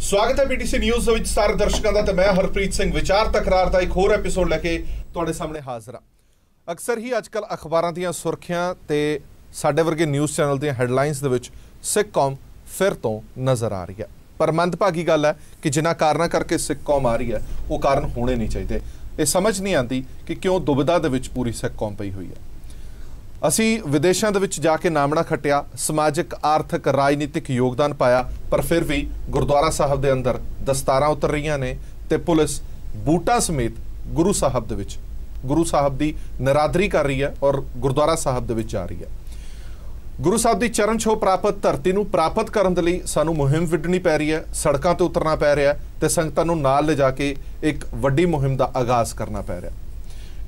स्वागत है PTC news ਦੇ ਵਿੱਚ ਸਾਰੇ ਦਰਸ਼ਕਾਂ ਦਾ ਤੇ ਮੈਂ ਹਰਪ੍ਰੀਤ ਸਿੰਘ ਵਿਚਾਰ ਤਕਰਾਰ ਦਾ ਇੱਕ ਹੋਰ ਐਪੀਸੋਡ ਲੈ ਕੇ ਤੁਹਾਡੇ ਸਾਹਮਣੇ ਹਾਜ਼ਰ ਹਾਂ। ਅਕਸਰ ਹੀ ਅੱਜਕੱਲ ਅਖਬਾਰਾਂ ਦੀਆਂ ਸੁਰਖੀਆਂ ਤੇ ਸਾਡੇ ਵਰਗੇ ਨਿਊਜ਼ ਚੈਨਲ ਦੀਆਂ ਹੈਡਲਾਈਨਸ ਦੇ ਵਿੱਚ ਸਿੱਖ ਕੌਮ ਫਿਰ ਤੋਂ ਨਜ਼ਰ ਆ ਰਹੀ ਹੈ। ਪਰ ਮੰਦਭਾਗੀ ਗੱਲ ਹੈ ਕਿ ਜਿਨ੍ਹਾਂ ਕਾਰਨਾਂ ਕਰਕੇ ਸਿੱਖ ਕੌਮ ਆ ਰਹੀ ਹੈ ਉਹ ਕਾਰਨ ਹੋਣੇ ਨਹੀਂ ਚਾਹੀਦੇ। ਇਹ ਸਮਝ ਨਹੀਂ ਆਉਂਦੀ ਕਿ ਕਿਉਂ ਦੁਬਿਧਾ ਦੇ ਵਿੱਚ ਪੂਰੀ ਸਿੱਖ ਕੌਮ ਪਈ ਹੋਈ ਹੈ। ਅਸੀਂ ਵਿਦੇਸ਼ਾਂ ਦੇ ਵਿੱਚ ਜਾ ਕੇ ਨਾਮਣਾ ਖੱਟਿਆ, ਸਮਾਜਿਕ ਆਰਥਿਕ ਰਾਜਨੀਤਿਕ ਯੋਗਦਾਨ ਪਾਇਆ, ਪਰ ਫਿਰ ਵੀ ਗੁਰਦੁਆਰਾ ਸਾਹਿਬ ਦੇ ਅੰਦਰ ਦਸਤਾਰਾਂ ਉਤਰ ਰਹੀਆਂ ਨੇ ਤੇ ਪੁਲਿਸ ਬੂਟਾਂ ਸਮੇਤ ਗੁਰੂ ਸਾਹਿਬ ਦੇ ਵਿੱਚ ਗੁਰੂ ਸਾਹਿਬ ਦੀ ਨਿਰਾਦਰੀ ਕਰ ਰਹੀ ਹੈ ਔਰ ਗੁਰਦੁਆਰਾ ਸਾਹਿਬ ਦੇ ਵਿੱਚ ਜਾ ਰਹੀ ਹੈ। ਗੁਰੂ ਸਾਹਿਬ ਦੀ ਚਰਨ ਛੋਹ ਪ੍ਰਾਪਤ ਧਰਤੀ ਨੂੰ ਪ੍ਰਾਪਤ ਕਰਨ ਦੇ ਲਈ ਸਾਨੂੰ ਮੁਹਿੰਮ ਵਿੱਢਣੀ ਪੈ ਰਹੀ ਹੈ, ਸੜਕਾਂ ਤੇ ਉਤਰਨਾ ਪੈ ਰਿਹਾ ਤੇ ਸੰਗਤਾਂ ਨੂੰ ਨਾਲ ਲਿਜਾ ਕੇ ਇੱਕ ਵੱਡੀ ਮੁਹਿੰਮ ਦਾ ਆਗਾਜ਼ ਕਰਨਾ ਪੈ ਰਿਹਾ।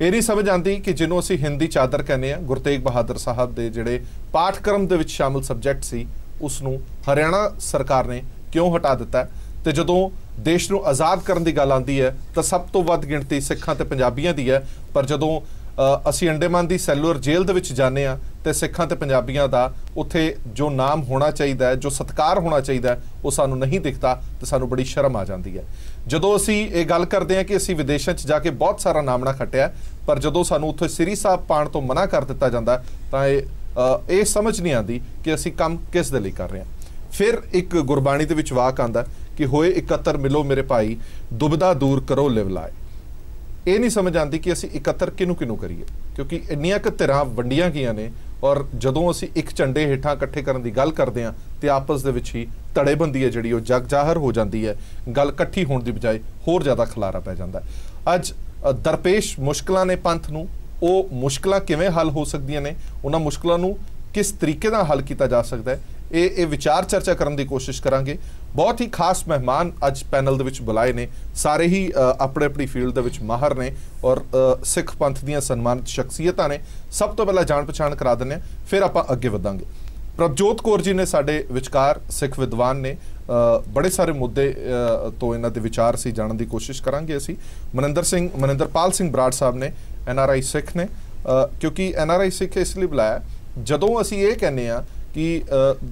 ਇਹ ਨਹੀਂ ਸਮਝ ਆਉਂਦੀ ਕਿ ਜਿਹਨੂੰ ਅਸੀਂ ਹਿੰਦੀ ਚਾਦਰ ਕਹਿੰਦੇ ਆ, ਗੁਰੂ ਤੇਗ ਬਹਾਦਰ ਸਾਹਿਬ ਦੇ ਜਿਹੜੇ ਪਾਠਕ੍ਰਮ ਦੇ ਵਿੱਚ ਸ਼ਾਮਲ ਸਬਜੈਕਟ ਸੀ ਉਸ ਨੂੰ ਹਰਿਆਣਾ ਸਰਕਾਰ ਨੇ ਕਿਉਂ ਹਟਾ ਦਿੱਤਾ ਤੇ ਜਦੋਂ ਦੇਸ਼ ਨੂੰ ਆਜ਼ਾਦ ਕਰਨ ਦੀ ਗੱਲ ਆਉਂਦੀ ਹੈ ਤਾਂ ਸਭ ਤੋਂ ਵੱਧ ਗਿਣਤੀ ਸਿੱਖਾਂ ਤੇ ਪੰਜਾਬੀਆਂ ਦੀ ਹੈ, ਪਰ ਜਦੋਂ ਅਸੀਂ ਅੰਡੇਮਾਨ ਦੀ ਸੈਲੂਲਰ ਜੇਲ੍ਹ ਦੇ ਵਿੱਚ ਜਾਂਦੇ ਆ ਤੇ ਸਿੱਖਾਂ ਤੇ ਪੰਜਾਬੀਆਂ ਦਾ ਉੱਥੇ ਜੋ ਨਾਮ ਹੋਣਾ ਚਾਹੀਦਾ ਹੈ, ਜੋ ਸਤਿਕਾਰ ਹੋਣਾ ਚਾਹੀਦਾ ਉਹ ਸਾਨੂੰ ਨਹੀਂ ਦਿਖਦਾ ਤੇ ਸਾਨੂੰ ਬੜੀ ਸ਼ਰਮ ਆ ਜਾਂਦੀ ਹੈ। ਜਦੋਂ ਅਸੀਂ ਇਹ ਗੱਲ ਕਰਦੇ ਹਾਂ ਕਿ ਅਸੀਂ ਵਿਦੇਸ਼ਾਂ 'ਚ ਜਾ ਕੇ ਬਹੁਤ ਸਾਰਾ ਨਾਮਣਾ ਖੱਟਿਆ, ਪਰ ਜਦੋਂ ਸਾਨੂੰ ਉੱਥੇ ਸ੍ਰੀ ਸਾਹਿਬ ਪਾਉਣ ਤੋਂ ਮਨਾ ਕਰ ਦਿੱਤਾ ਜਾਂਦਾ ਤਾਂ ਇਹ ਸਮਝ ਨਹੀਂ ਆਉਂਦੀ ਕਿ ਅਸੀਂ ਕੰਮ ਕਿਸ ਦੇ ਲਈ ਕਰ ਰਹੇ ਹਾਂ। ਫਿਰ ਇੱਕ ਗੁਰਬਾਣੀ ਦੇ ਵਿੱਚ ਵਾਕ ਆਉਂਦਾ ਕਿ ਹੋਏ ਇਕੱਤਰ ਮਿਲੋ ਮੇਰੇ ਭਾਈ, ਦੁਬਿਧਾ ਦੂਰ ਕਰੋ ਲਿਵ ਲਾਏ। ਇਹ ਨਹੀਂ ਸਮਝ ਆਉਂਦੀ ਕਿ ਅਸੀਂ ਇਕੱਤਰ ਕਿਹਨੂੰ ਕਰੀਏ, ਕਿਉਂਕਿ ਇੰਨੀਆਂ ਕੁ ਧਿਰਾਂ ਵੰਡੀਆਂ ਗਈਆਂ ਨੇ ਔਰ ਜਦੋਂ ਅਸੀਂ ਇੱਕ ਝੰਡੇ ਹੇਠਾਂ ਇਕੱਠੇ ਕਰਨ ਦੀ ਗੱਲ ਕਰਦੇ ਹਾਂ ਤੇ ਆਪਸ ਦੇ ਵਿੱਚ ਹੀ ਧੜੇਬੰਦੀ ਹੈ ਜਿਹੜੀ ਉਹ ਜਗ ਜ਼ਾਹਰ ਹੋ ਜਾਂਦੀ ਹੈ। ਗੱਲ ਇਕੱਠੀ ਹੋਣ ਦੀ ਬਜਾਏ ਹੋਰ ਜ਼ਿਆਦਾ ਖਲਾਰਾ ਪੈ ਜਾਂਦਾ। ਅੱਜ ਦਰਪੇਸ਼ ਮੁਸ਼ਕਲਾਂ ਨੇ ਪੰਥ ਨੂੰ, ਉਹ ਮੁਸ਼ਕਲਾਂ ਕਿਵੇਂ ਹੱਲ ਹੋ ਸਕਦੀਆਂ ਨੇ, ਉਹਨਾਂ ਮੁਸ਼ਕਲਾਂ ਨੂੰ ਕਿਸ ਤਰੀਕੇ ਨਾਲ ਹੱਲ ਕੀਤਾ ਜਾ ਸਕਦਾ ਹੈ, ਇਹ ਵਿਚਾਰ ਚਰਚਾ ਕਰਨ ਦੀ ਕੋਸ਼ਿਸ਼ ਕਰਾਂਗੇ। ਬਹੁਤ ਹੀ ਖਾਸ ਮਹਿਮਾਨ ਅੱਜ ਪੈਨਲ ਦੇ ਵਿੱਚ ਬੁਲਾਏ ਨੇ, ਸਾਰੇ ਹੀ ਆਪਣੇ ਆਪਣੀ ਫੀਲਡ ਦੇ ਵਿੱਚ ਮਾਹਰ ਨੇ ਔਰ ਸਿੱਖ ਪੰਥ ਦੀਆਂ ਸਨਮਾਨਿਤ ਸ਼ਖਸੀਅਤਾਂ ਨੇ। ਸਭ ਤੋਂ ਪਹਿਲਾਂ ਜਾਣ ਪਛਾਣ ਕਰਾ ਦਿੰਦੇ ਹਾਂ, ਫਿਰ ਆਪਾਂ ਅੱਗੇ ਵਧਾਂਗੇ। ਪ੍ਰਭਜੋਤ ਕੌਰ ਜੀ ਨੇ ਸਾਡੇ ਵਿਚਕਾਰ, ਸਿੱਖ ਵਿਦਵਾਨ ਨੇ, ਬੜੇ ਸਾਰੇ ਮੁੱਦੇ ਤੋਂ ਇਹਨਾਂ ਦੇ ਵਿਚਾਰ ਅਸੀਂ ਜਾਣਨ ਦੀ ਕੋਸ਼ਿਸ਼ ਕਰਾਂਗੇ। ਅਸੀਂ ਮਨਿੰਦਰਪਾਲ ਸਿੰਘ ਬਰਾੜ ਸਾਹਿਬ ਨੇ, NRI ਸਿੱਖ ਨੇ। ਕਿਉਂਕਿ NRI ਸਿੱਖ ਇਸ ਲਈ ਬੁਲਾਇਆ, ਜਦੋਂ ਅਸੀਂ ਇਹ ਕਹਿੰਦੇ ਹਾਂ ਕਿ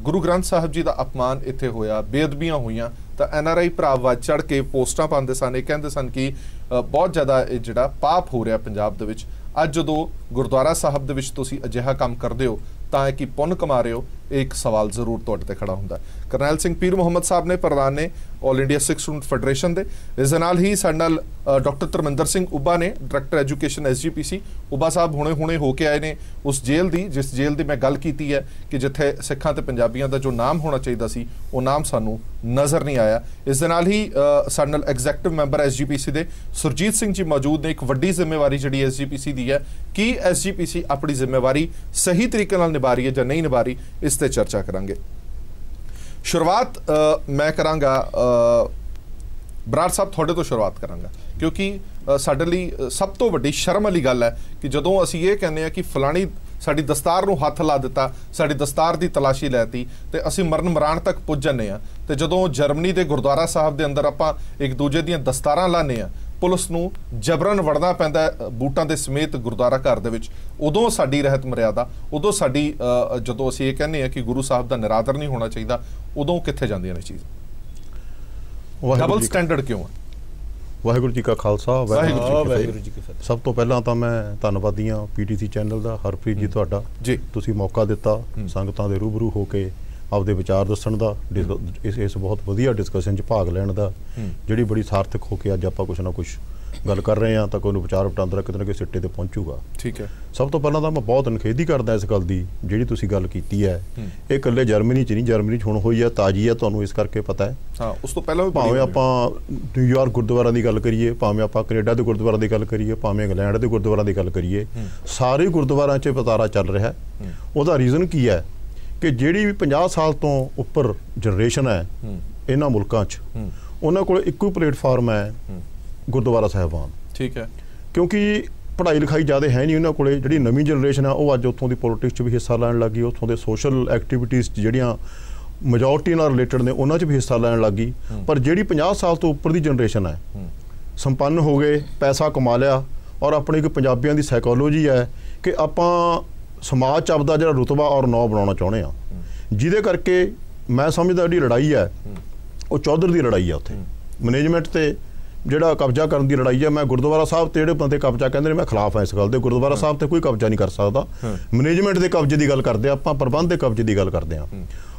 ਗੁਰੂ ਗ੍ਰੰਥ ਸਾਹਿਬ ਜੀ ਦਾ ਅਪਮਾਨ ਇੱਥੇ ਹੋਇਆ, ਬੇਅਦਬੀਆਂ ਹੋਈਆਂ, ਤਾਂ NRI ਭਰਾ ਵੱਧ ਚੜ੍ਹ ਕੇ ਪੋਸਟਾਂ ਪਾਉਂਦੇ ਸਨ, ਇਹ ਕਹਿੰਦੇ ਸਨ ਕਿ ਬਹੁਤ ਜ਼ਿਆਦਾ ਇਹ ਜਿਹੜਾ ਪਾਪ ਹੋ ਰਿਹਾ ਪੰਜਾਬ ਦੇ ਵਿੱਚ। ਅੱਜ ਜਦੋਂ ਗੁਰਦੁਆਰਾ ਸਾਹਿਬ ਦੇ ਵਿੱਚ ਤੁਸੀਂ ਅਜਿਹਾ ਕੰਮ ਕਰਦੇ ਹੋ ਤਾਂ ਇਹ ਕਿ ਪੁੰਨ ਕਮਾ ਰਹੇ ਹੋ, ਇਹ ਇੱਕ ਸਵਾਲ ਜ਼ਰੂਰ ਤੁਹਾਡੇ ਤੇ ਖੜਾ ਹੁੰਦਾ। ਕਰਨੈਲ ਸਿੰਘ ਪੀਰ ਮੁਹੰਮਦ ਸਾਹਿਬ ਨੇ, ਪ੍ਰਧਾਨ ਨੇ ਆਲ ਇੰਡੀਆ ਸਿੱਖ ਸਟੂਡੈਂਟ ਫੈਡਰੇਸ਼ਨ ਦੇ। ਇਸ ਦੇ ਨਾਲ ਹੀ ਸਾਡੇ ਨਾਲ ਡਾਕਟਰ ਧਰਮਿੰਦਰ ਸਿੰਘ ਉੱਬਾ ਨੇ, ਡਾਇਰੈਕਟਰ ਐਜੂਕੇਸ਼ਨ SGPC। ਉੱਬਾ ਸਾਹਿਬ ਹੁਣੇ ਹੋ ਕੇ ਆਏ ਨੇ ਉਸ ਜੇਲ੍ਹ ਦੀ, ਜਿਸ ਜੇਲ੍ਹ ਦੀ ਮੈਂ ਗੱਲ ਕੀਤੀ ਹੈ ਕਿ ਜਿੱਥੇ ਸਿੱਖਾਂ ਤੇ ਪੰਜਾਬੀਆਂ ਦਾ ਜੋ ਨਾਮ ਹੋਣਾ ਚਾਹੀਦਾ ਸੀ ਉਹ ਨਾਮ ਸਾਨੂੰ ਨਜ਼ਰ ਨਹੀਂ ਆਇਆ। ਇਸ ਦੇ ਨਾਲ ਹੀ ਸਾਡੇ ਨਾਲ ਐਗਜ਼ੈਕਟਿਵ ਮੈਂਬਰ SGPC ਦੇ ਸੁਰਜੀਤ ਸਿੰਘ ਜੀ ਮੌਜੂਦ ਨੇ। ਇੱਕ ਵੱਡੀ ਜ਼ਿੰਮੇਵਾਰੀ ਜਿਹੜੀ SGPC ਦੀ ਹੈ, ਕੀ SGPC ਆਪਣੀ ਜ਼ਿੰਮੇਵਾਰੀ ਸਹੀ ਤਰੀਕੇ ਨਾਲ ਨਿਭਾ ਰਹੀ ਹੈ ਜਾਂ ਨਹੀਂ ਨਿਭਾ ਰਹੀ, ਇਸ ਤੇ ਚਰਚਾ ਕਰਾਂਗੇ। ਸ਼ੁਰੂਆਤ ਮੈਂ ਕਰਾਂਗਾ ਬਰਾੜ ਸਾਹਿਬ, ਤੁਹਾਡੇ ਤੋਂ ਸ਼ੁਰੂਆਤ ਕਰਾਂਗਾ, ਕਿਉਂਕਿ ਸਾਡੇ ਲਈ ਸਭ ਤੋਂ ਵੱਡੀ ਸ਼ਰਮ ਵਾਲੀ ਗੱਲ ਹੈ ਕਿ ਜਦੋਂ ਅਸੀਂ ਇਹ ਕਹਿੰਦੇ ਹਾਂ ਕਿ ਫਲਾਣੀ ਸਾਡੀ ਦਸਤਾਰ ਨੂੰ ਹੱਥ ਲਾ ਦਿੱਤਾ, ਸਾਡੀ ਦਸਤਾਰ ਦੀ ਤਲਾਸ਼ੀ ਲੈਤੀ ਤੇ ਅਸੀਂ ਮਰਨ ਮਰਾਣ ਤੱਕ ਪੁੱਜ ਜਾਂਦੇ ਹਾਂ, ਤੇ ਜਦੋਂ ਜਰਮਨੀ ਦੇ ਗੁਰਦੁਆਰਾ ਸਾਹਿਬ ਦੇ ਅੰਦਰ ਆਪਾਂ ਇੱਕ ਦੂਜੇ ਦੀਆਂ ਦਸਤਾਰਾਂ ਲਾਉਂਦੇ ਹਾਂ, ਪੁਲਿਸ ਨੂੰ ਜਬਰਨ ਵੜਨਾ ਪੈਂਦਾ ਬੂਟਾਂ ਦੇ ਸਮੇਤ ਗੁਰਦੁਆਰਾ ਘਰ ਦੇ ਵਿੱਚ, ਉਦੋਂ ਸਾਡੀ ਰਹਿਤ ਮਰਿਆਦਾ, ਉਦੋਂ ਸਾਡੀ ਜਦੋਂ ਅਸੀਂ ਇਹ ਕਹਿੰਦੇ ਹਾਂ ਕਿ ਗੁਰੂ ਸਾਹਿਬ ਦਾ ਨਿਰਾਦਰ ਨਹੀਂ ਹੋਣਾ ਚਾਹੀਦਾ, ਉਦੋਂ ਕਿੱਥੇ ਜਾਂਦੀਆਂ ਨੇ ਚੀਜ਼ਾਂ? ਡਬਲ ਸਟੈਂਡਰਡ ਕਿਉਂ ਹੈ? ਵਾਹਿਗੁਰੂ ਜੀ ਕਾ ਖਾਲਸਾ, ਵਾਹਿਗੁਰੂ ਜੀ ਕੀ ਫਤਿਹ। ਸਭ ਤੋਂ ਪਹਿਲਾਂ ਤਾਂ ਮੈਂ ਧੰਨਵਾਦੀ ਹਾਂ PTC ਚੈਨਲ ਦਾ, ਹਰਪ੍ਰੀਤ ਜੀ ਤੁਹਾਡਾ ਜੀ, ਤੁਸੀਂ ਮੌਕਾ ਦਿੱਤਾ ਸੰਗਤਾਂ ਦੇ ਰੂਬਰੂ ਹੋ ਕੇ ਆਪਦੇ ਵਿਚਾਰ ਦੱਸਣ ਦਾ, ਇਸ ਬਹੁਤ ਵਧੀਆ ਡਿਸਕਸ਼ਨ 'ਚ ਭਾਗ ਲੈਣ ਦਾ, ਜਿਹੜੀ ਬੜੀ ਸਾਰਥਕ ਹੋ ਕੇ ਅੱਜ ਆਪਾਂ ਕੁਛ ਨਾ ਕੁਛ ਗੱਲ ਕਰ ਰਹੇ ਹਾਂ ਤਾਂ ਕੋਈ ਨੂੰ ਵਿਚਾਰ ਵਟਾਂਦਰਾ ਕਿਤੇ ਨਾ ਕਿਤੇ ਸਿੱਟੇ ਤੇ ਪਹੁੰਚੂਗਾ। ਠੀਕ ਹੈ। ਸਭ ਤੋਂ ਪਹਿਲਾਂ ਤਾਂ ਮੈਂ ਬਹੁਤ ਨਿਖੇਧੀ ਕਰਦਾ ਇਸ ਗੱਲ ਦੀ ਜਿਹੜੀ ਤੁਸੀਂ ਗੱਲ ਕੀਤੀ ਹੈ। ਇਹ ਇਕੱਲੇ ਜਰਮਨੀ 'ਚ ਨਹੀਂ, ਜਰਮਨੀ 'ਚ ਹੁਣ ਹੋਈ ਹੈ, ਤਾਜ਼ੀ ਹੈ, ਤੁਹਾਨੂੰ ਇਸ ਕਰਕੇ ਪਤਾ ਹੈ। ਹਾਂ, ਉਸ ਤੋਂ ਪਹਿਲਾਂ ਭਾਵੇਂ ਆਪਾਂ ਨਿਊਯਾਰਕ ਗੁਰਦੁਆਰਾ ਦੀ ਗੱਲ ਕਰੀਏ, ਭਾਵੇਂ ਆਪਾਂ ਕੈਨੇਡਾ ਦੇ ਗੁਰਦੁਆਰਾ ਦੀ ਗੱਲ ਕਰੀਏ, ਭਾਵੇਂ ਇੰਗਲੈਂਡ ਦੇ ਗੁਰਦੁਆਰਾ ਦੀ ਗੱਲ ਕਰੀਏ, ਸਾਰੇ ਗੁਰਦੁਆਰਿਆਂ 'ਚ ਵਤਾਰਾ ਚੱਲ ਰਿਹਾ। ਉਹਦਾ ਰੀਜ਼ਨ ਕੀ ਹੈ ਕਿ ਜਿਹੜੀ ਵੀ 50 ਸਾਲ ਤੋਂ ਉੱਪਰ ਜਨਰੇਸ਼ਨ ਹੈ ਇਹਨਾਂ ਮੁਲਕਾਂ 'ਚ, ਉਹਨਾਂ ਕੋਲ ਇੱਕੋ ਹੀ ਪਲੇਟਫਾਰਮ ਹੈ, ਗੁਰਦੁਆਰਾ ਸਾਹਿਬਾਨ। ਠੀਕ ਹੈ। ਕਿਉਂਕਿ ਪੜ੍ਹਾਈ ਲਿਖਾਈ ਜ਼ਿਆਦਾ ਹੈ ਨਹੀਂ ਉਹਨਾਂ ਕੋਲੇ। ਜਿਹੜੀ ਨਵੀਂ ਜਨਰੇਸ਼ਨ ਆ ਉਹ ਅੱਜ ਉੱਥੋਂ ਦੀ ਪੋਲੀਟਿਕਸ 'ਚ ਵੀ ਹਿੱਸਾ ਲੈਣ ਲੱਗ ਗਈ, ਉੱਥੋਂ ਦੇ ਸੋਸ਼ਲ ਐਕਟੀਵਿਟੀਜ਼ ਜਿਹੜੀਆਂ ਮੈਜੋਰਟੀ ਨਾਲ ਰਿਲੇਟਡ ਨੇ ਉਹਨਾਂ 'ਚ ਵੀ ਹਿੱਸਾ ਲੈਣ ਲੱਗ ਗਈ। ਪਰ ਜਿਹੜੀ 50 ਸਾਲ ਤੋਂ ਉੱਪਰ ਦੀ ਜਨਰੇਸ਼ਨ ਹੈ, ਸੰਪੰਨ ਹੋ ਗਏ, ਪੈਸਾ ਕਮਾ ਲਿਆ, ਔਰ ਆਪਣੀ ਇੱਕ ਪੰਜਾਬੀਆਂ ਦੀ ਸਾਈਕੋਲੋਜੀ ਹੈ ਕਿ ਆਪਾਂ ਸਮਾਜ 'ਚ ਆਪਦਾ ਜਿਹੜਾ ਰੁਤਬਾ ਔਰ ਨੌ ਬਣਾਉਣਾ ਚਾਹੁੰਦੇ ਹਾਂ, ਜਿਹਦੇ ਕਰਕੇ ਮੈਂ ਸਮਝਦਾ ਜਿਹੜੀ ਲੜਾਈ ਹੈ ਉਹ ਚੌਧਰ ਦੀ ਲੜਾਈ ਆ ਉੱਥੇ ਮੈਨੇਜਮੈਂਟ ਤੇ ਜਿਹੜਾ ਕਬਜ਼ਾ ਕਰਨ ਦੀ ਲੜਾਈ ਹੈ। ਮੈਂ ਗੁਰਦੁਆਰਾ ਸਾਹਿਬ ਤੇ ਜਿਹੜੇ ਬੰਦੇ ਕਬਜ਼ਾ ਕਹਿੰਦੇ ਨੇ ਮੈਂ ਖਿਲਾਫ ਹਾਂ ਇਸ ਗੱਲ ਦੇ। ਗੁਰਦੁਆਰਾ ਸਾਹਿਬ ਤੇ ਕੋਈ ਕਬਜ਼ਾ ਨਹੀਂ ਕਰ ਸਕਦਾ। ਮੈਨੇਜਮੈਂਟ ਦੇ ਕਬਜ਼ੇ ਦੀ ਗੱਲ ਕਰਦੇ ਆਪਾਂ, ਪ੍ਰਬੰਧ ਦੇ ਕਬਜ਼ੇ ਦੀ ਗੱਲ ਕਰਦੇ ਹਾਂ।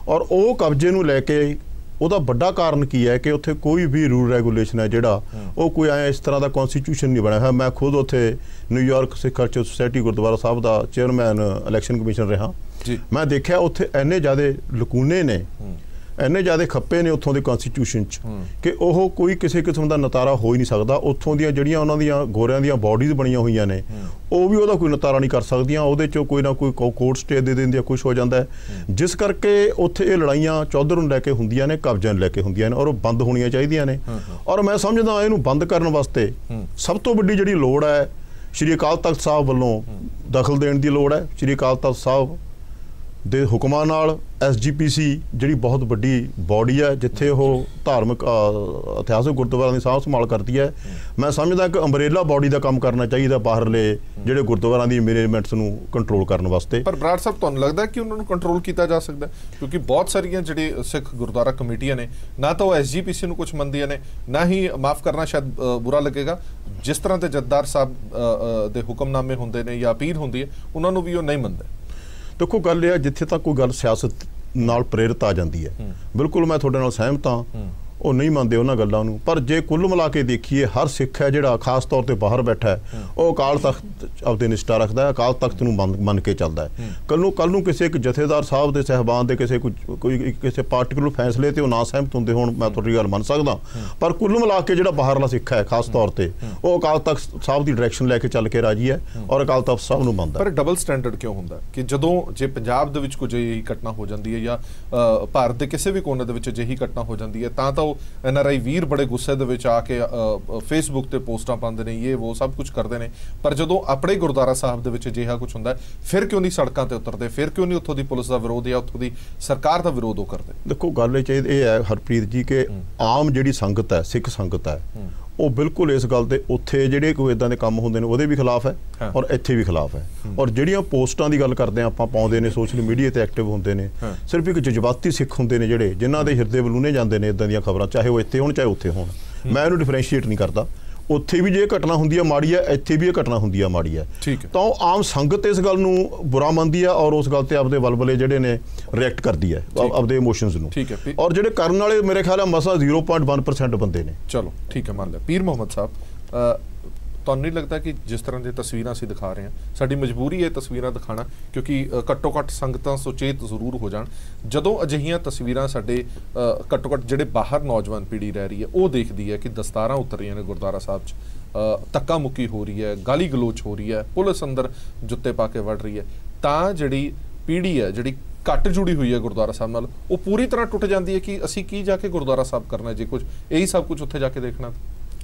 ਔਰ ਉਹ ਕਬਜ਼ੇ ਨੂੰ ਲੈ ਕੇ ਉਹਦਾ ਵੱਡਾ ਕਾਰਨ ਕੀ ਹੈ ਕਿ ਉੱਥੇ ਕੋਈ ਵੀ ਰੂਲ ਰੈਗੂਲੇਸ਼ਨ ਹੈ ਜਿਹੜਾ ਉਹ ਕੋਈ ਐ ਇਸ ਤਰ੍ਹਾਂ ਦਾ ਕਨਸਟੀਟਿਊਸ਼ਨ ਨਹੀਂ ਬਣਿਆ ਹੋਇਆ। ਮੈਂ ਖੁਦ ਉੱਥੇ ਨਿਊਯਾਰਕ ਸਿੱਖ ਕਲਚਰ ਸੁਸਾਇਟੀ ਗੁਰਦੁਆਰਾ ਸਾਹਿਬ ਦਾ ਚੇਅਰਮੈਨ ਇਲੈਕਸ਼ਨ ਕਮਿਸ਼ਨ ਰਿਹਾ। ਮੈਂ ਦੇਖਿਆ ਉੱਥੇ ਇੰਨੇ ਜ਼ਿਆਦਾ ਲਕੂਨੇ ਨੇ, ਇੰਨੇ ਜ਼ਿਆਦਾ ਖੱਪੇ ਨੇ ਉੱਥੋਂ ਦੇ ਕਨਸਟੀਟਿਊਸ਼ਨ 'ਚ ਕਿ ਉਹ ਕੋਈ ਕਿਸੇ ਕਿਸਮ ਦਾ ਨਤਾਰਾ ਹੋ ਹੀ ਨਹੀਂ ਸਕਦਾ। ਉੱਥੋਂ ਦੀਆਂ ਜਿਹੜੀਆਂ ਉਹਨਾਂ ਦੀਆਂ ਗੋਰਿਆਂ ਦੀਆਂ ਬਾਡੀਜ਼ ਬਣੀਆਂ ਹੋਈਆਂ ਨੇ ਉਹ ਵੀ ਉਹਦਾ ਕੋਈ ਨਤਾਰਾ ਨਹੀਂ ਕਰ ਸਕਦੀਆਂ। ਉਹਦੇ 'ਚੋਂ ਕੋਈ ਨਾ ਕੋਈ ਕੋਰਟ ਸਟੇ ਦੇ ਦਿੰਦੀ ਆ, ਕੁਛ ਹੋ ਜਾਂਦਾ ਹੈ, ਜਿਸ ਕਰਕੇ ਉੱਥੇ ਇਹ ਲੜਾਈਆਂ ਚੌਧਰ ਨੂੰ ਲੈ ਕੇ ਹੁੰਦੀਆਂ ਨੇ, ਕਬਜ਼ਿਆਂ ਨੂੰ ਲੈ ਕੇ ਹੁੰਦੀਆਂ ਨੇ, ਔਰ ਉਹ ਬੰਦ ਹੋਣੀਆਂ ਚਾਹੀਦੀਆਂ ਨੇ। ਔਰ ਮੈਂ ਸਮਝਦਾ ਇਹਨੂੰ ਬੰਦ ਕਰਨ ਵਾਸਤੇ ਸਭ ਤੋਂ ਵੱਡੀ ਜਿਹੜੀ ਲੋੜ ਹੈ ਸ਼੍ਰੀ ਅਕਾਲ ਤਖਤ ਸਾਹਿਬ ਵੱਲੋਂ ਦਖਲ ਦੇਣ ਦੀ ਲੋੜ ਹੈ। ਸ਼੍ਰੀ ਅਕਾਲ ਤਖਤ ਸਾਹਿਬ ਦੇ ਹੁਕਮਾਂ ਨਾਲ SGPC ਜਿਹੜੀ ਬਹੁਤ ਵੱਡੀ ਬੋਡੀ ਹੈ ਜਿੱਥੇ ਉਹ ਧਾਰਮਿਕ ਇਤਿਹਾਸਕ ਗੁਰਦੁਆਰਿਆਂ ਦੀ ਸਾਂਭ ਸੰਭਾਲ ਕਰਦੀ ਹੈ। ਮੈਂ ਸਮਝਦਾ ਕਿ ਅੰਬਰੇਲਾ ਬੋਡੀ ਦਾ ਕੰਮ ਕਰਨਾ ਚਾਹੀਦਾ ਬਾਹਰਲੇ ਜਿਹੜੇ ਗੁਰਦੁਆਰਿਆਂ ਦੀ ਮੈਨੇਜਮੈਂਟਸ ਨੂੰ ਕੰਟਰੋਲ ਕਰਨ ਵਾਸਤੇ। ਪਰ ਬਰਾੜ ਸਾਹਿਬ ਤੁਹਾਨੂੰ ਲੱਗਦਾ ਕਿ ਉਹਨਾਂ ਨੂੰ ਕੰਟਰੋਲ ਕੀਤਾ ਜਾ ਸਕਦਾ? ਕਿਉਂਕਿ ਬਹੁਤ ਸਾਰੀਆਂ ਜਿਹੜੇ ਸਿੱਖ ਗੁਰਦੁਆਰਾ ਕਮੇਟੀਆਂ ਨੇ ਨਾ ਤਾਂ ਉਹ SGPC ਨੂੰ ਕੁਝ ਮੰਨਦੀਆਂ ਨੇ, ਨਾ ਹੀ ਮਾਫ ਕਰਨਾ ਸ਼ਾਇਦ ਬੁਰਾ ਲੱਗੇਗਾ, ਜਿਸ ਤਰ੍ਹਾਂ ਦੇ ਜੱਥੇਦਾਰ ਸਾਹਿਬ ਦੇ ਹੁਕਮਨਾਮੇ ਹੁੰਦੇ ਨੇ ਜਾਂ ਅਪੀਲ ਹੁੰਦੀ ਹੈ ਉਹਨਾਂ ਨੂੰ ਵੀ ਉਹ ਨਹੀਂ ਮੰਨਦੇ। ਦੇਖੋ ਗੱਲ ਇਹ ਹੈ ਜਿੱਥੇ ਤੱਕ ਕੋਈ ਗੱਲ ਸਿਆਸਤ ਨਾਲ ਪ੍ਰੇਰਿਤ ਆ ਜਾਂਦੀ ਹੈ, ਬਿਲਕੁਲ ਮੈਂ ਤੁਹਾਡੇ ਨਾਲ ਸਹਿਮਤ ਹਾਂ, ਉਹ ਨਹੀਂ ਮੰਨਦੇ ਉਹਨਾਂ ਗੱਲਾਂ ਨੂੰ। ਪਰ ਜੇ ਕੁੱਲ ਮਿਲਾ ਕੇ ਦੇਖੀਏ ਹਰ ਸਿੱਖ ਹੈ ਜਿਹੜਾ ਖਾਸ ਤੌਰ ਤੇ ਬਾਹਰ ਬੈਠਾ ਹੈ ਉਹ ਅਕਾਲ ਤਖਤ ਆਪਦੇ ਨਿਸ਼ਠਾ ਰੱਖਦਾ ਹੈ, ਅਕਾਲ ਤਖਤ ਨੂੰ ਮੰਨ ਕੇ ਚੱਲਦਾ ਹੈ। ਕੱਲ ਨੂੰ ਕਿਸੇ ਇੱਕ ਜਥੇਦਾਰ ਸਾਹਿਬ ਦੇ ਸਹਿਬਾਨ ਦੇ ਕਿਸੇ ਪਾਰਟੀਕੂਲਰ ਫੈਸਲੇ ਤੇ ਉਹ ਨਾ ਸਹਿਮਤ ਹੁੰਦੇ ਹੋਣ, ਮੈਂ ਤੁਹਾਡੀ ਗੱਲ ਮੰਨ ਸਕਦਾ। ਪਰ ਕੁੱਲ ਮਿਲਾ ਕੇ ਜਿਹੜਾ ਬਾਹਰਲਾ ਸਿੱਖ ਹੈ ਖਾਸ ਤੌਰ ਤੇ ਉਹ ਅਕਾਲ ਤਖਤ ਸਾਹਿਬ ਦੀ ਡਾਇਰੈਕਸ਼ਨ ਲੈ ਕੇ ਚੱਲ ਕੇ ਰਾਜੀ ਹੈ ਔਰ ਅਕਾਲ ਤਖਤ ਸਾਹਿਬ ਨੂੰ ਮੰਨਦਾ। ਪਰ ਡਬਲ ਸਟੈਂਡਰਡ ਕਿਉਂ ਹੁੰਦਾ ਕਿ ਜਦੋਂ ਜੇ ਪੰਜਾਬ ਦੇ ਵਿੱਚ ਕੁਝ ਅਜਿਹੀ ਘਟਨਾ ਹੋ ਜਾਂਦੀ ਹੈ ਜਾਂ ਭਾਰਤ ਦੇ ਕਿਸੇ ਵੀ ਕੋਨੇ ਦੇ ਵਿੱਚ ਅਜਿਹੀ ਘਟਨਾ ਹੋ ਜਾਂਦੀ ਹੈ ਤਾਂ NRI ਵੀਰ ਬੜੇ ਗੁੱਸੇ ਦੇ ਵਿੱਚ ਆ ਕੇ ਫੇਸਬੁੱਕ ਤੇ ਪੋਸਟਾਂ ਪਾਉਂਦੇ ਨੇ, ਇਹ ਉਹ ਸਭ ਕੁਝ ਕਰਦੇ ਨੇ। ਪਰ ਜਦੋਂ ਆਪਣੇ ਗੁਰਦੁਆਰਾ ਸਾਹਿਬ ਦੇ ਵਿੱਚ ਅਜਿਹਾ ਕੁਝ ਹੁੰਦਾ ਫਿਰ ਕਿਉਂ ਨਹੀਂ ਸੜਕਾਂ ਤੇ ਉਤਰਦੇ? ਫਿਰ ਕਿਉਂ ਨਹੀਂ ਉੱਥੋਂ ਦੀ ਪੁਲਿਸ ਦਾ ਵਿਰੋਧ ਜਾਂ ਉੱਥੋਂ ਦੀ ਸਰਕਾਰ ਦਾ ਵਿਰੋਧ ਉਹ ਕਰਦੇ? ਦੇਖੋ ਗੱਲ ਇਹ ਹੈ ਹਰਪ੍ਰੀਤ ਜੀ ਕਿ ਆਮ ਜਿਹੜੀ ਸੰਗਤ ਹੈ, ਸਿੱਖ ਸੰਗਤ ਹੈ, ਉਹ ਬਿਲਕੁਲ ਇਸ ਗੱਲ ਤੇ ਉੱਥੇ ਜਿਹੜੇ ਕੋਈ ਇਦਾਂ ਦੇ ਕੰਮ ਹੁੰਦੇ ਨੇ ਉਹਦੇ ਵੀ ਖਿਲਾਫ ਹੈ ਔਰ ਇੱਥੇ ਵੀ ਖਿਲਾਫ ਹੈ। ਔਰ ਜਿਹੜੀਆਂ ਪੋਸਟਾਂ ਦੀ ਗੱਲ ਕਰਦੇ ਆਪਾਂ ਪਾਉਂਦੇ ਨੇ, ਸੋਸ਼ਲ ਮੀਡੀਆ ਤੇ ਐਕਟਿਵ ਹੁੰਦੇ ਨੇ, ਸਿਰਫ ਇੱਕ ਜਜ਼ਬਾਤੀ ਸਿੱਖ ਹੁੰਦੇ ਨੇ ਜਿਹੜੇ ਜਿਨ੍ਹਾਂ ਦੇ ਹਿਰਦੇ ਬਲੂਨੇ ਜਾਂਦੇ ਨੇ ਇਦਾਂ ਦੀਆਂ ਖਬਰਾਂ, ਚਾਹੇ ਉਹ ਇੱਥੇ ਹੋਣ ਚਾਹੇ ਉੱਥੇ ਹੋਣ। ਮੈਂ ਇਹਨੂੰ ਡਿਫਰੈਂਸ਼ੀਏਟ ਨਹੀਂ ਕਰਦਾ। ਉੱਥੇ ਵੀ ਜੇ ਘਟਨਾ ਹੁੰਦੀ ਹੈ ਮਾੜੀ ਹੈ, ਇੱਥੇ ਵੀ ਇਹ ਘਟਨਾ ਹੁੰਦੀ ਹੈ ਮਾੜੀ ਹੈ। ਤਾਂ ਉਹ ਆਮ ਸੰਗਤ ਇਸ ਗੱਲ ਨੂੰ ਬੁਰਾ ਮੰਨਦੀ ਹੈ ਔਰ ਉਸ ਗੱਲ ਤੇ ਆਪਦੇ ਵਲਵਲੇ ਜਿਹੜੇ ਨੇ ਰਿਐਕਟ ਕਰਦੀ ਹੈ ਆਪਦੇ ਇਮੋਸ਼ਨਸ ਨੂੰ। ਔਰ ਜਿਹੜੇ ਕਰਨ ਵਾਲੇ ਮੇਰੇ ਖਿਆਲ ਹੈ ਮਸਾ 0.1% ਬੰਦੇ ਨੇ। ਚਲੋ ਠੀਕ ਹੈ, ਮੰਨ ਲਿਆ। ਪੀਰ ਮੁਹੰਮਦ ਸਾਹਿਬ, ਤੁਹਾਨੂੰ ਨਹੀਂ ਲੱਗਦਾ ਕਿ ਜਿਸ ਤਰ੍ਹਾਂ ਦੀ ਤਸਵੀਰਾਂ ਅਸੀਂ ਦਿਖਾ ਰਹੇ ਹਾਂ ਸਾਡੀ ਮਜਬੂਰੀ ਹੈ ਤਸਵੀਰਾਂ ਦਿਖਾਉਣਾ, ਕਿਉਂਕਿ ਘੱਟੋ ਘੱਟ ਸੰਗਤਾਂ ਸੁਚੇਤ ਜ਼ਰੂਰ ਹੋ ਜਾਣ। ਜਦੋਂ ਅਜਿਹੀਆਂ ਤਸਵੀਰਾਂ ਸਾਡੇ ਘੱਟੋ ਘੱਟ ਜਿਹੜੇ ਬਾਹਰ ਨੌਜਵਾਨ ਪੀੜ੍ਹੀ ਰਹਿ ਰਹੀ ਹੈ ਉਹ ਦੇਖਦੀ ਹੈ ਕਿ ਦਸਤਾਰਾਂ ਉਤਰ ਰਹੀਆਂ ਨੇ ਗੁਰਦੁਆਰਾ ਸਾਹਿਬ 'ਚ, ਧੱਕਾ ਮੁੱਕੀ ਹੋ ਰਹੀ ਹੈ, ਗਾਲੀ ਗਲੋਚ ਹੋ ਰਹੀ ਹੈ, ਪੁਲਿਸ ਅੰਦਰ ਜੁੱਤੇ ਪਾ ਕੇ ਵੜ ਰਹੀ ਹੈ, ਤਾਂ ਜਿਹੜੀ ਪੀੜ੍ਹੀ ਹੈ ਜਿਹੜੀ ਘੱਟ ਜੁੜੀ ਹੋਈ ਹੈ ਗੁਰਦੁਆਰਾ ਸਾਹਿਬ ਨਾਲ ਉਹ ਪੂਰੀ ਤਰ੍ਹਾਂ ਟੁੱਟ ਜਾਂਦੀ ਹੈ ਕਿ ਅਸੀਂ ਕੀ ਜਾ ਕੇ ਗੁਰਦੁਆਰਾ ਸਾਹਿਬ ਕਰਨਾ ਜੇ ਕੁਝ ਇਹੀ ਸਭ ਕੁਝ ਉੱਥੇ ਜਾ ਕੇ ਦੇਖਣਾ।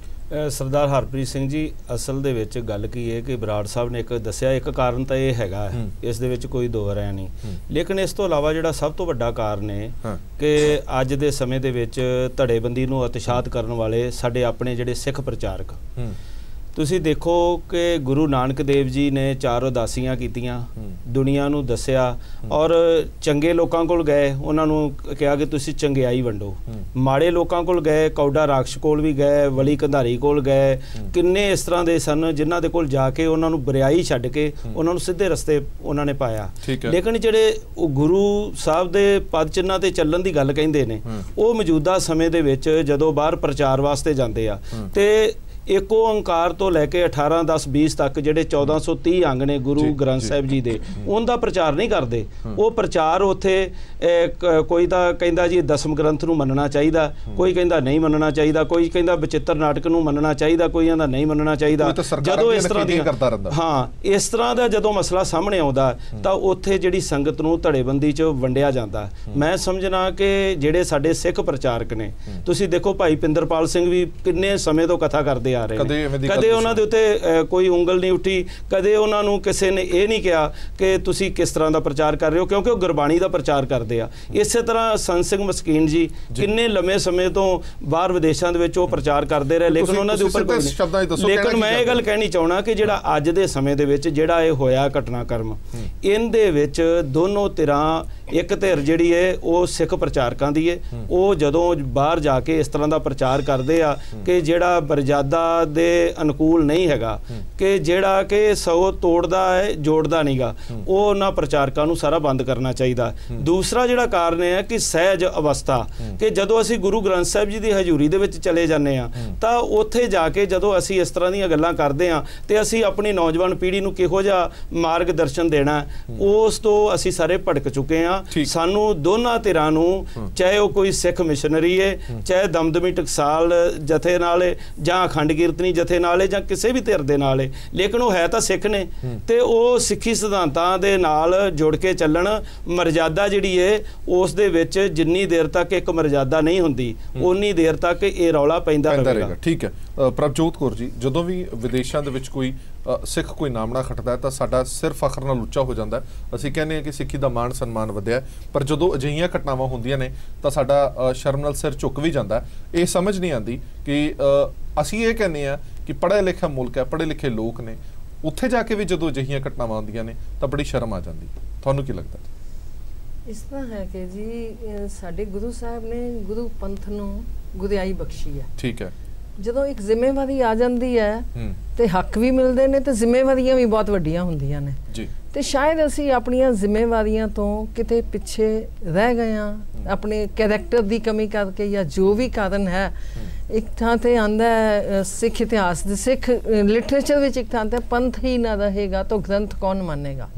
ਸਰਦਾਰ ਹਰਪ੍ਰੀਤ ਸਿੰਘ ਜੀ, ਅਸਲ ਦੇ ਵਿੱਚ ਗੱਲ ਕੀ ਹੈ ਕਿ ਬਰਾੜ ਸਾਹਿਬ ਨੇ ਇੱਕ ਦੱਸਿਆ, ਇੱਕ ਕਾਰਨ ਤਾਂ ਇਹ ਹੈਗਾ, ਇਸ ਦੇ ਵਿੱਚ ਕੋਈ ਦੋ ਰਾਇ ਨਹੀਂ। ਲੇਕਿਨ ਇਸ ਤੋਂ ਇਲਾਵਾ ਜਿਹੜਾ ਸਭ ਤੋਂ ਵੱਡਾ ਕਾਰਨ ਹੈ ਕਿ ਅੱਜ ਦੇ ਸਮੇਂ ਦੇ ਵਿੱਚ ਧੜੇਬੰਦੀ ਨੂੰ ਉਤਸ਼ਾਹਿਤ ਕਰਨ ਵਾਲੇ ਸਾਡੇ ਆਪਣੇ ਜਿਹੜੇ ਸਿੱਖ ਪ੍ਰਚਾਰਕ, ਤੁਸੀਂ ਦੇਖੋ ਕਿ ਗੁਰੂ ਨਾਨਕ ਦੇਵ ਜੀ ਨੇ 4 ਉਦਾਸੀਆਂ ਕੀਤੀਆਂ, ਦੁਨੀਆ ਨੂੰ ਦੱਸਿਆ ਔਰ ਚੰਗੇ ਲੋਕਾਂ ਕੋਲ ਗਏ, ਉਹਨਾਂ ਨੂੰ ਕਿਹਾ ਕਿ ਤੁਸੀਂ ਚੰਗਿਆਈ ਵੰਡੋ। ਮਾੜੇ ਲੋਕਾਂ ਕੋਲ ਗਏ, ਕੌਡਾ ਰਾਖਸ਼ ਕੋਲ ਵੀ ਗਏ, ਵਲੀ ਕੰਧਾਰੀ ਕੋਲ ਗਏ, ਕਿੰਨੇ ਇਸ ਤਰ੍ਹਾਂ ਦੇ ਸਨ ਜਿਨ੍ਹਾਂ ਦੇ ਕੋਲ ਜਾ ਕੇ ਉਹਨਾਂ ਨੂੰ ਬੁਰਾਈ ਛੱਡ ਕੇ ਉਹਨਾਂ ਨੂੰ ਸਿੱਧੇ ਰਸਤੇ ਉਹਨਾਂ ਨੇ ਪਾਇਆ। ਲੇਕਿਨ ਜਿਹੜੇ ਉਹ ਗੁਰੂ ਸਾਹਿਬ ਦੇ ਪਦ ਚਿੰਨ੍ਹਾਂ ਤੇ ਚੱਲਣ ਦੀ ਗੱਲ ਕਹਿੰਦੇ ਨੇ, ਉਹ ਮੌਜੂਦਾ ਸਮੇਂ ਦੇ ਵਿੱਚ ਜਦੋਂ ਬਾਹਰ ਪ੍ਰਚਾਰ ਵਾਸਤੇ ਜਾਂਦੇ ਆ ਤੇ ਇੱਕ ਓਂਕਾਰ ਤੋਂ ਲੈ ਕੇ 18, 10, 20 ਤੱਕ ਜਿਹੜੇ 1430 ਅੰਗ ਨੇ ਗੁਰੂ ਗ੍ਰੰਥ ਸਾਹਿਬ ਜੀ ਦੇ, ਉਹਦਾ ਪ੍ਰਚਾਰ ਨਹੀਂ ਕਰਦੇ। ਉਹ ਪ੍ਰਚਾਰ ਉੱਥੇ ਕੋਈ ਤਾਂ ਕਹਿੰਦਾ ਜੀ ਦਸਮ ਗ੍ਰੰਥ ਨੂੰ ਮੰਨਣਾ ਚਾਹੀਦਾ, ਕੋਈ ਕਹਿੰਦਾ ਨਹੀਂ ਮੰਨਣਾ ਚਾਹੀਦਾ, ਕੋਈ ਕਹਿੰਦਾ ਬਚਿੱਤਰ ਨਾਟਕ ਨੂੰ ਮੰਨਣਾ ਚਾਹੀਦਾ, ਕੋਈ ਕਹਿੰਦਾ ਨਹੀਂ ਮੰਨਣਾ ਚਾਹੀਦਾ। ਜਦੋਂ ਇਸ ਤਰ੍ਹਾਂ ਦੀ ਇਸ ਤਰ੍ਹਾਂ ਦਾ ਜਦੋਂ ਮਸਲਾ ਸਾਹਮਣੇ ਆਉਂਦਾ ਤਾਂ ਉੱਥੇ ਜਿਹੜੀ ਸੰਗਤ ਨੂੰ ਧੜੇਬੰਦੀ 'ਚ ਵੰਡਿਆ ਜਾਂਦਾ। ਮੈਂ ਸਮਝਣਾ ਕਿ ਜਿਹੜੇ ਸਾਡੇ ਸਿੱਖ ਪ੍ਰਚਾਰਕ ਨੇ, ਤੁਸੀਂ ਦੇਖੋ ਭਾਈ ਪਿੰਦਰਪਾਲ ਸਿੰਘ ਵੀ ਕਿੰਨੇ ਸਮੇਂ ਤੋਂ ਕਥਾ ਕਰਦੇ ਆ ਰਹੇ ਨੇ। ਕਦੇ ਉਹਨਾਂ ਦੇ ਉੱਤੇ ਕੋਈ ਉਂਗਲ ਨਹੀਂ ਉੱਠੀ, ਕਦੇ ਉਹਨਾਂ ਨੂੰ ਕਿਸੇ ਨੇ ਇਹ ਨਹੀਂ ਕਿਹਾ ਕਿ ਤੁਸੀਂ ਕਿਸ ਤਰ੍ਹਾਂ ਦਾ ਪ੍ਰਚਾਰ ਕਰ ਰਹੇ ਹੋ, ਕਿਉਂਕਿ ਉਹ ਗੁਰਬਾਣੀ ਦਾ ਪ੍ਰਚਾਰ ਕਰਦੇ ਆ। ਇਸੇ ਤਰ੍ਹਾਂ ਸੰਤ ਸਿੰਘ ਮਸਕੀਨ ਜੀ ਕਿੰਨੇ ਲੰਮੇ ਸਮੇਂ ਤੋਂ ਬਾਹਰ ਵਿਦੇਸ਼ਾਂ ਦੇ ਵਿੱਚ ਉਹ ਪ੍ਰਚਾਰ ਕਰਦੇ ਰਹੇ, ਲੇਕਿਨ ਉਹਨਾਂ ਦੇ ਉੱਪਰ ਲੇਕਿਨ ਮੈਂ ਇਹ ਗੱਲ ਕਹਿਣੀ ਚਾਹੁੰਦਾ ਕਿ ਜਿਹੜਾ ਅੱਜ ਦੇ ਸਮੇਂ ਦੇ ਵਿੱਚ ਜਿਹੜਾ ਇਹ ਹੋਇਆ ਘਟਨਾਕ੍ਰਮ, ਇਹਦੇ ਵਿੱਚ ਦੋਨੋਂ ਧਿਰਾਂ, ਇੱਕ ਧਿਰ ਜਿਹੜੀ ਹੈ ਉਹ ਸਿੱਖ ਪ੍ਰਚਾਰਕਾਂ ਦੀ ਹੈ, ਉਹ ਜਦੋਂ ਬਾਹਰ ਜਾ ਕੇ ਇਸ ਤਰ੍ਹਾਂ ਦਾ ਪ੍ਰਚਾਰ ਕਰਦੇ ਆ ਕਿ ਜਿਹੜਾ ਮਰਜ਼ਾਦਾ ਦੇ ਅਨੁਕੂਲ ਨਹੀਂ ਹੈਗਾ, ਕਿ ਜਿਹੜਾ ਕਿ ਸੌ ਤੋੜਦਾ ਹੈ ਜੋੜਦਾ ਨਹੀਂਗਾ, ਉਹ ਉਹਨਾਂ ਪ੍ਰਚਾਰਕਾਂ ਨੂੰ ਸਾਰਾ ਬੰਦ ਕਰਨਾ ਚਾਹੀਦਾ। ਦੂਸਰਾ ਜਿਹੜਾ ਕਾਰਨ ਹੈ ਕਿ ਸਹਿਜ ਅਵਸਥਾ, ਕਿ ਜਦੋਂ ਅਸੀਂ ਗੁਰੂ ਗ੍ਰੰਥ ਸਾਹਿਬ ਜੀ ਦੀ ਹਜ਼ੂਰੀ ਦੇ ਵਿੱਚ ਚਲੇ ਜਾਂਦੇ ਆ ਤਾਂ ਉੱਥੇ ਜਾ ਕੇ ਜਦੋਂ ਅਸੀਂ ਇਸ ਤਰ੍ਹਾਂ ਦੀਆਂ ਗੱਲਾਂ ਕਰਦੇ ਆ ਤੇ ਅਸੀਂ ਆਪਣੀ ਨੌਜਵਾਨ ਪੀੜ੍ਹੀ ਨੂੰ ਕਿਹੋ ਜਿਹਾ ਮਾਰਗ ਦਰਸ਼ਨ ਦੇਣਾ, ਉਸ ਤੋਂ ਅਸੀਂ ਸਾਰੇ ਭਟਕ ਚੁੱਕੇ ਆ। ਸਾਨੂੰ ਦੋਨਾਂ ਧਿਰਾਂ ਨੂੰ, ਚਾਹੇ ਉਹ ਕੋਈ ਸਿੱਖ ਮਿਸ਼ਨਰੀ ਹੈ, ਚਾਹੇ ਦਮਦਮੀ ਟਕਸਾਲ ਜਥੇ ਨਾਲ ਹੈ, ਜਾਂ ਅਖੰਡ ਕੀਰਤਨੀ ਜਥੇ ਨਾਲ ਹੈ, ਜਾਂ ਕਿਸੇ ਵੀ ਧਿਰ ਦੇ ਨਾਲ ਹੈ, ਲੇਕਿਨ ਉਹ ਹੈ ਤਾਂ ਸਿੱਖ ਨੇ ਤੇ ਉਹ ਸਿੱਖੀ ਸਿਧਾਂਤਾਂ ਦੇ ਨਾਲ ਜੁੜ ਕੇ ਚੱਲਣ। ਮਰਜ਼ਾਦਾ ਜਿਹੜੀ ਹੈ ਉਸ ਦੇ ਵਿੱਚ ਜਿੰਨੀ ਦੇਰ ਤੱਕ ਇੱਕ ਮਰਜ਼ਾਦਾ ਨਹੀਂ ਹੁੰਦੀ ਉਨੀ ਦੇਰ ਤੱਕ ਇਹ ਰੌਲਾ ਪੈਂਦਾ ਰਹੇਗਾ। ਠੀਕ ਹੈ ਪ੍ਰਭਜੋਤ ਕੌਰ ਜੀ, ਜਦੋਂ ਵੀ ਵਿਦੇਸ਼ਾਂ ਦੇ ਵਿੱਚ ਕੋਈ ਸਿੱਖ ਕੋਈ ਨਾਮਣਾ ਖੱਟਦਾ ਹੈ ਤਾਂ ਸਾਡਾ ਸਿਰ ਫਖਰ ਨਾਲ ਉੱਚਾ ਹੋ ਜਾਂਦਾ। ਅਸੀਂ ਕਹਿੰਦੇ ਹਾਂ ਕਿ ਸਿੱਖੀ ਦਾ ਮਾਣ ਸਨਮਾਨ ਵਧਿਆ, ਪਰ ਜਦੋਂ ਅਜਿਹੀਆਂ ਘਟਨਾਵਾਂ ਹੁੰਦੀਆਂ ਨੇ ਤਾਂ ਸਾਡਾ ਸ਼ਰਮ ਨਾਲ ਸਿਰ ਝੁਕ ਵੀ ਜਾਂਦਾ। ਇਹ ਸਮਝ ਨਹੀਂ ਆਉਂਦੀ ਕਿ ਅਸੀਂ ਇਹ ਕਹਿੰਦੇ ਹਾਂ ਕਿ ਪੜ੍ਹਿਆ ਲਿਖਿਆ ਮੁਲਕ ਹੈ, ਪੜ੍ਹੇ ਲਿਖੇ ਲੋਕ ਨੇ, ਉੱਥੇ ਜਾ ਕੇ ਵੀ ਜਦੋਂ ਅਜਿਹੀਆਂ ਘਟਨਾਵਾਂ ਆਉਂਦੀਆਂ ਨੇ ਤਾਂ ਬੜੀ ਸ਼ਰਮ ਆ ਜਾਂਦੀ। ਤੁਹਾਨੂੰ ਕੀ ਲੱਗਦਾ? ਇਸ ਤਰ੍ਹਾਂ ਹੈ ਕਿ ਜੀ ਸਾਡੇ ਗੁਰੂ ਸਾਹਿਬ ਨੇ ਗੁਰੂ ਪੰਥ ਨੂੰ ਗੁਰਿਆਈ ਬਖਸ਼ੀ ਹੈ। ਠੀਕ ਹੈ। ਜਦੋਂ ਇੱਕ ਜ਼ਿੰਮੇਵਾਰੀ ਆ ਜਾਂਦੀ ਹੈ ਤੇ ਹੱਕ ਵੀ ਮਿਲਦੇ ਨੇ ਤੇ ਜ਼ਿੰਮੇਵਾਰੀਆਂ ਵੀ ਬਹੁਤ ਵੱਡੀਆਂ ਹੁੰਦੀਆਂ ਨੇ ਜੀ। ਤੇ ਸ਼ਾਇਦ ਅਸੀਂ ਆਪਣੀਆਂ ਜ਼ਿੰਮੇਵਾਰੀਆਂ ਤੋਂ ਕਿਤੇ ਪਿੱਛੇ ਰਹਿ ਗਏ ਹਾਂ, ਆਪਣੇ ਕੈਰੈਕਟਰ ਦੀ ਕਮੀ ਕਰਕੇ ਜਾਂ ਜੋ ਵੀ ਕਾਰਨ ਹੈ। ਇੱਕ ਥਾਂ ਤੇ ਆਂਦਾ ਸਿੱਖ ਇਤਿਹਾਸ ਦੇ, ਸਿੱਖ ਲਿਟਰੇਚਰ ਵਿੱਚ ਇੱਕ ਥਾਂ ਤੇ ਪੰਥ ਹੀ ਨਾ ਰਹੇਗਾ ਤਾਂ ਗ੍ਰੰਥ ਕੌਣ ਮੰਨੇਗਾ।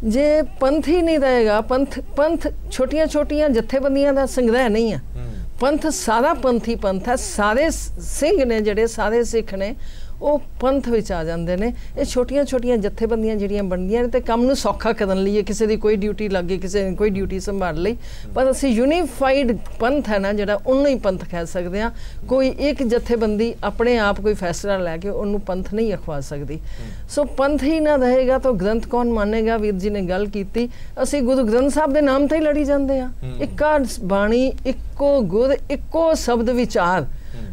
ਜੇ ਪੰਥ ਹੀ ਨਹੀਂ ਰਹੇਗਾ, ਪੰਥ ਛੋਟੀਆਂ ਛੋਟੀਆਂ ਜਥੇਬੰਦੀਆਂ ਦਾ ਸੰਗ੍ਰਹਿ ਨਹੀਂ ਹੈ। ਪੰਥ ਸਾਰਾ ਪੰਥੀ ਪੰਥ ਹੈ। ਸਾਰੇ ਸਿੰਘ ਨੇ ਜਿਹੜੇ, ਸਾਰੇ ਸਿੱਖ ਨੇ, ਉਹ ਪੰਥ ਵਿੱਚ ਆ ਜਾਂਦੇ ਨੇ। ਇਹ ਛੋਟੀਆਂ ਛੋਟੀਆਂ ਜਥੇਬੰਦੀਆਂ ਜਿਹੜੀਆਂ ਬਣਦੀਆਂ ਨੇ ਤੇ ਕੰਮ ਨੂੰ ਸੌਖਾ ਕਰਨ ਲਈ, ਕਿਸੇ ਦੀ ਕੋਈ ਡਿਊਟੀ ਲੱਗ ਗਈ, ਕਿਸੇ ਨੇ ਕੋਈ ਡਿਊਟੀ ਸੰਭਾਲ ਲਈ, ਪਰ ਅਸੀਂ ਯੂਨੀਫਾਈਡ ਪੰਥ ਹੈ ਨਾ ਜਿਹੜਾ, ਉਹਨੂੰ ਹੀ ਪੰਥ ਕਹਿ ਸਕਦੇ ਹਾਂ। ਕੋਈ ਇੱਕ ਜਥੇਬੰਦੀ ਆਪਣੇ ਆਪ ਕੋਈ ਫੈਸਲਾ ਲੈ ਕੇ ਉਹਨੂੰ ਪੰਥ ਨਹੀਂ ਅਖਵਾ ਸਕਦੀ। ਸੋ ਪੰਥ ਹੀ ਨਾ ਰਹੇਗਾ ਤਾਂ ਗ੍ਰੰਥ ਕੌਣ ਮੰਨੇਗਾ। ਵੀਰ ਜੀ ਨੇ ਗੱਲ ਕੀਤੀ, ਅਸੀਂ ਗੁਰੂ ਗ੍ਰੰਥ ਸਾਹਿਬ ਦੇ ਨਾਮ ਤੇ ਹੀ ਲੜੀ ਜਾਂਦੇ ਆ। ਇੱਕਾ ਬਾਣੀ, ਇੱਕੋ ਗੁਰ, ਇੱਕੋ ਸ਼ਬਦ ਵਿਚਾਰ,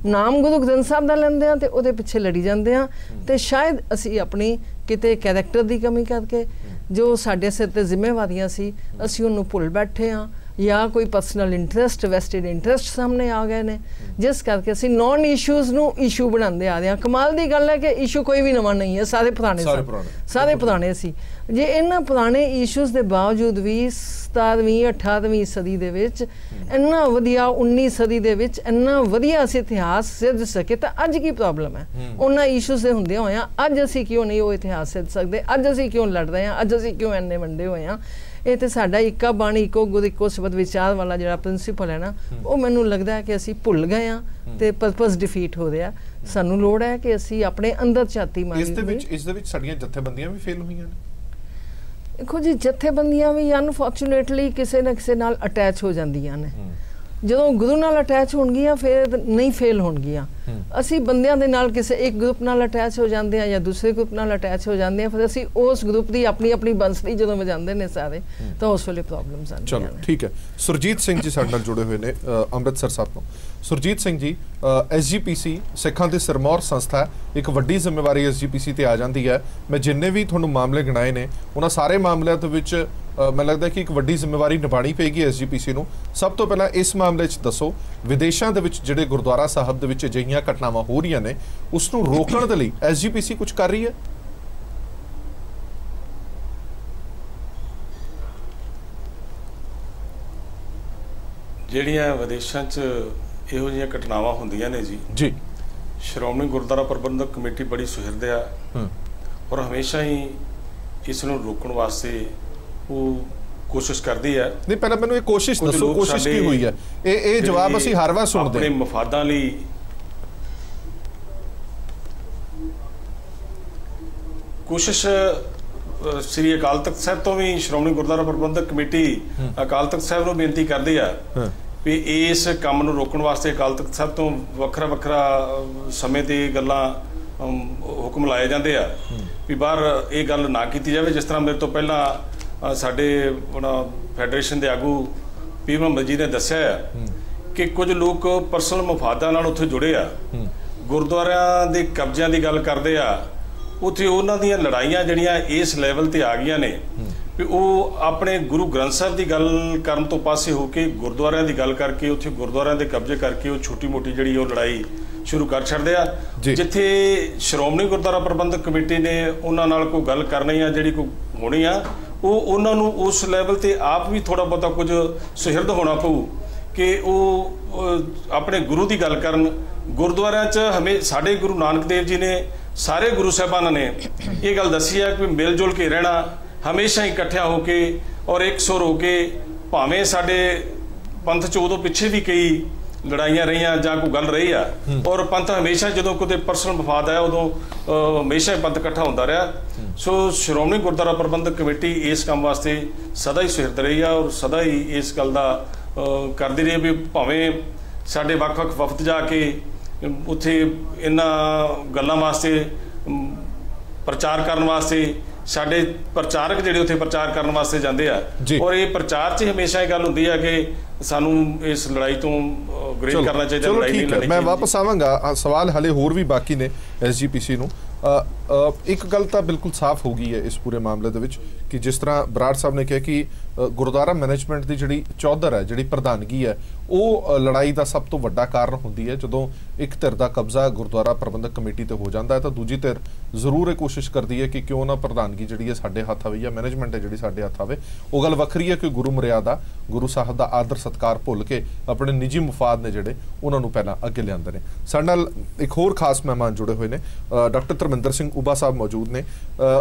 ਨਾਮ ਗੁਰੂ ਗ੍ਰੰਥ ਸਾਹਿਬ ਦਾ ਲੈਂਦੇ ਆ ਤੇ ਉਹਦੇ ਪਿੱਛੇ ਲੜੀ ਜਾਂਦੇ ਆ। ਤੇ ਸ਼ਾਇਦ ਅਸੀਂ ਆਪਣੀ ਕਿਤੇ ਕੈਰੈਕਟਰ ਦੀ ਕਮੀ ਕਰਕੇ ਜੋ ਸਾਡੇ ਸਿਰ ਤੇ ਜ਼ਿੰਮੇਵਾਰੀਆਂ ਸੀ ਅਸੀਂ ਉਹਨੂੰ ਭੁੱਲ ਬੈਠੇ ਆ, ਜਾਂ ਕੋਈ ਪਰਸਨਲ ਇੰਟਰਸਟ, ਵੈਸਟਡ ਇੰਟਰਸਟ ਸਾਹਮਣੇ ਆ ਗਏ ਨੇ, ਜਿਸ ਕਰਕੇ ਅਸੀਂ ਨੌਨ ਇਸ਼ੂਜ਼ ਨੂੰ ਇਸ਼ੂ ਬਣਾਉਂਦੇ ਆ ਰਹੇ ਹਾਂ। ਕਮਾਲ ਦੀ ਗੱਲ ਹੈ ਕਿ ਇਸ਼ੂ ਕੋਈ ਵੀ ਨਵਾਂ ਨਹੀਂ ਹੈ, ਸਾਰੇ ਪੁਰਾਣੇ ਸਾਰੇ ਪੁਰਾਣੇ ਸੀ। ਜੇ ਇਹਨਾਂ ਪੁਰਾਣੇ ਇਸ਼ੂਜ਼ ਦੇ ਬਾਵਜੂਦ ਵੀ 17ਵੀਂ 18ਵੀਂ ਸਦੀ ਦੇ ਵਿੱਚ ਇੰਨਾ ਵਧੀਆ, 19 ਸਦੀ ਦੇ ਵਿੱਚ ਇੰਨਾ ਵਧੀਆ ਅਸੀਂ ਇਤਿਹਾਸ ਸਿਰਜ ਸਕੇ, ਤਾਂ ਅੱਜ ਕੀ ਪ੍ਰੋਬਲਮ ਹੈ? ਉਹਨਾਂ ਇਸ਼ੂਜ਼ ਦੇ ਹੁੰਦਿਆਂ ਹੋਇਆਂ ਅੱਜ ਅਸੀਂ ਕਿਉਂ ਨਹੀਂ ਉਹ ਇਤਿਹਾਸ ਸਿਰਜ ਸਕਦੇ? ਅੱਜ ਅਸੀਂ ਕਿਉਂ ਲੜ ਰਹੇ ਹਾਂ? ਅੱਜ ਅਸੀਂ ਕਿਉਂ ਇੰਨੇ ਵੰਡੇ ਹੋਏ ਹਾਂ? ਇਹ ਤੇ ਸਾਡਾ ਇੱਕਾ ਬਾਣੀ, ਇੱਕੋ ਗੁਰ, ਇੱਕੋ ਸ਼ਬਦ ਵਿਚਾਰ ਵਾਲਾ ਜਿਹੜਾ ਪ੍ਰਿੰਸੀਪਲ ਹੈ ਨਾ, ਉਹ ਮੈਨੂੰ ਲੱਗਦਾ ਹੈ ਕਿ ਅਸੀਂ ਭੁੱਲ ਗਏ ਹਾਂ ਤੇ ਪਰਪਸ ਡਿਫੀਟ ਹੋ ਰਿਹਾ। ਸਾਨੂੰ ਲੋੜ ਹੈ ਕਿ ਅਸੀਂ ਆਪਣੇ ਅੰਦਰ ਝਾਤੀ ਮਾਰੀਏ। ਇਸ ਦੇ ਵਿੱਚ ਸਾਡੀਆਂ ਜਥੇਬੰਦੀਆਂ ਵੀ ਫੇਲ ਹੋਈਆਂ ਨੇ। ਦੇਖੋ ਜੀ, ਜਥੇਬੰਦੀਆਂ ਵੀ ਅਨਫੋਰਚੂਨੇਟਲੀ ਕਿਸੇ ਨਾ ਕਿਸੇ ਨਾਲ ਅਟੈਚ ਹੋ ਜਾਂਦੀਆਂ ਨੇ। ਜਦੋਂ ਗੁਰੂ ਨਾਲ ਅਟੈਚ ਹੋਣਗੀਆਂ ਫਿਰ ਨਹੀਂ ਫੇਲ ਹੋਣਗੀਆਂ। ਅਸੀਂ ਬੰਦਿਆਂ ਦੇ ਨਾਲ ਕਿਸੇ ਇੱਕ ਗਰੁੱਪ ਨਾਲ ਅਟੈਚ ਹੋ ਜਾਂਦੇ ਆ ਜਾਂ ਦੂਸਰੇ ਗਰੁੱਪ ਨਾਲ ਅਟੈਚ ਹੋ ਜਾਂਦੇ ਆ, ਫਿਰ ਅਸੀਂ ਉਸ ਗਰੁੱਪ ਦੀ ਆਪਣੀ ਆਪਣੀ ਬੰਸਰੀ ਜਦੋਂ ਵਜਾਉਂਦੇ ਨੇ ਸਾਰੇ, ਤਾਂ ਉਸ ਵੇਲੇ ਪ੍ਰੋਬਲਮਸ ਆਉਂਦੀਆਂ ਨੇ। ਚਲੋ ਠੀਕ ਹੈ। ਸੁਰਜੀਤ ਸਿੰਘ ਜੀ ਸਾਡੇ ਨਾਲ ਜੁੜੇ ਹੋਏ ਨੇ ਅੰਮ੍ਰਿਤਸਰ ਸਾਹਿਬ ਤੋਂ। ਸੁਰਜੀਤ ਸਿੰਘ ਜੀ, SGPC ਸਿੱਖਾਂ ਦੀ ਸਿਰਮੌਰ ਸੰਸਥਾ ਹੈ, ਇੱਕ ਵੱਡੀ ਜ਼ਿੰਮੇਵਾਰੀ SGPC ਤੇ ਆ ਜਾਂਦੀ ਹੈ। ਮੈਂ ਜਿੰਨੇ ਵੀ ਤੁਹਾਨੂੰ ਮਾਮਲੇ ਗਿਣਾਏ ਨੇ ਉਹਨਾਂ ਸਾਰੇ ਮਾਮਲਿਆਂ ਦੇ ਵਿੱਚ ਮੈਨੂੰ ਲੱਗਦਾ ਕਿ ਇੱਕ ਵੱਡੀ ਜ਼ਿੰਮੇਵਾਰੀ ਨਿਭਾਣੀ ਪਏਗੀ SGPC ਨੂੰ। ਸਭ ਤੋਂ ਪਹਿਲਾਂ ਇਸ ਮਾਮਲੇ 'ਚ ਦੱਸੋ, ਵਿਦੇਸ਼ਾਂ ਦੇ ਵਿੱਚ ਜਿਹੜੇ ਗੁਰਦੁਆਰਾ ਸਾਹਿਬ ਦੇ ਵਿੱਚ ਅਜਿਹੀਆਂ ਘਟਨਾਵਾਂ ਹੋ ਰਹੀਆਂ ਨੇ, ਉਸ ਨੂੰ ਰੋਕਣ ਦੇ ਲਈ SGPC ਕੁਝ ਕਰ ਰਹੀ ਹੈ? ਜਿਹੜੀਆਂ ਵਿਦੇਸ਼ਾਂ 'ਚ ਇਹੋ ਜਿਹੀਆਂ ਘਟਨਾਵਾਂ ਹੁੰਦੀਆਂ ਨੇ ਜੀ, ਸ਼੍ਰੋਮਣੀ ਗੁਰਦੁਆਰਾ ਪ੍ਰਬੰਧਕ ਕਮੇਟੀ ਬੜੀ ਸੁਹਿਰਦ ਆ ਔਰ ਹਮੇਸ਼ਾ ਹੀ ਇਸ ਨੂੰ ਰੋਕਣ ਵਾਸਤੇ ਉਹ ਕੋਸ਼ਿਸ਼ ਕਰਦੀ ਹੈ। ਨਹੀਂ, ਪਹਿਲਾਂ ਮੈਨੂੰ ਇਹ ਕੋਸ਼ਿਸ਼ ਦੱਸੋ, ਕੋਸ਼ਿਸ਼ ਕੀ ਹੋਈ ਹੈ? ਇਹ ਜਵਾਬ ਅਸੀਂ ਹਰ ਵਾਰ ਸੁਣਦੇ ਆਪਣੇ ਮਫਾਦਾਂ ਲਈ ਕੋਸ਼ਿਸ਼ ਸ੍ਰੀ ਅਕਾਲ ਤਖਤ ਸਾਹਿਬ ਤੋਂ ਵੀ ਸ਼੍ਰੋਮਣੀ ਗੁਰਦੁਆਰਾ ਪ੍ਰਬੰਧਕ ਕਮੇਟੀ ਅਕਾਲ ਤਖਤ ਸਾਹਿਬ ਨੂੰ ਬੇਨਤੀ ਕਰਦੀ ਆ ਵੀ ਇਸ ਕੰਮ ਨੂੰ ਰੋਕਣ ਵਾਸਤੇ ਅਕਾਲ ਤਖਤ ਸਾਹਿਬ ਤੋਂ ਵੱਖਰਾ ਵੱਖਰਾ ਸਮੇਂ ਤੇ ਗੱਲਾਂ ਹੁਕਮ ਲਾਏ ਜਾਂਦੇ ਆ ਵੀ ਬਾਹਰ ਇਹ ਗੱਲ ਨਾ ਕੀਤੀ ਜਾਵੇ। ਜਿਸ ਤਰ੍ਹਾਂ ਮੇਰੇ ਤੋਂ ਪਹਿਲਾਂ ਸਾਡੇ ਫੈਡਰੇਸ਼ਨ ਦੇ ਆਗੂ ਪੀਰ ਮੁਹੰਮਦ ਜੀ ਨੇ ਦੱਸਿਆ ਆ ਕਿ ਕੁਝ ਲੋਕ ਪਰਸਨਲ ਮਫਾਦਾਂ ਨਾਲ ਉੱਥੇ ਜੁੜੇ ਆ, ਗੁਰਦੁਆਰਿਆਂ ਦੇ ਕਬਜ਼ਿਆਂ ਦੀ ਗੱਲ ਕਰਦੇ ਆ, ਉੱਥੇ ਉਹਨਾਂ ਦੀਆਂ ਲੜਾਈਆਂ ਜਿਹੜੀਆਂ ਇਸ ਲੈਵਲ ਤੇ ਆ ਗਈਆਂ ਨੇ ਵੀ ਉਹ ਆਪਣੇ ਗੁਰੂ ਗ੍ਰੰਥ ਸਾਹਿਬ ਦੀ ਗੱਲ ਕਰਨ ਤੋਂ ਪਾਸੇ ਹੋ ਕੇ ਗੁਰਦੁਆਰਿਆਂ ਦੀ ਗੱਲ ਕਰਕੇ ਉੱਥੇ ਗੁਰਦੁਆਰਿਆਂ ਦੇ ਕਬਜ਼ੇ ਕਰਕੇ ਉਹ ਛੋਟੀ ਮੋਟੀ ਜਿਹੜੀ ਉਹ ਲੜਾਈ ਸ਼ੁਰੂ ਕਰ ਛੱਡਦੇ ਆ। ਜਿੱਥੇ ਸ਼੍ਰੋਮਣੀ ਗੁਰਦੁਆਰਾ ਪ੍ਰਬੰਧਕ ਕਮੇਟੀ ਨੇ ਉਹਨਾਂ ਨਾਲ ਕੋਈ ਗੱਲ ਕਰਨੀ ਆ, ਜਿਹੜੀ ਕੋਈ ਹੋਣੀ ਆ, ਉਹ ਉਹਨਾਂ ਨੂੰ ਉਸ ਲੈਵਲ ਤੇ ਆਪ ਵੀ ਥੋੜਾ ਬਹੁਤਾ ਕੁਝ ਸੁਹਿਰਦ ਹੋਣਾ ਪਊ ਕਿ ਉਹ ਆਪਣੇ ਗੁਰੂ ਦੀ ਗੱਲ ਕਰਨ। ਗੁਰਦੁਆਰਿਆਂ 'ਚ ਸਾਡੇ ਗੁਰੂ ਨਾਨਕ ਦੇਵ ਜੀ ਨੇ, ਸਾਰੇ ਗੁਰੂ ਸਾਹਿਬਾਨਾਂ ਨੇ ਇਹ ਗੱਲ ਦੱਸੀ ਹੈ ਕਿ ਮਿਲ ਜੁਲ ਕੇ ਰਹਿਣਾ, ਹਮੇਸ਼ਾ ਹੀ ਇਕੱਠਿਆਂ ਹੋ ਕੇ ਔਰ ਇੱਕ ਸੁਰ ਹੋ ਕੇ, ਭਾਵੇਂ ਸਾਡੇ ਪੰਥ 'ਚ ਉਦੋਂ ਪਿੱਛੇ ਵੀ ਕਈ ਲੜਾਈਆਂ ਰਹੀਆਂ ਜਾਂ ਕੋਈ ਗੱਲ ਰਹੀ ਆ, ਔਰ ਪੰਥ ਹਮੇਸ਼ਾ ਜਦੋਂ ਕੋਈ ਪਰਸਨਲ ਮਫਾਦ ਆਇਆ ਉਦੋਂ ਹਮੇਸ਼ਾ ਹੀ ਪੰਥ ਇਕੱਠਾ ਹੁੰਦਾ ਰਿਹਾ। ਸੋ ਸ਼੍ਰੋਮਣੀ ਗੁਰਦੁਆਰਾ ਪ੍ਰਬੰਧਕ ਕਮੇਟੀ ਇਸ ਕੰਮ ਵਾਸਤੇ ਸਦਾ ਹੀ ਸੁਹਿਰਦ ਰਹੀ ਆ ਔਰ ਸਦਾ ਹੀ ਇਸ ਗੱਲ ਦਾ ਕਰਦੀ ਰਹੀ ਵੀ ਭਾਵੇਂ ਸਾਡੇ ਵੱਖ-ਵੱਖ ਵਫਦ ਜਾ ਕੇ ਉੱਥੇ ਇਹਨਾਂ ਗੱਲਾਂ ਵਾਸਤੇ ਪ੍ਰਚਾਰ ਕਰਨ ਵਾਸਤੇ ਸਾਡੇ ਪ੍ਰਚਾਰਕ ਜਿਹੜੇ ਉੱਥੇ ਪ੍ਰਚਾਰ ਕਰਨ ਵਾਸਤੇ ਜਾਂਦੇ ਆ, ਔਰ ਇਹ ਪ੍ਰਚਾਰ 'ਚ ਹਮੇਸ਼ਾ ਇਹ ਗੱਲ ਹੁੰਦੀ ਆ ਕਿ ਸਾਨੂੰ ਇਸ ਲੜਾਈ ਤੋਂ ਗਰੇਜ਼ ਕਰਨਾ ਚਾਹੀਦਾ। ਚਲੋ ਠੀਕ ਹੈ, ਮੈਂ ਵਾਪਸ ਆਵਾਂਗਾ। ਸਵਾਲ ਹਲੇ ਹੋਰ ਵੀ ਬਾਕੀ ਨੇ SGPC ਨੂੰ। ਇੱਕ ਗੱਲ ਤਾਂ ਬਿਲਕੁਲ ਸਾਫ਼ ਹੋ ਗਈ ਹੈ ਇਸ ਪੂਰੇ ਮਾਮਲੇ ਦੇ ਵਿੱਚ ਕਿ ਜਿਸ ਤਰ੍ਹਾਂ ਬਰਾੜ ਸਾਹਿਬ ਨੇ ਕਿਹਾ ਕਿ ਗੁਰਦੁਆਰਾ ਮੈਨੇਜਮੈਂਟ ਦੀ ਜਿਹੜੀ ਚੌਧਰ ਹੈ, ਜਿਹੜੀ ਪ੍ਰਧਾਨਗੀ ਹੈ, ਉਹ ਲੜਾਈ ਦਾ ਸਭ ਤੋਂ ਵੱਡਾ ਕਾਰਨ ਹੁੰਦੀ ਹੈ। ਜਦੋਂ ਇੱਕ ਧਿਰ ਦਾ ਕਬਜ਼ਾ ਗੁਰਦੁਆਰਾ ਪ੍ਰਬੰਧਕ ਕਮੇਟੀ ਤੇ ਹੋ ਜਾਂਦਾ ਹੈ ਤਾਂ ਦੂਜੀ ਧਿਰ ਜ਼ਰੂਰ ਇਹ ਕੋਸ਼ਿਸ਼ ਕਰਦੀ ਹੈ ਕਿ ਕਿਉਂ ਨਾ ਪ੍ਰਧਾਨਗੀ ਜਿਹੜੀ ਹੈ ਸਾਡੇ ਹੱਥ ਆਵੇ ਜਾਂ ਮੈਨੇਜਮੈਂਟ ਹੈ ਜਿਹੜੀ ਸਾਡੇ ਹੱਥ ਆਵੇ। ਉਹ ਗੱਲ ਵੱਖਰੀ ਹੈ ਕਿ ਗੁਰੂ ਮਰਿਆਦਾ, ਗੁਰੂ ਸਾਹਿਬ ਦਾ ਆਦਰ ਸਤਿਕਾਰ ਭੁੱਲ ਕੇ ਆਪਣੇ ਨਿੱਜੀ ਮੁਫਾਦ ਨੇ ਜਿਹੜੇ ਉਹਨਾਂ ਨੂੰ ਪਹਿਲਾਂ ਅੱਗੇ ਲਿਆਂਦੇ ਨੇ। ਸਾਡੇ ਨਾਲ ਇੱਕ ਹੋਰ ਖਾਸ ਮਹਿਮਾਨ ਜੁੜੇ ਹੋਏ ਨੇ, ਡਾਕਟਰ ਧਰਮਿੰਦਰ ਸਿੰਘ ਉਬਾ ਸਾਹਿਬ ਮੌਜੂਦ ਨੇ।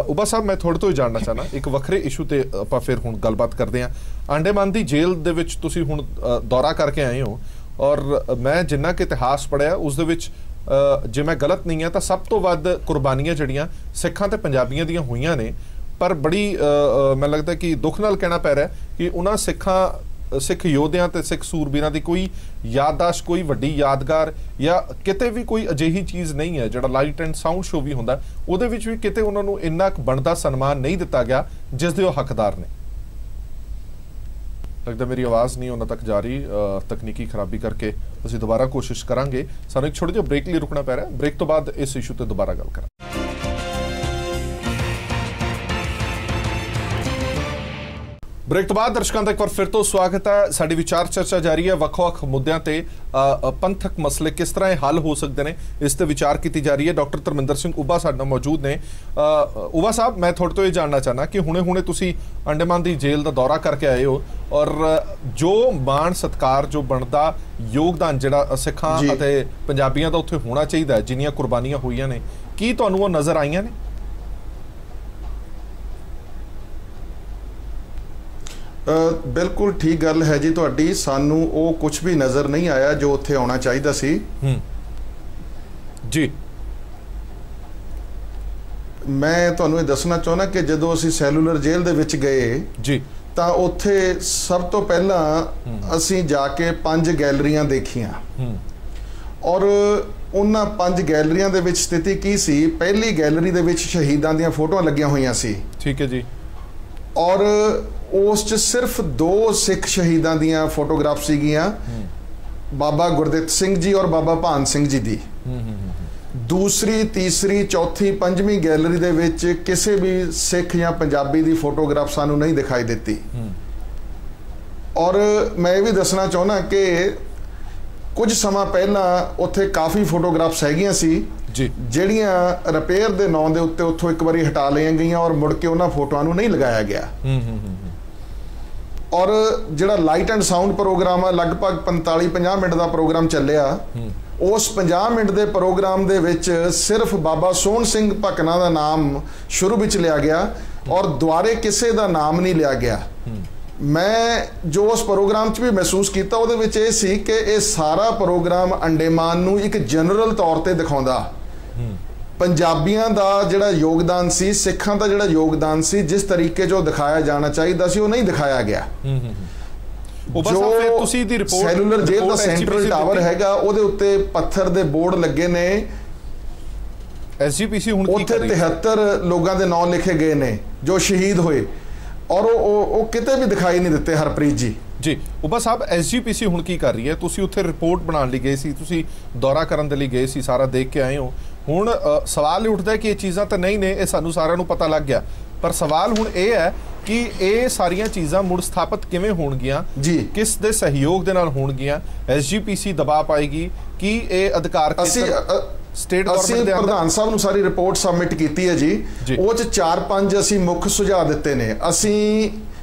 ਉਬਾ ਸਾਹਿਬ, ਮੈਂ ਤੁਹਾਡੇ ਤੋਂ ਹੀ ਜਾਣਨਾ ਚਾਹਨਾ, ਇੱਕ ਵੱਖਰੇ ਇਸ਼ੂ ਤੇ ਆਪਾਂ ਫਿਰ ਹੁਣ ਗੱਲਬਾਤ ਕਰਦੇ ਹਾਂ। ਅੰਡੇਮਾਨ ਦੀ ਜੇਲ੍ਹ ਦੇ ਵਿੱਚ ਤੁਸੀਂ ਹੁਣ ਦੌਰਾ ਕਰਕੇ ਆਏ ਹੋ ਔਰ ਮੈਂ ਜਿੰਨਾ ਕਿ ਇਤਿਹਾਸ ਪੜ੍ਹਿਆ ਉਸ ਦੇ ਵਿੱਚ ਜੇ ਮੈਂ ਗਲਤ ਨਹੀਂ ਹਾਂ ਤਾਂ ਸਭ ਤੋਂ ਵੱਧ ਕੁਰਬਾਨੀਆਂ ਜਿਹੜੀਆਂ ਸਿੱਖਾਂ ਤੇ ਪੰਜਾਬੀਆਂ ਦੀਆਂ ਹੋਈਆਂ ਨੇ, ਪਰ ਬੜੀ ਮੈਨੂੰ ਲੱਗਦਾ ਕਿ ਦੁੱਖ ਨਾਲ ਕਹਿਣਾ ਪੈ ਰਿਹਾ ਕਿ ਉਹਨਾਂ ਸਿੱਖ ਯੋਧਿਆਂ ਤੇ ਸਿੱਖ ਸੂਰਬੀਰਾਂ ਦੀ ਕੋਈ ਯਾਦਦਾਸ਼ਤ, ਕੋਈ ਵੱਡੀ ਯਾਦਗਾਰ ਜਾਂ ਕਿਤੇ ਵੀ ਕੋਈ ਅਜਿਹੀ ਚੀਜ਼ ਨਹੀਂ ਹੈ। ਜਿਹੜਾ ਲਾਈਟ ਐਂਡ ਸਾਊਂਡ ਸ਼ੋਅ ਵੀ ਹੁੰਦਾ ਉਹਦੇ ਵਿੱਚ ਵੀ ਕਿਤੇ ਉਹਨਾਂ ਨੂੰ ਇੰਨਾ ਕੁ ਬਣਦਾ ਸਨਮਾਨ ਨਹੀਂ ਦਿੱਤਾ ਗਿਆ ਜਿਸ ਦੇ ਉਹ ਹੱਕਦਾਰ ਨੇ। ਲੱਗਦਾ ਮੇਰੀ ਆਵਾਜ਼ ਨਹੀਂ ਉਹਨਾਂ ਤੱਕ ਜਾ ਰਹੀ, ਤਕਨੀਕੀ ਖਰਾਬੀ ਕਰਕੇ ਅਸੀਂ ਦੁਬਾਰਾ ਕੋਸ਼ਿਸ਼ ਕਰਾਂਗੇ। ਸਾਨੂੰ ਇੱਕ ਛੋਟੇ ਜਿਹੇ ਬ੍ਰੇਕ ਲਈ ਰੁਕਣਾ ਪੈ ਰਿਹਾ। ਬ੍ਰੇਕ ਤੋਂ ਬਾਅਦ ਇਸ ਇਸ਼ੂ ਤੇ ਦੁਬਾਰਾ ਗੱਲ ਕਰਾਂਗੇ। ਬ੍ਰੇਕ ਤੋਂ ਬਾਅਦ ਦਰਸ਼ਕਾਂ ਦਾ ਇੱਕ ਵਾਰ ਫਿਰ ਤੋਂ ਸਵਾਗਤ ਹੈ। ਸਾਡੀ ਵਿਚਾਰ ਚਰਚਾ ਜਾਰੀ ਹੈ। ਵੱਖ-ਵੱਖ ਮੁੱਦਿਆਂ ਤੇ ਪੰਥਕ ਮਸਲੇ ਕਿਸ ਤਰ੍ਹਾਂ ਇਹ ਹੱਲ ਹੋ ਸਕਦੇ ਨੇ, ਇਸ ਤੇ ਵਿਚਾਰ ਕੀਤੀ ਜਾ ਰਹੀ ਹੈ। ਡਾਕਟਰ ਧਰਮਿੰਦਰ ਸਿੰਘ ਉਬਾ ਸਾਡੇ ਨਾਲ ਮੌਜੂਦ ਨੇ। ਉਬਾ ਸਾਹਿਬ, ਮੈਂ ਤੁਹਾਡੇ ਤੋਂ ਇਹ ਜਾਣਨਾ ਚਾਹਨਾ ਕਿ ਹੁਣੇ ਤੁਸੀਂ ਅੰਡੇਮਾਨ ਦੀ ਜੇਲ੍ਹ ਦਾ ਦੌਰਾ ਕਰਕੇ ਆਏ ਹੋ ਔਰ ਜੋ ਮਾਣ ਸਤਿਕਾਰ, ਜੋ ਬਣਦਾ ਯੋਗਦਾਨ ਜਿਹੜਾ ਸਿੱਖਾਂ ਅਤੇ ਪੰਜਾਬੀਆਂ ਦਾ ਉੱਥੇ ਹੋਣਾ ਚਾਹੀਦਾ, ਜਿੰਨੀਆਂ ਕੁਰਬਾਨੀਆਂ ਹੋਈਆਂ ਨੇ, ਕੀ ਤੁਹਾਨੂੰ ਉਹ ਨਜ਼ਰ ਆਈਆਂ ਨੇ? ਬਿਲਕੁਲ ਠੀਕ ਗੱਲ ਹੈ ਜੀ ਤੁਹਾਡੀ। ਸਾਨੂੰ ਉਹ ਕੁਝ ਵੀ ਨਜ਼ਰ ਨਹੀਂ ਆਇਆ ਜੋ ਉੱਥੇ ਆਉਣਾ ਚਾਹੀਦਾ ਸੀ ਜੀ। ਮੈਂ ਤੁਹਾਨੂੰ ਇਹ ਦੱਸਣਾ ਚਾਹੁੰਦਾ ਕਿ ਜਦੋਂ ਅਸੀਂ ਸੈਲੂਲਰ ਜੇਲ੍ਹ ਦੇ ਵਿੱਚ ਗਏ ਜੀ ਤਾਂ ਉੱਥੇ ਸਭ ਤੋਂ ਪਹਿਲਾਂ ਅਸੀਂ ਜਾ ਕੇ 5 ਗੈਲਰੀਆਂ ਦੇਖੀਆਂ ਔਰ ਉਹਨਾਂ 5 ਗੈਲਰੀਆਂ ਦੇ ਵਿੱਚ ਸਥਿਤੀ ਕੀ ਸੀ। ਪਹਿਲੀ ਗੈਲਰੀ ਦੇ ਵਿੱਚ ਸ਼ਹੀਦਾਂ ਦੀਆਂ ਫੋਟੋਆਂ ਲੱਗੀਆਂ ਹੋਈਆਂ ਸੀ। ਠੀਕ ਹੈ ਜੀ। ਔਰ ਉਸ 'ਚ ਸਿਰਫ 2 ਸਿੱਖ ਸ਼ਹੀਦਾਂ ਦੀਆਂ ਫੋਟੋਗ੍ਰਾਫ ਸੀਗੀਆਂ, ਬਾਬਾ ਗੁਰਦਿੱਤ ਸਿੰਘ ਜੀ ਔਰ ਬਾਬਾ ਭਾਨ ਸਿੰਘ ਜੀ ਦੀ। ਦੂਸਰੀ, ਤੀਸਰੀ, ਚੌਥੀ, ਪੰਜਵੀਂ ਗੈਲਰੀ ਦੇ ਵਿੱਚ ਕਿਸੇ ਵੀ ਸਿੱਖ ਜਾਂ ਪੰਜਾਬੀ ਦੀ ਫੋਟੋਗ੍ਰਾਫ ਸਾਨੂੰ ਨਹੀਂ ਦਿਖਾਈ ਦਿੱਤੀ। ਔਰ ਮੈਂ ਇਹ ਵੀ ਦੱਸਣਾ ਚਾਹੁੰਦਾ ਕਿ ਕੁਝ ਸਮਾਂ ਪਹਿਲਾਂ ਉੱਥੇ ਕਾਫੀ ਫੋਟੋਗ੍ਰਾਫਸ ਹੈਗੀਆਂ ਸੀ ਜਿਹੜੀਆਂ ਰਿਪੇਅਰ ਦੇ ਨਾਂ ਦੇ ਉੱਤੇ ਉੱਥੋਂ ਇੱਕ ਵਾਰੀ ਹਟਾ ਲਈਆਂ ਗਈਆਂ ਔਰ ਮੁੜ ਕੇ ਉਹਨਾਂ ਫੋਟੋਆਂ ਨੂੰ ਨਹੀਂ ਲਗਾਇਆ ਗਿਆ। ਔਰ ਜਿਹੜਾ ਲਾਈਟ ਐਂਡ ਸਾਊਂਡ ਪ੍ਰੋਗਰਾਮ ਆ, ਲਗਭਗ 45-50 ਮਿੰਟ ਦਾ ਪ੍ਰੋਗਰਾਮ ਚੱਲਿਆ। ਉਸ 50 ਮਿੰਟ ਦੇ ਪ੍ਰੋਗਰਾਮ ਦੇ ਵਿੱਚ ਸਿਰਫ ਬਾਬਾ ਸੋਹਣ ਸਿੰਘ ਭਕਨਾ ਦਾ ਨਾਮ ਸ਼ੁਰੂ ਵਿੱਚ ਲਿਆ ਗਿਆ ਔਰ ਦੁਆਰੇ ਕਿਸੇ ਦਾ ਨਾਮ ਨਹੀਂ ਲਿਆ ਗਿਆ। ਮੈਂ ਜੋ ਉਸ ਪ੍ਰੋਗਰਾਮ 'ਚ ਵੀ ਮਹਿਸੂਸ ਕੀਤਾ ਉਹਦੇ ਵਿੱਚ ਇਹ ਸੀ ਕਿ ਇਹ ਸਾਰਾ ਪ੍ਰੋਗਰਾਮ ਅੰਡੇਮਾਨ ਨੂੰ ਇੱਕ ਜਨਰਲ ਤੌਰ ਤੇ ਦਿਖਾਉਂਦਾ। ਪੰਜਾਬੀਆਂ ਦਾ ਜਿਹੜਾ ਯੋਗਦਾਨ ਸੀ, ਸਿੱਖਾਂ ਦਾ ਜਿਹੜਾ ਯੋਗਦਾਨ ਸੀ, ਜਿਸ ਤਰੀਕੇ 'ਚ ਉਹ ਦਿਖਾਇਆ ਜਾਣਾ ਚਾਹੀਦਾ ਸੀ, ਉਹ ਨਹੀਂ ਦਿਖਾਇਆ ਗਿਆ। ਜੋ ਸੈਲੂਲਰ ਜੇਲ੍ਹ ਦਾ ਸੈਂਟਰਲ ਟਾਵਰ ਹੈਗਾ ਉਹਦੇ ਉੱਤੇ ਪੱਥਰ ਦੇ ਬੋਰਡ ਲੱਗੇ ਨੇ, ਐਸਜੀਪੀਸੀ ਹੁਣ ਕੀ ਕਰ ਰਹੀ ਹੈ? 73 ਲੋਕਾਂ ਦੇ ਨਾਂ ਲਿਖੇ ਗਏ ਨੇ ਜੋ ਸ਼ਹੀਦ ਹੋਏ, ਔਰ ਉਹ ਕਿਤੇ ਵੀ ਦਿਖਾਈ ਨਹੀਂ ਦਿੱਤੇ। ਹਰਪ੍ਰੀਤ ਜੀ ਉਬਾ ਸਾਹਿਬ, ਐਸਜੀਪੀਸੀ ਹੁਣ ਕੀ ਕਰ ਰਹੀ ਹੈ? ਤੁਸੀਂ ਉੱਥੇ ਰਿਪੋਰਟ ਬਣਾਉਣ ਲਈ ਗਏ ਸੀ, ਤੁਸੀਂ ਦੌਰਾ ਕਰਨ ਦੇ ਲਈ ਗਏ ਸੀ, ਸਾਰਾ ਦੇਖ ਕੇ ਆਏ ਹੋ। ਹੁਣ ਸਵਾਲ ਉੱਠਦਾ ਕਿ ਇਹ ਚੀਜ਼ਾਂ ਤਾਂ ਨਹੀਂ ਨੇ, ਇਹ ਸਾਨੂੰ ਸਾਰਿਆਂ ਨੂੰ ਪਤਾ ਲੱਗ ਗਿਆ, ਪਰ ਸਵਾਲ ਹੁਣ ਇਹ ਹੈ ਕਿ ਇਹ ਸਾਰੀਆਂ ਚੀਜ਼ਾਂ ਮੁੜ ਸਥਾਪਿਤ ਕਿਵੇਂ ਹੋਣਗੀਆਂ ਜੀ, ਕਿਸ ਦੇ ਸਹਿਯੋਗ ਦੇ ਨਾਲ ਹੋਣਗੀਆਂ? ਐਸਜੀਪੀਸੀ ਦਬਾਅ ਪਾਏਗੀ ਕਿ ਇਹ ਅਧਿਕਾਰ ਸਟੇਟ ਗਵਰਨਮੈਂਟ ਦੇ ਪ੍ਰਧਾਨ ਸਾਹਿਬ ਨੂੰ ਸਾਰੀ ਰਿਪੋਰਟ ਸਬਮਿਟ ਕੀਤੀ ਹੈ ਜੀ। ਉਹ 'ਚ 4-5 ਅਸੀਂ ਮੁੱਖ ਸੁਝਾਅ ਦਿੱਤੇ ਨੇ। ਅਸੀਂ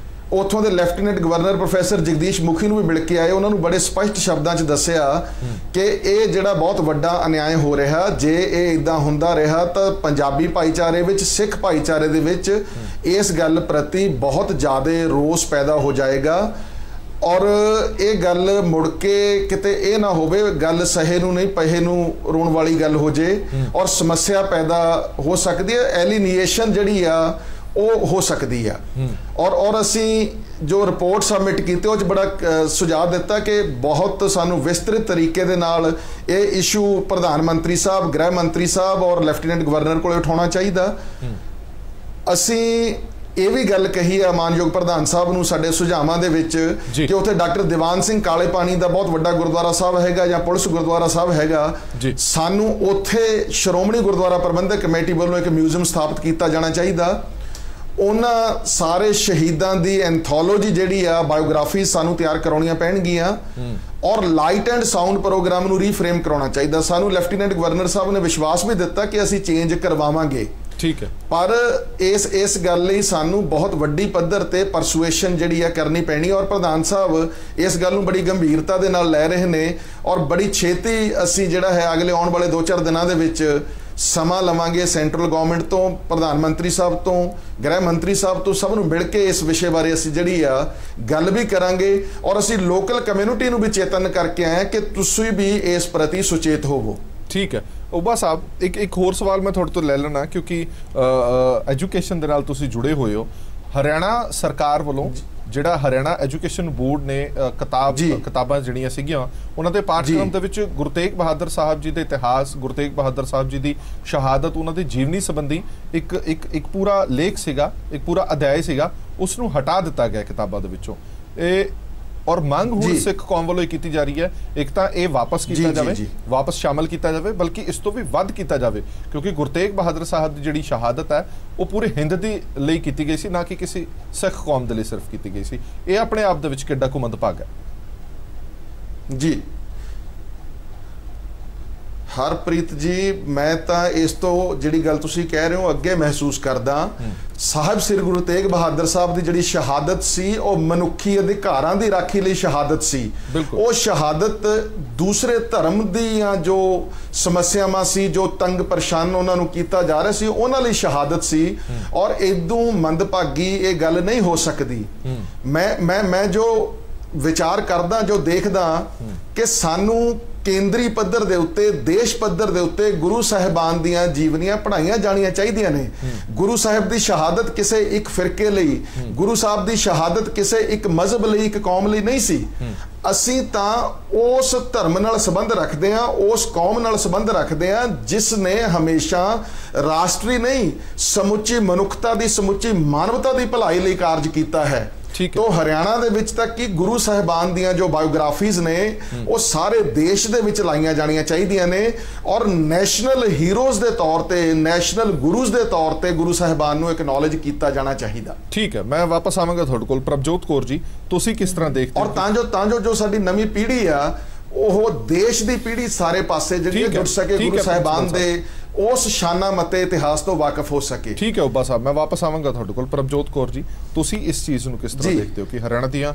ਉੱਥੋਂ ਦੇ ਲੈਫਟੀਨੈਂਟ ਗਵਰਨਰ ਪ੍ਰੋਫੈਸਰ ਜਗਦੀਸ਼ ਮੁਖੀ ਨੂੰ ਵੀ ਮਿਲ ਕੇ ਆਏ, ਉਹਨਾਂ ਨੂੰ ਬੜੇ ਸਪਸ਼ਟ ਸ਼ਬਦਾਂ 'ਚ ਦੱਸਿਆ ਕਿ ਇਹ ਜਿਹੜਾ ਬਹੁਤ ਵੱਡਾ ਅਨਿਆਏ ਹੋ ਰਿਹਾ, ਜੇ ਇਹ ਇਦਾਂ ਹੁੰਦਾ ਰਿਹਾ ਤਾਂ ਪੰਜਾਬੀ ਭਾਈਚਾਰੇ ਵਿੱਚ, ਸਿੱਖ ਭਾਈਚਾਰੇ ਦੇ ਵਿੱਚ ਇਸ ਗੱਲ ਪ੍ਰਤੀ ਬਹੁਤ ਜ਼ਿਆਦਾ ਰੋਸ ਪੈਦਾ ਹੋ ਜਾਏਗਾ, ਔਰ ਇਹ ਗੱਲ ਮੁੜ ਕੇ ਕਿਤੇ ਇਹ ਨਾ ਹੋਵੇ ਗੱਲ ਸਹੇ ਨੂੰ ਨਹੀਂ ਪਹੇ ਨੂੰ ਰੋਣ ਵਾਲੀ ਗੱਲ ਹੋ ਜੇ, ਔਰ ਸਮੱਸਿਆ ਪੈਦਾ ਹੋ ਸਕਦੀ ਹੈ, ਐਲੀਨੀਏਸ਼ਨ ਜਿਹੜੀ ਆ ਉਹ ਹੋ ਸਕਦੀ ਆ। ਔਰ ਅਸੀਂ ਜੋ ਰਿਪੋਰਟ ਸਬਮਿਟ ਕੀਤੀ ਉਹ 'ਚ ਬੜਾ ਸੁਝਾਅ ਦਿੱਤਾ ਕਿ ਬਹੁਤ ਸਾਨੂੰ ਵਿਸਤ੍ਰਿਤ ਤਰੀਕੇ ਦੇ ਨਾਲ ਇਹ ਇਸ਼ੂ ਪ੍ਰਧਾਨ ਮੰਤਰੀ ਸਾਹਿਬ, ਗ੍ਰਹਿ ਮੰਤਰੀ ਸਾਹਿਬ ਔਰ ਲੈਫਟੀਨੈਂਟ ਗਵਰਨਰ ਕੋਲੇ ਉਠਾਉਣਾ ਚਾਹੀਦਾ। ਅਸੀਂ ਇਹ ਵੀ ਗੱਲ ਕਹੀ ਆ ਮਾਨਯੋਗ ਪ੍ਰਧਾਨ ਸਾਹਿਬ ਨੂੰ ਸਾਡੇ ਸੁਝਾਵਾਂ ਦੇ ਵਿੱਚ ਕਿ ਉੱਥੇ ਡਾਕਟਰ ਦੀਵਾਨ ਸਿੰਘ ਕਾਲੇ ਪਾਣੀ ਦਾ ਬਹੁਤ ਵੱਡਾ ਗੁਰਦੁਆਰਾ ਸਾਹਿਬ ਹੈਗਾ ਜਾਂ ਪੁਲਿਸ ਗੁਰਦੁਆਰਾ ਸਾਹਿਬ ਹੈਗਾ, ਸਾਨੂੰ ਉੱਥੇ ਸ਼੍ਰੋਮਣੀ ਗੁਰਦੁਆਰਾ ਪ੍ਰਬੰਧਕ ਕਮੇਟੀ ਵੱਲੋਂ ਇੱਕ ਮਿਊਜ਼ੀਅਮ ਸਥਾਪਿਤ ਕੀਤਾ ਜਾਣਾ ਚਾਹੀਦਾ। ਉਹਨਾਂ ਸਾਰੇ ਸ਼ਹੀਦਾਂ ਦੀ ਐਂਥੋਲੋਜੀ ਜਿਹੜੀ ਆ, ਬਾਇਓਗ੍ਰਾਫੀ ਸਾਨੂੰ ਤਿਆਰ ਕਰਾਉਣੀਆਂ ਪੈਣਗੀਆਂ, ਔਰ ਲਾਈਟ ਐਂਡ ਸਾਊਂਡ ਪ੍ਰੋਗਰਾਮ ਨੂੰ ਰੀਫਰੇਮ ਕਰਾਉਣਾ ਚਾਹੀਦਾ। ਸਾਨੂੰ ਲੈਫਟੀਨੈਂਟ ਗਵਰਨਰ ਸਾਹਿਬ ਨੇ ਵਿਸ਼ਵਾਸ ਵੀ ਦਿੱਤਾ ਕਿ ਅਸੀਂ ਚੇਂਜ ਕਰਵਾਵਾਂਗੇ, ਠੀਕ ਹੈ, ਪਰ ਇਸ ਗੱਲ ਲਈ ਸਾਨੂੰ ਬਹੁਤ ਵੱਡੀ ਪੱਧਰ ਤੇ ਪਰਸੂਏਸ਼ਨ ਜਿਹੜੀ ਆ ਕਰਨੀ ਪੈਣੀ, ਔਰ ਪ੍ਰਧਾਨ ਸਾਹਿਬ ਇਸ ਗੱਲ ਨੂੰ ਬੜੀ ਗੰਭੀਰਤਾ ਦੇ ਨਾਲ ਲੈ ਰਹੇ ਨੇ, ਔਰ ਬੜੀ ਛੇਤੀ ਅਸੀਂ ਜਿਹੜਾ ਹੈ ਅਗਲੇ ਆਉਣ ਵਾਲੇ 2-4 ਦਿਨਾਂ ਦੇ ਵਿੱਚ ਸਮਾਂ ਲਵਾਂਗੇ ਸੈਂਟਰਲ ਗਵਰਨਮੈਂਟ ਤੋਂ, ਪ੍ਰਧਾਨ ਮੰਤਰੀ ਸਾਹਿਬ ਤੋਂ, ਗ੍ਰਹਿ ਮੰਤਰੀ ਸਾਹਿਬ ਤੋਂ, ਸਭ ਨੂੰ ਮਿਲ ਕੇ ਇਸ ਵਿਸ਼ੇ ਬਾਰੇ ਅਸੀਂ ਜਿਹੜੀ ਆ ਗੱਲ ਵੀ ਕਰਾਂਗੇ, ਔਰ ਅਸੀਂ ਲੋਕਲ ਕਮਿਊਨਿਟੀ ਨੂੰ ਵੀ ਚੇਤਨ ਕਰਕੇ ਆਏ ਕਿ ਤੁਸੀਂ ਵੀ ਇਸ ਪ੍ਰਤੀ ਸੁਚੇਤ ਹੋਵੋ। ਠੀਕ ਹੈ ਉਬਾ ਸਾਹਿਬ, ਇੱਕ ਹੋਰ ਸਵਾਲ ਮੈਂ ਤੁਹਾਡੇ ਤੋਂ ਲੈ ਲੈਣਾ, ਕਿਉਂਕਿ ਐਜੂਕੇਸ਼ਨ ਦੇ ਨਾਲ ਤੁਸੀਂ ਜੁੜੇ ਹੋਏ ਹੋ। ਹਰਿਆਣਾ ਸਰਕਾਰ ਵੱਲੋਂ ਜਿਹੜਾ ਹਰਿਆਣਾ ਐਜੂਕੇਸ਼ਨ ਬੋਰਡ ਨੇ ਕਿਤਾਬਾਂ ਜਿਹੜੀਆਂ ਸੀਗੀਆਂ ਉਹਨਾਂ ਦੇ ਪਾਠਕ੍ਰਮ ਦੇ ਵਿੱਚ ਗੁਰੂ ਤੇਗ ਬਹਾਦਰ ਸਾਹਿਬ ਜੀ ਦੇ ਇਤਿਹਾਸ, ਗੁਰੂ ਤੇਗ ਬਹਾਦਰ ਸਾਹਿਬ ਜੀ ਦੀ ਸ਼ਹਾਦਤ, ਉਹਨਾਂ ਦੀ ਜੀਵਨੀ ਸੰਬੰਧੀ ਇੱਕ ਪੂਰਾ ਲੇਖ ਸੀਗਾ, ਇੱਕ ਪੂਰਾ ਅਧਿਆਇ ਸੀਗਾ, ਉਸ ਨੂੰ ਹਟਾ ਦਿੱਤਾ ਗਿਆ ਕਿਤਾਬਾਂ ਦੇ ਵਿੱਚੋਂ। ਇਹ ਔਰ ਮੰਗ ਹੁਣ ਸਿੱਖ ਕੌਮ ਵੱਲੋਂ ਕੀਤੀ ਜਾ ਰਹੀ ਹੈ, ਇੱਕ ਤਾਂ ਇਹ ਵਾਪਸ ਕੀਤਾ ਜਾਵੇ, ਵਾਪਸ ਸ਼ਾਮਲ ਕੀਤਾ ਜਾਵੇ, ਬਲਕਿ ਇਸ ਤੋਂ ਵੀ ਵੱਧ ਕੀਤਾ ਜਾਵੇ, ਕਿਉਂਕਿ ਗੁਰੂ ਤੇਗ ਬਹਾਦਰ ਸਾਹਿਬ ਦੀ ਜਿਹੜੀ ਸ਼ਹਾਦਤ ਹੈ ਉਹ ਪੂਰੇ ਹਿੰਦ ਦੇ ਲਈ ਕੀਤੀ ਗਈ ਸੀ, ਨਾ ਕਿ ਕਿਸੇ ਸਿੱਖ ਕੌਮ ਦੇ ਲਈ ਸਿਰਫ ਕੀਤੀ ਗਈ ਸੀ। ਇਹ ਆਪਣੇ ਆਪ ਦੇ ਵਿੱਚ ਕਿੱਡਾ ਕੁ ਮੰਦਭਾਗਾ ਹੈ। ਜੀ ਹਰਪ੍ਰੀਤ ਜੀ, ਮੈਂ ਤਾਂ ਇਸ ਤੋਂ ਜਿਹੜੀ ਗੱਲ ਤੁਸੀਂ ਕਹਿ ਰਹੇ ਹੋ ਅੱਗੇ ਮਹਿਸੂਸ ਕਰਦਾ। ਸਾਹਿਬ ਸ੍ਰੀ ਗੁਰੂ ਤੇਗ ਬਹਾਦਰ ਸਾਹਿਬ ਦੀ ਜਿਹੜੀ ਸ਼ਹਾਦਤ ਸੀ ਉਹ ਮਨੁੱਖੀ ਅਧਿਕਾਰਾਂ ਦੀ ਰਾਖੀ ਲਈ ਸ਼ਹਾਦਤ ਸੀ। ਉਹ ਸ਼ਹਾਦਤ ਦੂਸਰੇ ਧਰਮ ਦੀਆਂ ਜੋ ਸਮੱਸਿਆਵਾਂ ਸੀ, ਜੋ ਤੰਗ ਪਰੇਸ਼ਾਨ ਉਹਨਾਂ ਨੂੰ ਕੀਤਾ ਜਾ ਰਿਹਾ ਸੀ, ਉਹਨਾਂ ਲਈ ਸ਼ਹਾਦਤ ਸੀ, ਔਰ ਇਦੋਂ ਮੰਦਭਾਗੀ ਇਹ ਗੱਲ ਨਹੀਂ ਹੋ ਸਕਦੀ। ਮੈਂ ਜੋ ਵਿਚਾਰ ਕਰਦਾ, ਜੋ ਦੇਖਦਾ ਕਿ ਸਾਨੂੰ ਕੇਂਦਰੀ ਪੱਧਰ ਦੇ ਉੱਤੇ, ਦੇਸ਼ ਪੱਧਰ ਦੇ ਉੱਤੇ ਗੁਰੂ ਸਾਹਿਬਾਨ ਦੀਆਂ ਜੀਵਨੀਆਂ ਪੜ੍ਹਾਈਆਂ ਜਾਣੀਆਂ ਚਾਹੀਦੀਆਂ ਨੇ। ਗੁਰੂ ਸਾਹਿਬ ਦੀ ਸ਼ਹਾਦਤ ਕਿਸੇ ਇੱਕ ਫਿਰਕੇ ਲਈ, ਗੁਰੂ ਸਾਹਿਬ ਦੀ ਸ਼ਹਾਦਤ ਕਿਸੇ ਇੱਕ ਮਜ਼ਹਬ ਲਈ, ਇੱਕ ਕੌਮ ਲਈ ਨਹੀਂ ਸੀ। ਅਸੀਂ ਤਾਂ ਉਸ ਧਰਮ ਨਾਲ ਸੰਬੰਧ ਰੱਖਦੇ ਹਾਂ, ਉਸ ਕੌਮ ਨਾਲ ਸੰਬੰਧ ਰੱਖਦੇ ਹਾਂ ਜਿਸ ਨੇ ਹਮੇਸ਼ਾ ਰਾਸ਼ਟਰੀ ਨਹੀਂ, ਸਮੁੱਚੀ ਮਨੁੱਖਤਾ ਦੀ, ਸਮੁੱਚੀ ਮਾਨਵਤਾ ਦੀ ਭਲਾਈ ਲਈ ਕਾਰਜ ਕੀਤਾ ਹੈ। तो हरियाणा दे विच तक कि गुरु साहिबान दियां जो बायोग्राफीज ने वो सारे देश दे विच लाइयां जानियां चाहिदियां ने, और नैशनल हीरोज दे तौर ते, नैशनल गुरुज दे तौर ते गुरु साहिबान नूं एक्नॉलेज कीता जाना चाहिदा। ठीक है, मैं वापस आवांगा तुहाडे कोल। प्रभजोत कौर जी, तुसीं किस तरह देखते हो? और तां जो साडी नवीं पीढ़ी आ, ਉਹ ਦੇਸ਼ ਦੀ ਪੀੜ੍ਹੀ ਸਾਰੇ ਪਾਸੇ ਜਿਹੜੀ ਜੁੜ ਸਕੇ, ਗੁਰੂ ਸਾਹਿਬਾਨ ਦੇ ਉਸ ਸ਼ਾਨਾ ਮਤੇ ਇਤਿਹਾਸ ਤੋਂ ਵਾਕਿਫ ਹੋ ਸਕੇ। ਠੀਕ ਹੈ ਉੱਬਾ ਸਾਹਿਬ, ਮੈਂ ਵਾਪਸ ਆਵਾਂਗਾ ਤੁਹਾਡੇ ਕੋਲ। ਪ੍ਰਭਜੋਤ ਕੌਰ ਜੀ, ਤੁਸੀਂ ਇਸ ਚੀਜ਼ ਨੂੰ ਕਿਸ ਤਰ੍ਹਾਂ ਦੇਖਦੇ ਹੋ ਕਿ ਹਰਿਆਣਾ ਦੀਆਂ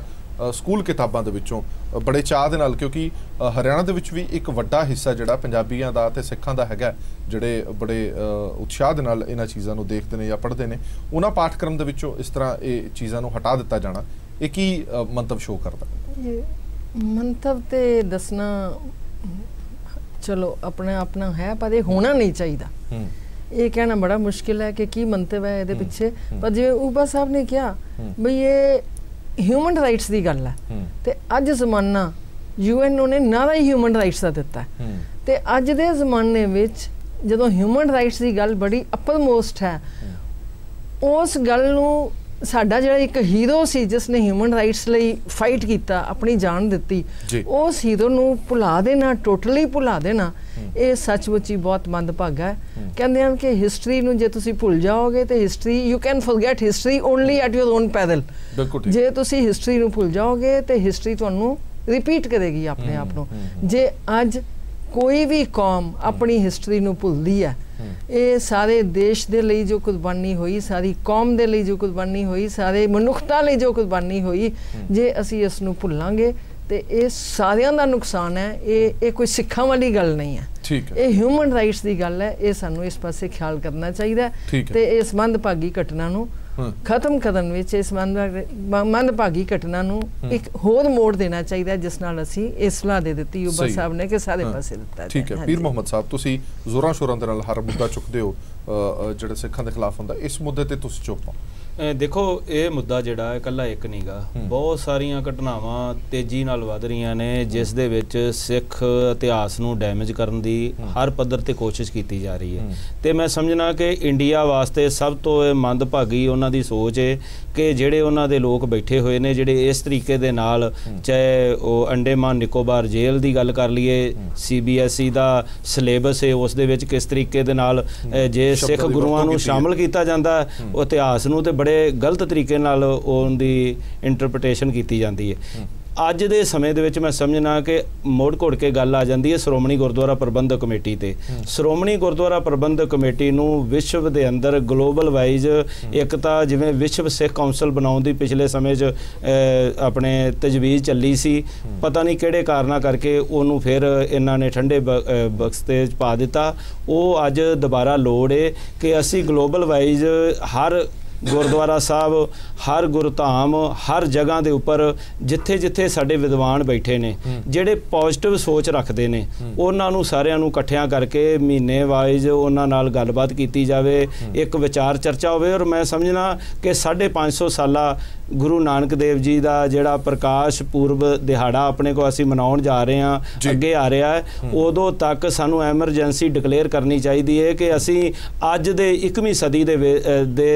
ਸਕੂਲ ਕਿਤਾਬਾਂ ਦੇ ਵਿੱਚੋਂ ਬੜੇ ਚਾਅ ਦੇ ਨਾਲ, ਕਿਉਂਕਿ ਹਰਿਆਣਾ ਦੇ ਵਿੱਚ ਵੀ ਇੱਕ ਵੱਡਾ ਹਿੱਸਾ ਜਿਹੜਾ ਪੰਜਾਬੀਆਂ ਦਾ ਤੇ ਸਿੱਖਾਂ ਦਾ ਹੈਗਾ, ਜਿਹੜੇ ਬੜੇ ਉਤਸ਼ਾਹ ਦੇ ਨਾਲ ਇਹਨਾਂ ਚੀਜ਼ਾਂ ਨੂੰ ਦੇਖਦੇ ਨੇ ਜਾਂ ਪੜ੍ਹਦੇ ਨੇ, ਉਹਨਾਂ ਪਾਠਕ੍ਰਮ ਦੇ ਵਿੱਚੋਂ ਇਸ ਤਰ੍ਹਾਂ ਇਹ ਚੀਜ਼ਾਂ ਨੂੰ ਹਟਾ ਦਿੱਤਾ ਜਾਣਾ, ਇਹ ਕੀ ਮੰਤਵ ਸ਼ੋਅ ਕਰਦਾ? ਮੰਤਵ ਤੇ ਦੱਸਣਾ ਚਲੋ ਆਪਣਾ ਹੈ, ਪਰ ਇਹ ਹੋਣਾ ਨਹੀਂ ਚਾਹੀਦਾ। ਇਹ ਕਹਿਣਾ ਬੜਾ ਮੁਸ਼ਕਿਲ ਹੈ ਕਿ ਕੀ ਮੰਤਵ ਹੈ ਇਹਦੇ ਪਿੱਛੇ। ਪਰ ਜਿਵੇਂ ਉਬਾ ਸਾਹਿਬ ਨੇ ਕਿਹਾ ਬਈ ਇਹ ਹਿਊਮਨ ਰਾਈਟਸ ਦੀ ਗੱਲ ਹੈ ਤੇ ਅੱਜ ਜ਼ਮਾਨਾ UN ਨੇ ਨਾਰਾ ਹੀ ਹਿਊਮਨ ਰਾਈਟਸ ਦਾ ਦਿੱਤਾ ਤੇ ਅੱਜ ਦੇ ਜ਼ਮਾਨੇ ਵਿੱਚ ਜਦੋਂ ਹਿਊਮਨ ਰਾਈਟਸ ਦੀ ਗੱਲ ਬੜੀ ਅਪਰਮੋਸਟ ਹੈ, ਉਸ ਗੱਲ ਨੂੰ ਸਾਡਾ ਜਿਹੜਾ ਇੱਕ ਹੀਰੋ ਸੀ ਜਿਸ ਨੇ ਹਿਊਮਨ ਰਾਈਟਸ ਲਈ ਫਾਈਟ ਕੀਤਾ, ਆਪਣੀ ਜਾਨ ਦਿੱਤੀ, ਉਸ ਹੀਰੋ ਨੂੰ ਭੁਲਾ ਦੇਣਾ, ਟੋਟਲੀ ਭੁਲਾ ਦੇਣਾ, ਇਹ ਸੱਚਮੁੱਚ ਹੀ ਬਹੁਤ ਮੰਦਭਾਗਾ ਹੈ। ਕਹਿੰਦੇ ਹਨ ਕਿ ਹਿਸਟਰੀ ਨੂੰ ਜੇ ਤੁਸੀਂ ਭੁੱਲ ਜਾਓਗੇ ਤੇ history, you can forget history only at your own parallel. ਜੇ ਤੁਸੀਂ ਹਿਸਟਰੀ ਨੂੰ ਭੁੱਲ ਜਾਓਗੇ ਤੇ ਹਿਸਟਰੀ ਤੁਹਾਨੂੰ ਰਿਪੀਟ ਕਰੇਗੀ ਆਪਣੇ ਆਪ ਨੂੰ। ਜੇ ਅੱਜ ਕੋਈ ਵੀ ਕੌਮ ਆਪਣੀ ਹਿਸਟਰੀ ਨੂੰ ਭੁੱਲਦੀ ਹੈ, ਇਹ ਸਾਰੇ ਦੇਸ਼ ਦੇ ਲਈ ਜੋ ਕੁਰਬਾਨੀ ਹੋਈ, ਸਾਰੀ ਕੌਮ ਦੇ ਲਈ ਜੋ ਕੁਰਬਾਨੀ ਹੋਈ, ਸਾਰੇ ਮਨੁੱਖਤਾ ਲਈ ਜੋ ਕੁਰਬਾਨੀ ਹੋਈ, ਜੇ ਅਸੀਂ ਇਸ ਨੂੰ ਭੁੱਲਾਂਗੇ ਤੇ ਇਹ ਸਾਰਿਆਂ ਦਾ ਨੁਕਸਾਨ ਹੈ। ਇਹ ਕੋਈ ਸਿੱਖਾਂ ਵਾਲੀ ਗੱਲ ਨਹੀਂ ਹੈ, ਇਹ ਹਿਊਮਨ ਰਾਈਟਸ ਦੀ ਗੱਲ ਹੈ। ਇਹ ਸਾਨੂੰ ਇਸ ਪਾਸੇ ਖਿਆਲ ਕਰਨਾ ਚਾਹੀਦਾ ਤੇ ਇਸ ਮੰਦਭਾਗੀ ਘਟਨਾ ਨੂੰ ਖਤਮ ਕਰਨ ਵਿੱਚ, ਇਸ ਮੰਦਭਾਗੀ ਘਟਨਾ ਨੂੰ ਇੱਕ ਹੋਰ ਮੋੜ ਦੇਣਾ ਚਾਹੀਦਾ ਜਿਸ ਨਾਲ ਅਸੀਂ ਇਸ ਸਲਾਹ ਦੇ ਦਿੱਤੀ ਯੂਬਾ ਸਾਹਿਬ ਨੇ ਕਿ ਸਾਰੇ ਪਾਸੇ ਦਿੱਤਾ। ਠੀਕ ਹੈ ਪੀਰ ਮੁਹੰਮਦ ਸਾਹਿਬ, ਤੁਸੀਂ ਜ਼ੋਰਾਂ ਸ਼ੋਰਾਂ ਦੇ ਨਾਲ ਹਰ ਮੁੱਦਾ ਚੁੱਕਦੇ ਹੋ ਜਿਹੜਾ ਸਿੱਖਾਂ ਦੇ ਖਿਲਾਫ ਹੁੰਦਾ, ਇਸ ਮੁੱਦੇ ਤੇ ਤੁਸੀਂ ਚੁੱਪ ਹੋ? ਦੇਖੋ, ਇਹ ਮੁੱਦਾ ਜਿਹੜਾ ਇਕੱਲਾ ਇੱਕ ਨਹੀਂਗਾ, ਬਹੁਤ ਸਾਰੀਆਂ ਘਟਨਾਵਾਂ ਤੇਜ਼ੀ ਨਾਲ ਵੱਧ ਰਹੀਆਂ ਨੇ ਜਿਸ ਦੇ ਵਿੱਚ ਸਿੱਖ ਇਤਿਹਾਸ ਨੂੰ ਡੈਮੇਜ ਕਰਨ ਦੀ ਹਰ ਪੱਧਰ ਤੇ ਕੋਸ਼ਿਸ਼ ਕੀਤੀ ਜਾ ਰਹੀ ਹੈ। ਤੇ ਮੈਂ ਸਮਝਣਾ ਕਿ ਇੰਡੀਆ ਵਾਸਤੇ ਸਭ ਤੋਂ ਮੰਦਭਾਗੀ ਉਹਨਾਂ ਦੀ ਸੋਚ ਹੈ ਕਿ ਜਿਹੜੇ ਉਹਨਾਂ ਦੇ ਲੋਕ ਬੈਠੇ ਹੋਏ ਨੇ, ਜਿਹੜੇ ਇਸ ਤਰੀਕੇ ਦੇ ਨਾਲ, ਚਾਹੇ ਉਹ ਅੰਡੇਮਾਨ ਨਿਕੋਬਾਰ ਜੇਲ੍ਹ ਦੀ ਗੱਲ ਕਰ ਲਈਏ, CBSE ਦਾ ਸਿਲੇਬਸ ਹੈ ਉਸ ਦੇ ਵਿੱਚ ਕਿਸ ਤਰੀਕੇ ਦੇ ਨਾਲ ਜੇ ਸਿੱਖ ਗੁਰੂਆਂ ਨੂੰ ਸ਼ਾਮਲ ਕੀਤਾ ਜਾਂਦਾ ਉਹ ਇਤਿਹਾਸ ਨੂੰ, ਤੇ ਬੜੇ ਗਲਤ ਤਰੀਕੇ ਨਾਲ ਉਹਦੀ ਇੰਟਰਪ੍ਰੀਟੇਸ਼ਨ ਕੀਤੀ ਜਾਂਦੀ ਹੈ। ਅੱਜ ਦੇ ਸਮੇਂ ਦੇ ਵਿੱਚ ਮੈਂ ਸਮਝਣਾ ਕਿ ਮੋੜ ਘੋੜ ਕੇ ਗੱਲ ਆ ਜਾਂਦੀ ਹੈ ਸ਼੍ਰੋਮਣੀ ਗੁਰਦੁਆਰਾ ਪ੍ਰਬੰਧਕ ਕਮੇਟੀ ਤੇ। ਸ਼੍ਰੋਮਣੀ ਗੁਰਦੁਆਰਾ ਪ੍ਰਬੰਧਕ ਕਮੇਟੀ ਨੂੰ ਵਿਸ਼ਵ ਦੇ ਅੰਦਰ ਗਲੋਬਲ ਵਾਈਜ਼ ਇੱਕ ਤਾਂ ਜਿਵੇਂ ਵਿਸ਼ਵ ਸਿੱਖ ਕੌਂਸਲ ਬਣਾਉਣ ਦੀ ਪਿਛਲੇ ਸਮੇਂ 'ਚ ਆਪਣੇ ਤਜਵੀਜ਼ ਚੱਲੀ ਸੀ, ਪਤਾ ਨਹੀਂ ਕਿਹੜੇ ਕਾਰਨਾਂ ਕਰਕੇ ਉਹਨੂੰ ਫਿਰ ਇਹਨਾਂ ਨੇ ਠੰਡੇ ਬਕਸੇ 'ਚ ਪਾ ਦਿੱਤਾ। ਉਹ ਅੱਜ ਦੁਬਾਰਾ ਲੋੜ ਹੈ ਕਿ ਅਸੀਂ ਗਲੋਬਲ ਵਾਈਜ਼ ਹਰ ਗੁਰਦੁਆਰਾ ਸਾਹਿਬ, ਹਰ ਗੁਰਧਾਮ, ਹਰ ਜਗ੍ਹਾ ਦੇ ਉੱਪਰ ਜਿੱਥੇ ਜਿੱਥੇ ਸਾਡੇ ਵਿਦਵਾਨ ਬੈਠੇ ਨੇ, ਜਿਹੜੇ ਪੋਜ਼ਿਟਿਵ ਸੋਚ ਰੱਖਦੇ ਨੇ, ਉਹਨਾਂ ਨੂੰ ਸਾਰਿਆਂ ਨੂੰ ਇਕੱਠਿਆਂ ਕਰਕੇ ਮਹੀਨੇ ਵਾਈਜ਼ ਉਹਨਾਂ ਨਾਲ ਗੱਲਬਾਤ ਕੀਤੀ ਜਾਵੇ, ਇੱਕ ਵਿਚਾਰ ਚਰਚਾ ਹੋਵੇ। ਔਰ ਮੈਂ ਸਮਝਣਾ ਕਿ 550 ਸਾਲਾ ਗੁਰੂ ਨਾਨਕ ਦੇਵ ਜੀ ਦਾ ਜਿਹੜਾ ਪ੍ਰਕਾਸ਼ ਪੂਰਬ ਦਿਹਾੜਾ ਆਪਣੇ ਕੋਲ ਅਸੀਂ ਮਨਾਉਣ ਜਾ ਰਹੇ ਹਾਂ, ਅੱਗੇ ਆ ਰਿਹਾ ਹੈ, ਉਦੋਂ ਤੱਕ ਸਾਨੂੰ ਐਮਰਜੈਂਸੀ ਡਿਕਲੇਅਰ ਕਰਨੀ ਚਾਹੀਦੀ ਹੈ ਕਿ ਅਸੀਂ ਅੱਜ ਦੇ 21ਵੀਂ ਸਦੀ ਦੇ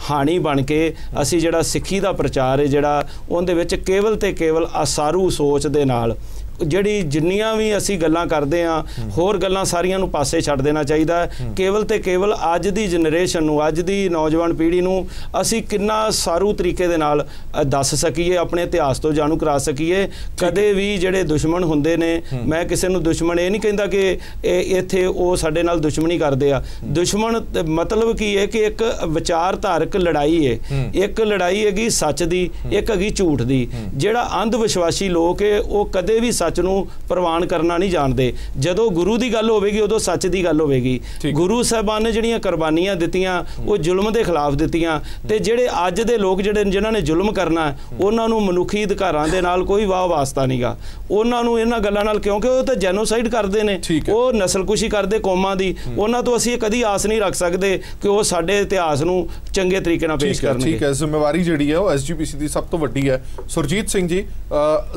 ਹਾਣੀ ਬਣ ਕੇ ਅਸੀਂ ਜਿਹੜਾ ਸਿੱਖੀ ਦਾ ਪ੍ਰਚਾਰ ਹੈ ਜਿਹੜਾ ਉਹਦੇ ਵਿੱਚ ਕੇਵਲ ਤੇ ਕੇਵਲ ਅਸਾਰੂ ਸੋਚ ਦੇ ਨਾਲ ਜਿਹੜੀ ਜਿੰਨੀਆਂ ਵੀ ਅਸੀਂ ਗੱਲਾਂ ਕਰਦੇ ਹਾਂ, ਹੋਰ ਗੱਲਾਂ ਸਾਰੀਆਂ ਨੂੰ ਪਾਸੇ ਛੱਡ ਦੇਣਾ ਚਾਹੀਦਾ। ਕੇਵਲ ਤੇ ਕੇਵਲ ਅੱਜ ਦੀ ਜਨਰੇਸ਼ਨ ਨੂੰ, ਅੱਜ ਦੀ ਨੌਜਵਾਨ ਪੀੜ੍ਹੀ ਨੂੰ ਅਸੀਂ ਕਿੰਨਾ ਸਾਰੂ ਤਰੀਕੇ ਦੇ ਨਾਲ ਦੱਸ ਸਕੀਏ, ਆਪਣੇ ਇਤਿਹਾਸ ਤੋਂ ਜਾਣੂ ਕਰਾ ਸਕੀਏ। ਕਦੇ ਵੀ ਜਿਹੜੇ ਦੁਸ਼ਮਣ ਹੁੰਦੇ ਨੇ, ਮੈਂ ਕਿਸੇ ਨੂੰ ਦੁਸ਼ਮਣ ਇਹ ਨਹੀਂ ਕਹਿੰਦਾ ਕਿ ਇੱਥੇ ਉਹ ਸਾਡੇ ਨਾਲ ਦੁਸ਼ਮਣੀ ਕਰਦੇ ਆ। ਦੁਸ਼ਮਣ ਮਤਲਬ ਕੀ ਹੈ ਕਿ ਇੱਕ ਵਿਚਾਰਧਾਰਕ ਲੜਾਈ ਹੈ, ਇੱਕ ਲੜਾਈ ਹੈਗੀ ਸੱਚ ਦੀ, ਇੱਕ ਹੈਗੀ ਝੂਠ ਦੀ। ਜਿਹੜਾ ਅੰਧ ਵਿਸ਼ਵਾਸੀ ਲੋਕ ਹੈ ਉਹ ਕਦੇ ਵੀ ਸੱਚ ਨੂੰ ਪ੍ਰਵਾਨ ਕਰਨਾ ਨਹੀਂ ਜਾਣਦੇ। ਜਦੋਂ ਗੁਰੂ ਦੀ ਗੱਲ ਹੋਵੇਗੀ ਉਦੋਂ ਸੱਚ ਦੀ ਗੱਲ ਹੋਵੇਗੀ। ਗੁਰੂ ਸਾਹਿਬਾਨ ਨੇ ਜਿਹੜੀਆਂ ਕੁਰਬਾਨੀਆਂ ਦਿੱਤੀਆਂ ਉਹ ਜ਼ੁਲਮ ਦੇ ਖਿਲਾਫ ਦਿੱਤੀਆਂ, ਤੇ ਜਿਹੜੇ ਅੱਜ ਦੇ ਲੋਕ ਜਿਨ੍ਹਾਂ ਨੇ ਜ਼ੁਲਮ ਕਰਨਾ ਉਹਨਾਂ ਨੂੰ ਮਨੁੱਖੀ ਅਧਿਕਾਰਾਂ ਦੇ ਨਾਲ ਕੋਈ ਵਾਹ ਵਾਸਤਾ ਨਹੀਂਗਾ ਉਹਨਾਂ ਨੂੰ ਇਹਨਾਂ ਗੱਲਾਂ ਨਾਲ, ਕਿਉਂਕਿ ਉਹ ਤਾਂ ਜੈਨੋਸਾਈਡ ਕਰਦੇ ਨੇ, ਉਹ ਨਸਲਕੁਸ਼ੀ ਕਰਦੇ ਕੌਮਾਂ ਦੀ। ਉਹਨਾਂ ਤੋਂ ਅਸੀਂ ਕਦੀ ਆਸ ਨਹੀਂ ਰੱਖ ਸਕਦੇ ਕਿ ਉਹ ਸਾਡੇ ਇਤਿਹਾਸ ਨੂੰ ਚੰਗੇ ਤਰੀਕੇ ਨਾਲ ਪੇਸ਼ ਕਰਨਗੇ। ਠੀਕ ਹੈ, ਜ਼ਿੰਮੇਵਾਰੀ ਜਿਹੜੀ ਹੈ ਉਹ SGPC ਦੀ ਸਭ ਤੋਂ ਵੱਡੀ ਹੈ। ਸੁਰਜੀਤ ਸਿੰਘ ਜੀ,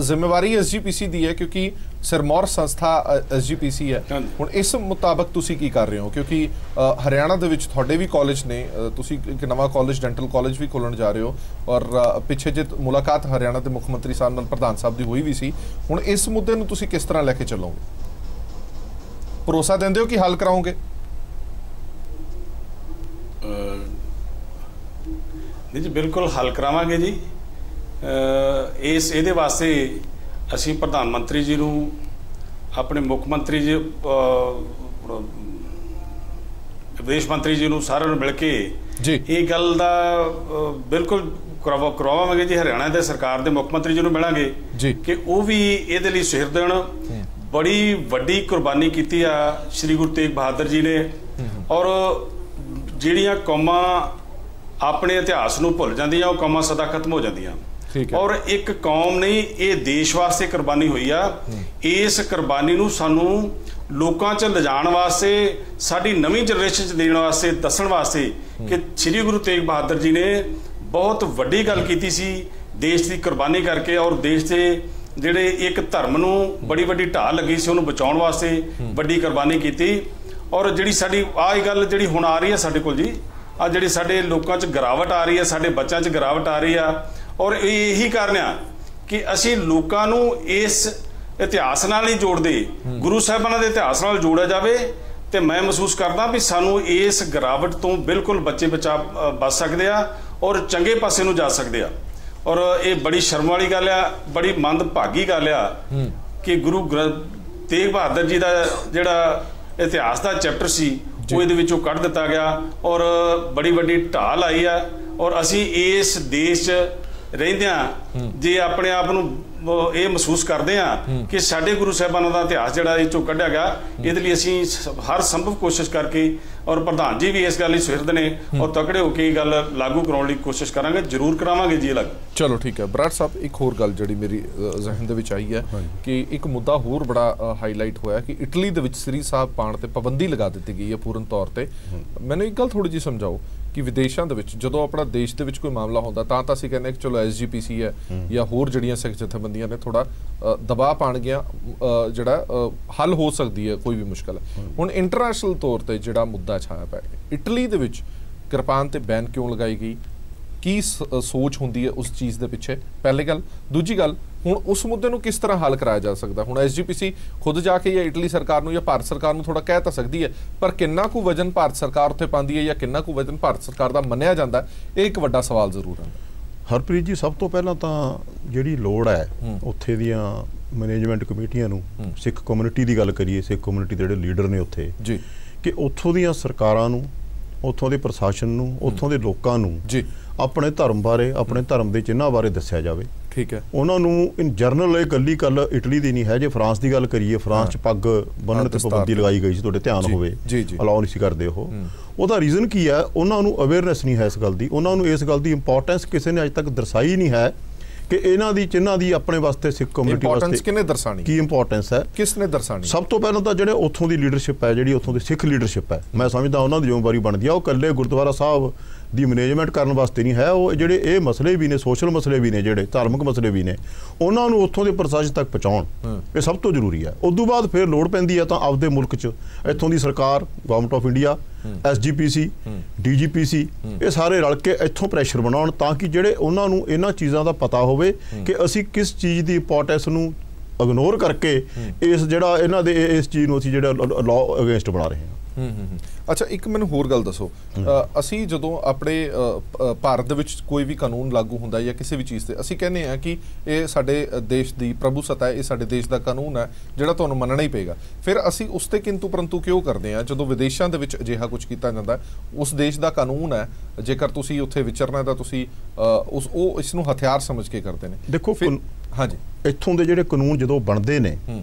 ਜ਼ਿੰਮੇਵਾਰੀ SGPC ਦੀ ਹੈ ਕਿਉਂਕਿ ਸਿਰਮੌਰ ਸੰਸਥਾ SGPC ਹੈ। ਹੁਣ ਇਸ ਮੁਤਾਬਕ ਤੁਸੀਂ ਕੀ ਕਰ ਰਹੇ ਹੋ? ਕਿਉਂਕਿ ਹਰਿਆਣਾ ਦੇ ਵਿੱਚ ਤੁਹਾਡੇ ਵੀ ਕਾਲਜ ਨੇ, ਤੁਸੀਂ ਇੱਕ ਨਵਾਂ ਕਾਲਜ, ਡੈਂਟਲ ਕਾਲਜ ਵੀ ਖੋਲ੍ਹਣ ਜਾ ਰਹੇ ਹੋ, ਔਰ ਪਿੱਛੇ ਜੇ ਮੁਲਾਕਾਤ ਹਰਿਆਣਾ ਦੇ ਮੁੱਖ ਮੰਤਰੀ ਸਾਹਿਬ ਨਾਲ, ਪ੍ਰਧਾਨ ਸਾਹਿਬ ਦੀ ਹੋਈ ਵੀ ਸੀ। ਹੁਣ ਇਸ ਮੁੱਦੇ ਨੂੰ ਤੁਸੀਂ ਕਿਸ ਤਰ੍ਹਾਂ ਲੈ ਕੇ ਚੱਲੋਗੇ? ਭਰੋਸਾ ਦਿੰਦੇ ਹੋ ਕਿ ਹੱਲ ਕਰਾਓਗੇ? ਨਹੀਂ ਜੀ, ਬਿਲਕੁਲ ਹੱਲ ਕਰਾਵਾਂਗੇ ਜੀ। ਇਹਦੇ ਵਾਸਤੇ ਅਸੀਂ ਪ੍ਰਧਾਨ ਮੰਤਰੀ ਜੀ ਨੂੰ, ਆਪਣੇ ਮੁੱਖ ਮੰਤਰੀ ਜੀ, ਵਿਦੇਸ਼ ਮੰਤਰੀ ਜੀ ਨੂੰ, ਸਾਰਿਆਂ ਨੂੰ ਮਿਲ ਕੇ ਇਹ ਗੱਲ ਦਾ ਬਿਲਕੁਲ ਕਰਵਾਵਾਂਗੇ ਜੀ। ਹਰਿਆਣਾ ਦੇ ਸਰਕਾਰ ਦੇ ਮੁੱਖ ਮੰਤਰੀ ਜੀ ਨੂੰ ਮਿਲਾਂਗੇ ਕਿ ਉਹ ਵੀ ਇਹਦੇ ਲਈ ਸੁਹਿਰਦ ਦੇਣ। ਬੜੀ ਵੱਡੀ ਕੁਰਬਾਨੀ ਕੀਤੀ ਆ ਸ਼੍ਰੀ ਗੁਰੂ ਤੇਗ ਬਹਾਦਰ ਜੀ ਨੇ, ਔਰ ਜਿਹੜੀਆਂ ਕੌਮਾਂ ਆਪਣੇ ਇਤਿਹਾਸ ਨੂੰ ਭੁੱਲ ਜਾਂਦੀਆਂ ਉਹ ਕੌਮਾਂ ਸਦਾ ਖਤਮ ਹੋ ਜਾਂਦੀਆਂ। ਔਰ ਇੱਕ ਕੌਮ ਨਹੀਂ, ਇਹ ਦੇਸ਼ ਵਾਸਤੇ ਕੁਰਬਾਨੀ ਹੋਈ ਆ। ਇਸ ਕੁਰਬਾਨੀ ਨੂੰ ਸਾਨੂੰ ਲੋਕਾਂ 'ਚ ਲਿਜਾਣ ਵਾਸਤੇ, ਸਾਡੀ ਨਵੀਂ ਜਨਰੇਸ਼ਨ 'ਚ ਦੇਣ ਵਾਸਤੇ, ਦੱਸਣ ਵਾਸਤੇ ਕਿ ਸ਼੍ਰੀ ਗੁਰੂ ਤੇਗ ਬਹਾਦਰ ਜੀ ਨੇ ਬਹੁਤ ਵੱਡੀ ਗੱਲ ਕੀਤੀ ਸੀ ਦੇਸ਼ ਦੀ ਕੁਰਬਾਨੀ ਕਰਕੇ ਔਰ ਦੇਸ਼ ਦੇ ਜਿਹੜੇ ਇੱਕ ਧਰਮ ਨੂੰ ਬੜੀ ਵੱਡੀ ਢਾਹ ਲੱਗੀ ਸੀ ਉਹਨੂੰ ਬਚਾਉਣ ਵਾਸਤੇ ਵੱਡੀ ਕੁਰਬਾਨੀ ਕੀਤੀ। ਔਰ ਜਿਹੜੀ ਸਾਡੀ ਆਹ ਗੱਲ ਜਿਹੜੀ ਹੁਣ ਆ ਰਹੀ ਹੈ ਸਾਡੇ ਕੋਲ ਜੀ, ਆ ਜਿਹੜੀ ਸਾਡੇ ਲੋਕਾਂ 'ਚ ਗਿਰਾਵਟ ਆ ਰਹੀ ਹੈ, ਸਾਡੇ ਬੱਚਿਆਂ 'ਚ ਗਿਰਾਵਟ ਆ ਰਹੀ ਆ, ਔਰ ਇਹੀ ਕਾਰਨ ਆ ਕਿ ਅਸੀਂ ਲੋਕਾਂ ਨੂੰ ਇਸ ਇਤਿਹਾਸ ਨਾਲ ਨਹੀਂ ਜੋੜਦੇ, ਗੁਰੂ ਸਾਹਿਬਾਨਾਂ ਦੇ ਇਤਿਹਾਸ ਨਾਲ ਜੋੜਿਆ ਜਾਵੇ। ਤੇ ਮੈਂ ਮਹਿਸੂਸ ਕਰਦਾ ਵੀ ਸਾਨੂੰ ਇਸ ਗਿਰਾਵਟ ਤੋਂ ਬਿਲਕੁਲ ਬੱਚ ਸਕਦੇ ਆ ਔਰ ਚੰਗੇ ਪਾਸੇ ਨੂੰ ਜਾ ਸਕਦੇ ਆ। ਔਰ ਇਹ ਬੜੀ ਸ਼ਰਮ ਵਾਲੀ ਗੱਲ ਆ, ਬੜੀ ਮੰਦਭਾਗੀ ਗੱਲ ਆ ਕਿ ਗੁਰੂ ਤੇਗ ਬਹਾਦਰ ਜੀ ਦਾ ਜਿਹੜਾ ਇਤਿਹਾਸ ਦਾ ਚੈਪਟਰ ਸੀ ਉਹ ਇਹਦੇ ਵਿੱਚੋਂ ਕੱਢ ਦਿੱਤਾ ਗਿਆ ਔਰ ਬੜੀ ਵੱਡੀ ਢਾਲ ਆਈ ਆ। ਔਰ ਅਸੀਂ ਇਸ ਦੇਸ਼ 'ਚ ਰਹਿੰਦਿਆਂ ਜੇ ਆਪਣੇ ਆਪ ਨੂੰ ਇਹ ਮਹਿਸੂਸ ਕਰਦੇ ਆ ਕਿ ਸਾਡੇ ਗੁਰੂ ਸਾਹਿਬਾਨਾਂ ਦਾ ਇਤਿਹਾਸ ਜਿਹੜਾ ਇਹ 'ਚੋਂ ਕੱਢਿਆ ਗਿਆ, ਇਹਦੇ ਲਈ ਅਸੀਂ ਹਰ ਸੰਭਵ ਕੋਸ਼ਿਸ਼ ਕਰਕੇ, ਔਰ ਪ੍ਰਧਾਨ ਜੀ ਵੀ ਇਸ ਗੱਲ ਲਈ ਸੁਹਿਰਦ ਨੇ ਔਰ ਤਕੜੇ ਹੋ ਕੇ ਇਹ ਗੱਲ ਲਾਗੂ ਕਰਾਉਣ ਲਈ ਕੋਸ਼ਿਸ਼ ਕਰਾਂਗੇ, ਜ਼ਰੂਰ ਕਰਾਵਾਂਗੇ ਜੀ। ਅਲੱਗ ਚਲੋ ਠੀਕ ਹੈ। ਬਰਾੜ ਸਾਹਿਬ, ਇੱਕ ਹੋਰ ਗੱਲ ਜਿਹੜੀ ਮੇਰੀ ਜ਼ਿਹਨ ਦੇ ਵਿੱਚ ਆਈ ਹੈ ਕਿ ਇੱਕ ਮੁੱਦਾ ਹੋਰ ਬੜਾ ਹਾਈਲਾਈਟ ਹੋਇਆ ਕਿ ਇਟਲੀ ਦੇ ਵਿੱਚ ਸ੍ਰੀ ਸਾਹਿਬ ਪਾਉਣ ਤੇ ਪਾਬੰਦੀ ਲਗਾ ਦਿੱਤੀ ਗਈ ਹੈ ਪੂਰਨ ਤੌਰ ਤੇ। ਮੈਨੂੰ ਇੱਕ ਗੱਲ ਥੋੜੀ ਜਿਹੀ ਸਮਝਾਓ ਕਿ ਵਿਦੇਸ਼ਾਂ ਦੇ ਵਿੱਚ ਜਦੋਂ ਆਪਣਾ ਦੇਸ਼ ਦੇ ਵਿੱਚ ਕੋਈ ਮਾਮਲਾ ਹੁੰਦਾ ਤਾਂ ਅਸੀਂ ਕਹਿੰਦੇ ਕਿ ਚਲੋ SGPC ਹੈ ਜਾਂ ਹੋਰ ਜਿਹੜੀਆਂ ਸਿੱਖ ਜਥੇਬੰਦੀਆਂ ਨੇ ਥੋੜਾ ਦਬਾਅ ਪਾਉਣਗੀਆਂ, ਜਿਹੜਾ ਹੱਲ ਹੋ ਸਕਦੀ ਹੈ ਕੋਈ ਵੀ ਮੁਸ਼ਕਲ ਹੈ। ਹੁਣ ਇੰਟਰਨੈਸ਼ਨਲ ਤੌਰ ਤੇ ਜਿਹੜਾ ਮੁੱਦਾ ਛਾਇਆ ਪਿਆ, ਇਟਲੀ ਦੇ ਵਿੱਚ ਕਿਰਪਾਨ ਤੇ ਬੈਨ ਕਿਉਂ ਲਗਾਈ ਗਈ, ਕੀ ਸੋਚ ਹੁੰਦੀ ਹੈ ਉਸ ਚੀਜ਼ ਦੇ ਪਿੱਛੇ, ਪਹਿਲੀ ਗੱਲ। ਦੂਜੀ ਗੱਲ, ਹੁਣ ਉਸ ਮੁੱਦੇ ਨੂੰ ਕਿਸ ਤਰ੍ਹਾਂ ਹੱਲ ਕਰਾਇਆ ਜਾ ਸਕਦਾ? ਹੁਣ SGPC ਖੁਦ ਜਾ ਕੇ ਜਾਂ ਇਟਲੀ ਸਰਕਾਰ ਨੂੰ ਜਾਂ ਭਾਰਤ ਸਰਕਾਰ ਨੂੰ ਥੋੜਾ ਕਹਿ ਤਾਂ ਸਕਦੀ ਹੈ, ਪਰ ਕਿੰਨਾ ਕੁ ਵਜਨ ਭਾਰਤ ਸਰਕਾਰ ਉੱਥੇ ਪਾਉਂਦੀ ਹੈ ਜਾਂ ਕਿੰਨਾ ਕੁ ਵਜਨ ਭਾਰਤ ਸਰਕਾਰ ਦਾ ਮੰਨਿਆ ਜਾਂਦਾ, ਇਹ ਇੱਕ ਵੱਡਾ ਸਵਾਲ ਜ਼ਰੂਰ ਹੈ। ਹਰਪ੍ਰੀਤ ਜੀ, ਸਭ ਤੋਂ ਪਹਿਲਾਂ ਤਾਂ ਜਿਹੜੀ ਲੋੜ ਹੈ ਉੱਥੇ ਦੀਆਂ ਮੈਨੇਜਮੈਂਟ ਕਮੇਟੀਆਂ ਨੂੰ, ਸਿੱਖ ਕਮਿਊਨਿਟੀ ਦੀ ਗੱਲ ਕਰੀਏ, ਸਿੱਖ ਕਮਿਊਨਿਟੀ ਦੇ ਜਿਹੜੇ ਲੀਡਰ ਨੇ ਉੱਥੇ ਜੀ, ਕਿ ਉੱਥੋਂ ਦੀਆਂ ਸਰਕਾਰਾਂ ਨੂੰ, ਉੱਥੋਂ ਦੇ ਪ੍ਰਸ਼ਾਸਨ ਨੂੰ, ਉੱਥੋਂ ਦੇ ਲੋਕਾਂ ਨੂੰ ਜੀ ਆਪਣੇ ਧਰਮ ਬਾਰੇ, ਆਪਣੇ ਧਰਮ ਦੇ ਚਿੰਨ੍ਹਾਂ ਬਾਰੇ ਦੱਸਿਆ ਜਾਵੇ। ਠੀਕ ਹੈ। ਉਹਨਾਂ ਨੂੰ ਇਨ ਜਰਨਲ ਇਹ ਇਕੱਲੀ ਗੱਲ ਇਟਲੀ ਦੀ ਨਹੀਂ ਹੈ। ਜੇ ਫਰਾਂਸ ਦੀ ਗੱਲ ਕਰੀਏ, ਫਰਾਂਸ 'ਚ ਪੱਗ ਬੰਨ੍ਹਣ ਤੇ ਪਾਬੰਦੀ ਲਗਾਈ ਗਈ ਸੀ, ਤੁਹਾਡੇ ਧਿਆਨ ਹੋਵੇ, ਅਲਾਉ ਨਹੀਂ ਸੀ ਕਰਦੇ ਉਹ। ਉਹਦਾ ਰੀਜ਼ਨ ਕੀ ਹੈ? ਉਹਨਾਂ ਨੂੰ ਅਵੇਅਰਨੈਸ ਨਹੀਂ ਹੈ ਇਸ ਗੱਲ ਦੀ, ਉਹਨਾਂ ਨੂੰ ਇਸ ਗੱਲ ਦੀ ਇੰਪੋਰਟੈਂਸ ਕਿਸੇ ਨੇ ਅੱਜ ਤੱਕ ਦਰਸਾਈ ਨਹੀਂ ਹੈ ਕਿ ਇਹਨਾਂ ਦੀ ਚਿੰਨ੍ਹਾਂ ਦੀ ਆਪਣੇ ਵਾਸਤੇ, ਸਿੱਖ ਕਮਿਊਨਿਟੀ ਵਾਸਤੇ ਕਿਹਨੇ ਦਰਸਾਣੀ, ਕੀ ਇੰਪੋਰਟੈਂਸ ਹੈ, ਕਿਸ ਨੇ ਦਰਸਾਣੀ। ਸਭ ਤੋਂ ਪਹਿਲਾਂ ਤਾਂ ਜਿਹੜੇ ਉੱਥੋਂ ਦੀ ਲੀਡਰਸ਼ਿਪ ਹੈ, ਜਿਹੜੀ ਉੱਥੋਂ ਦੀ ਸਿੱਖ ਲੀਡਰਸ਼ਿਪ ਹੈ, ਮੈਂ ਸਮਝਦਾ ਉਹਨਾਂ ਦੀ ਜ਼ਿੰਮੇਵਾਰੀ ਬਣਦੀ ਆ। ਉਹ ਇਕੱਲੇ ਗੁਰਦੁਆਰਾ ਸਾਹਿਬ ਦੀ ਮੈਨੇਜਮੈਂਟ ਕਰਨ ਵਾਸਤੇ ਨਹੀਂ ਹੈ, ਉਹ ਜਿਹੜੇ ਇਹ ਮਸਲੇ ਵੀ ਨੇ, ਸੋਸ਼ਲ ਮਸਲੇ ਵੀ ਨੇ, ਜਿਹੜੇ ਧਾਰਮਿਕ ਮਸਲੇ ਵੀ ਨੇ, ਉਹਨਾਂ ਨੂੰ ਉੱਥੋਂ ਦੇ ਪ੍ਰਸ਼ਾਸਨ ਤੱਕ ਪਹੁੰਚਾਉਣ, ਇਹ ਸਭ ਤੋਂ ਜ਼ਰੂਰੀ ਹੈ। ਉਸ ਤੋਂ ਬਾਅਦ ਫਿਰ ਲੋੜ ਪੈਂਦੀ ਹੈ ਤਾਂ ਆਪਦੇ ਮੁਲਕ 'ਚ ਇੱਥੋਂ ਦੀ ਸਰਕਾਰ, government of India, SGPC, DGPC, ਇਹ ਸਾਰੇ ਰਲ ਕੇ ਇੱਥੋਂ ਪ੍ਰੈਸ਼ਰ ਬਣਾਉਣ ਤਾਂ ਕਿ ਜਿਹੜੇ ਉਹਨਾਂ ਨੂੰ ਇਹਨਾਂ ਚੀਜ਼ਾਂ ਦਾ ਪਤਾ ਹੋਵੇ ਕਿ ਅਸੀਂ ਕਿਸ ਚੀਜ਼ ਦੀ ਇੰਪੋਰਟੈਂਸ ਨੂੰ ਇਗਨੋਰ ਕਰਕੇ ਇਸ ਜਿਹੜਾ ਇਹਨਾਂ ਦੇ ਇਸ ਚੀਜ਼ ਨੂੰ ਅਸੀਂ ਜਿਹੜਾ ਲਾਅ ਅਗੇਂਸਟ ਬਣਾ ਰਹੇ ਹਾਂ। ਅੱਛਾ, ਇੱਕ ਮੈਨੂੰ ਹੋਰ ਗੱਲ ਦੱਸੋ, ਅਸੀਂ ਜਦੋਂ ਆਪਣੇ ਭਾਰਤ ਦੇ ਵਿੱਚ ਕੋਈ ਵੀ ਕਾਨੂੰਨ ਲਾਗੂ ਹੁੰਦਾ ਜਾਂ ਕਿਸੇ ਵੀ ਚੀਜ਼ ਤੇ ਅਸੀਂ ਕਹਿੰਦੇ ਹਾਂ ਕਿ ਇਹ ਸਾਡੇ ਦੇਸ਼ ਦੀ ਪ੍ਰਭੂਸੱਤਾ ਹੈ, ਇਹ ਸਾਡੇ ਦੇਸ਼ ਦਾ ਕਾਨੂੰਨ ਹੈ ਜਿਹੜਾ ਤੁਹਾਨੂੰ ਮੰਨਣਾ ਹੀ ਪਏਗਾ। ਫਿਰ ਅਸੀਂ ਉਸ ਤੇ ਕਿੰਤੂ ਪਰੰਤੂ ਕਿਉਂ ਕਰਦੇ ਹਾਂ? ਜਦੋਂ ਵਿਦੇਸ਼ਾਂ ਦੇ ਵਿੱਚ ਅਜਿਹਾ ਕੁਝ ਕੀਤਾ ਜਾਂਦਾ, ਉਸ ਦੇਸ਼ ਦਾ ਕਾਨੂੰਨ ਹੈ, ਜੇਕਰ ਤੁਸੀਂ ਉੱਥੇ ਵਿਚਰਨਾ ਤਾਂ ਤੁਸੀਂ ਉਹ ਇਸ ਨੂੰ ਹਥਿਆਰ ਸਮਝ ਕੇ ਕਰਦੇ ਨੇ। ਦੇਖੋ, ਹਾਂਜੀ, ਇੱਥੋਂ ਦੇ ਜਿਹੜੇ ਕਾਨੂੰਨ ਜਦੋਂ ਬਣਦੇ ਨੇ,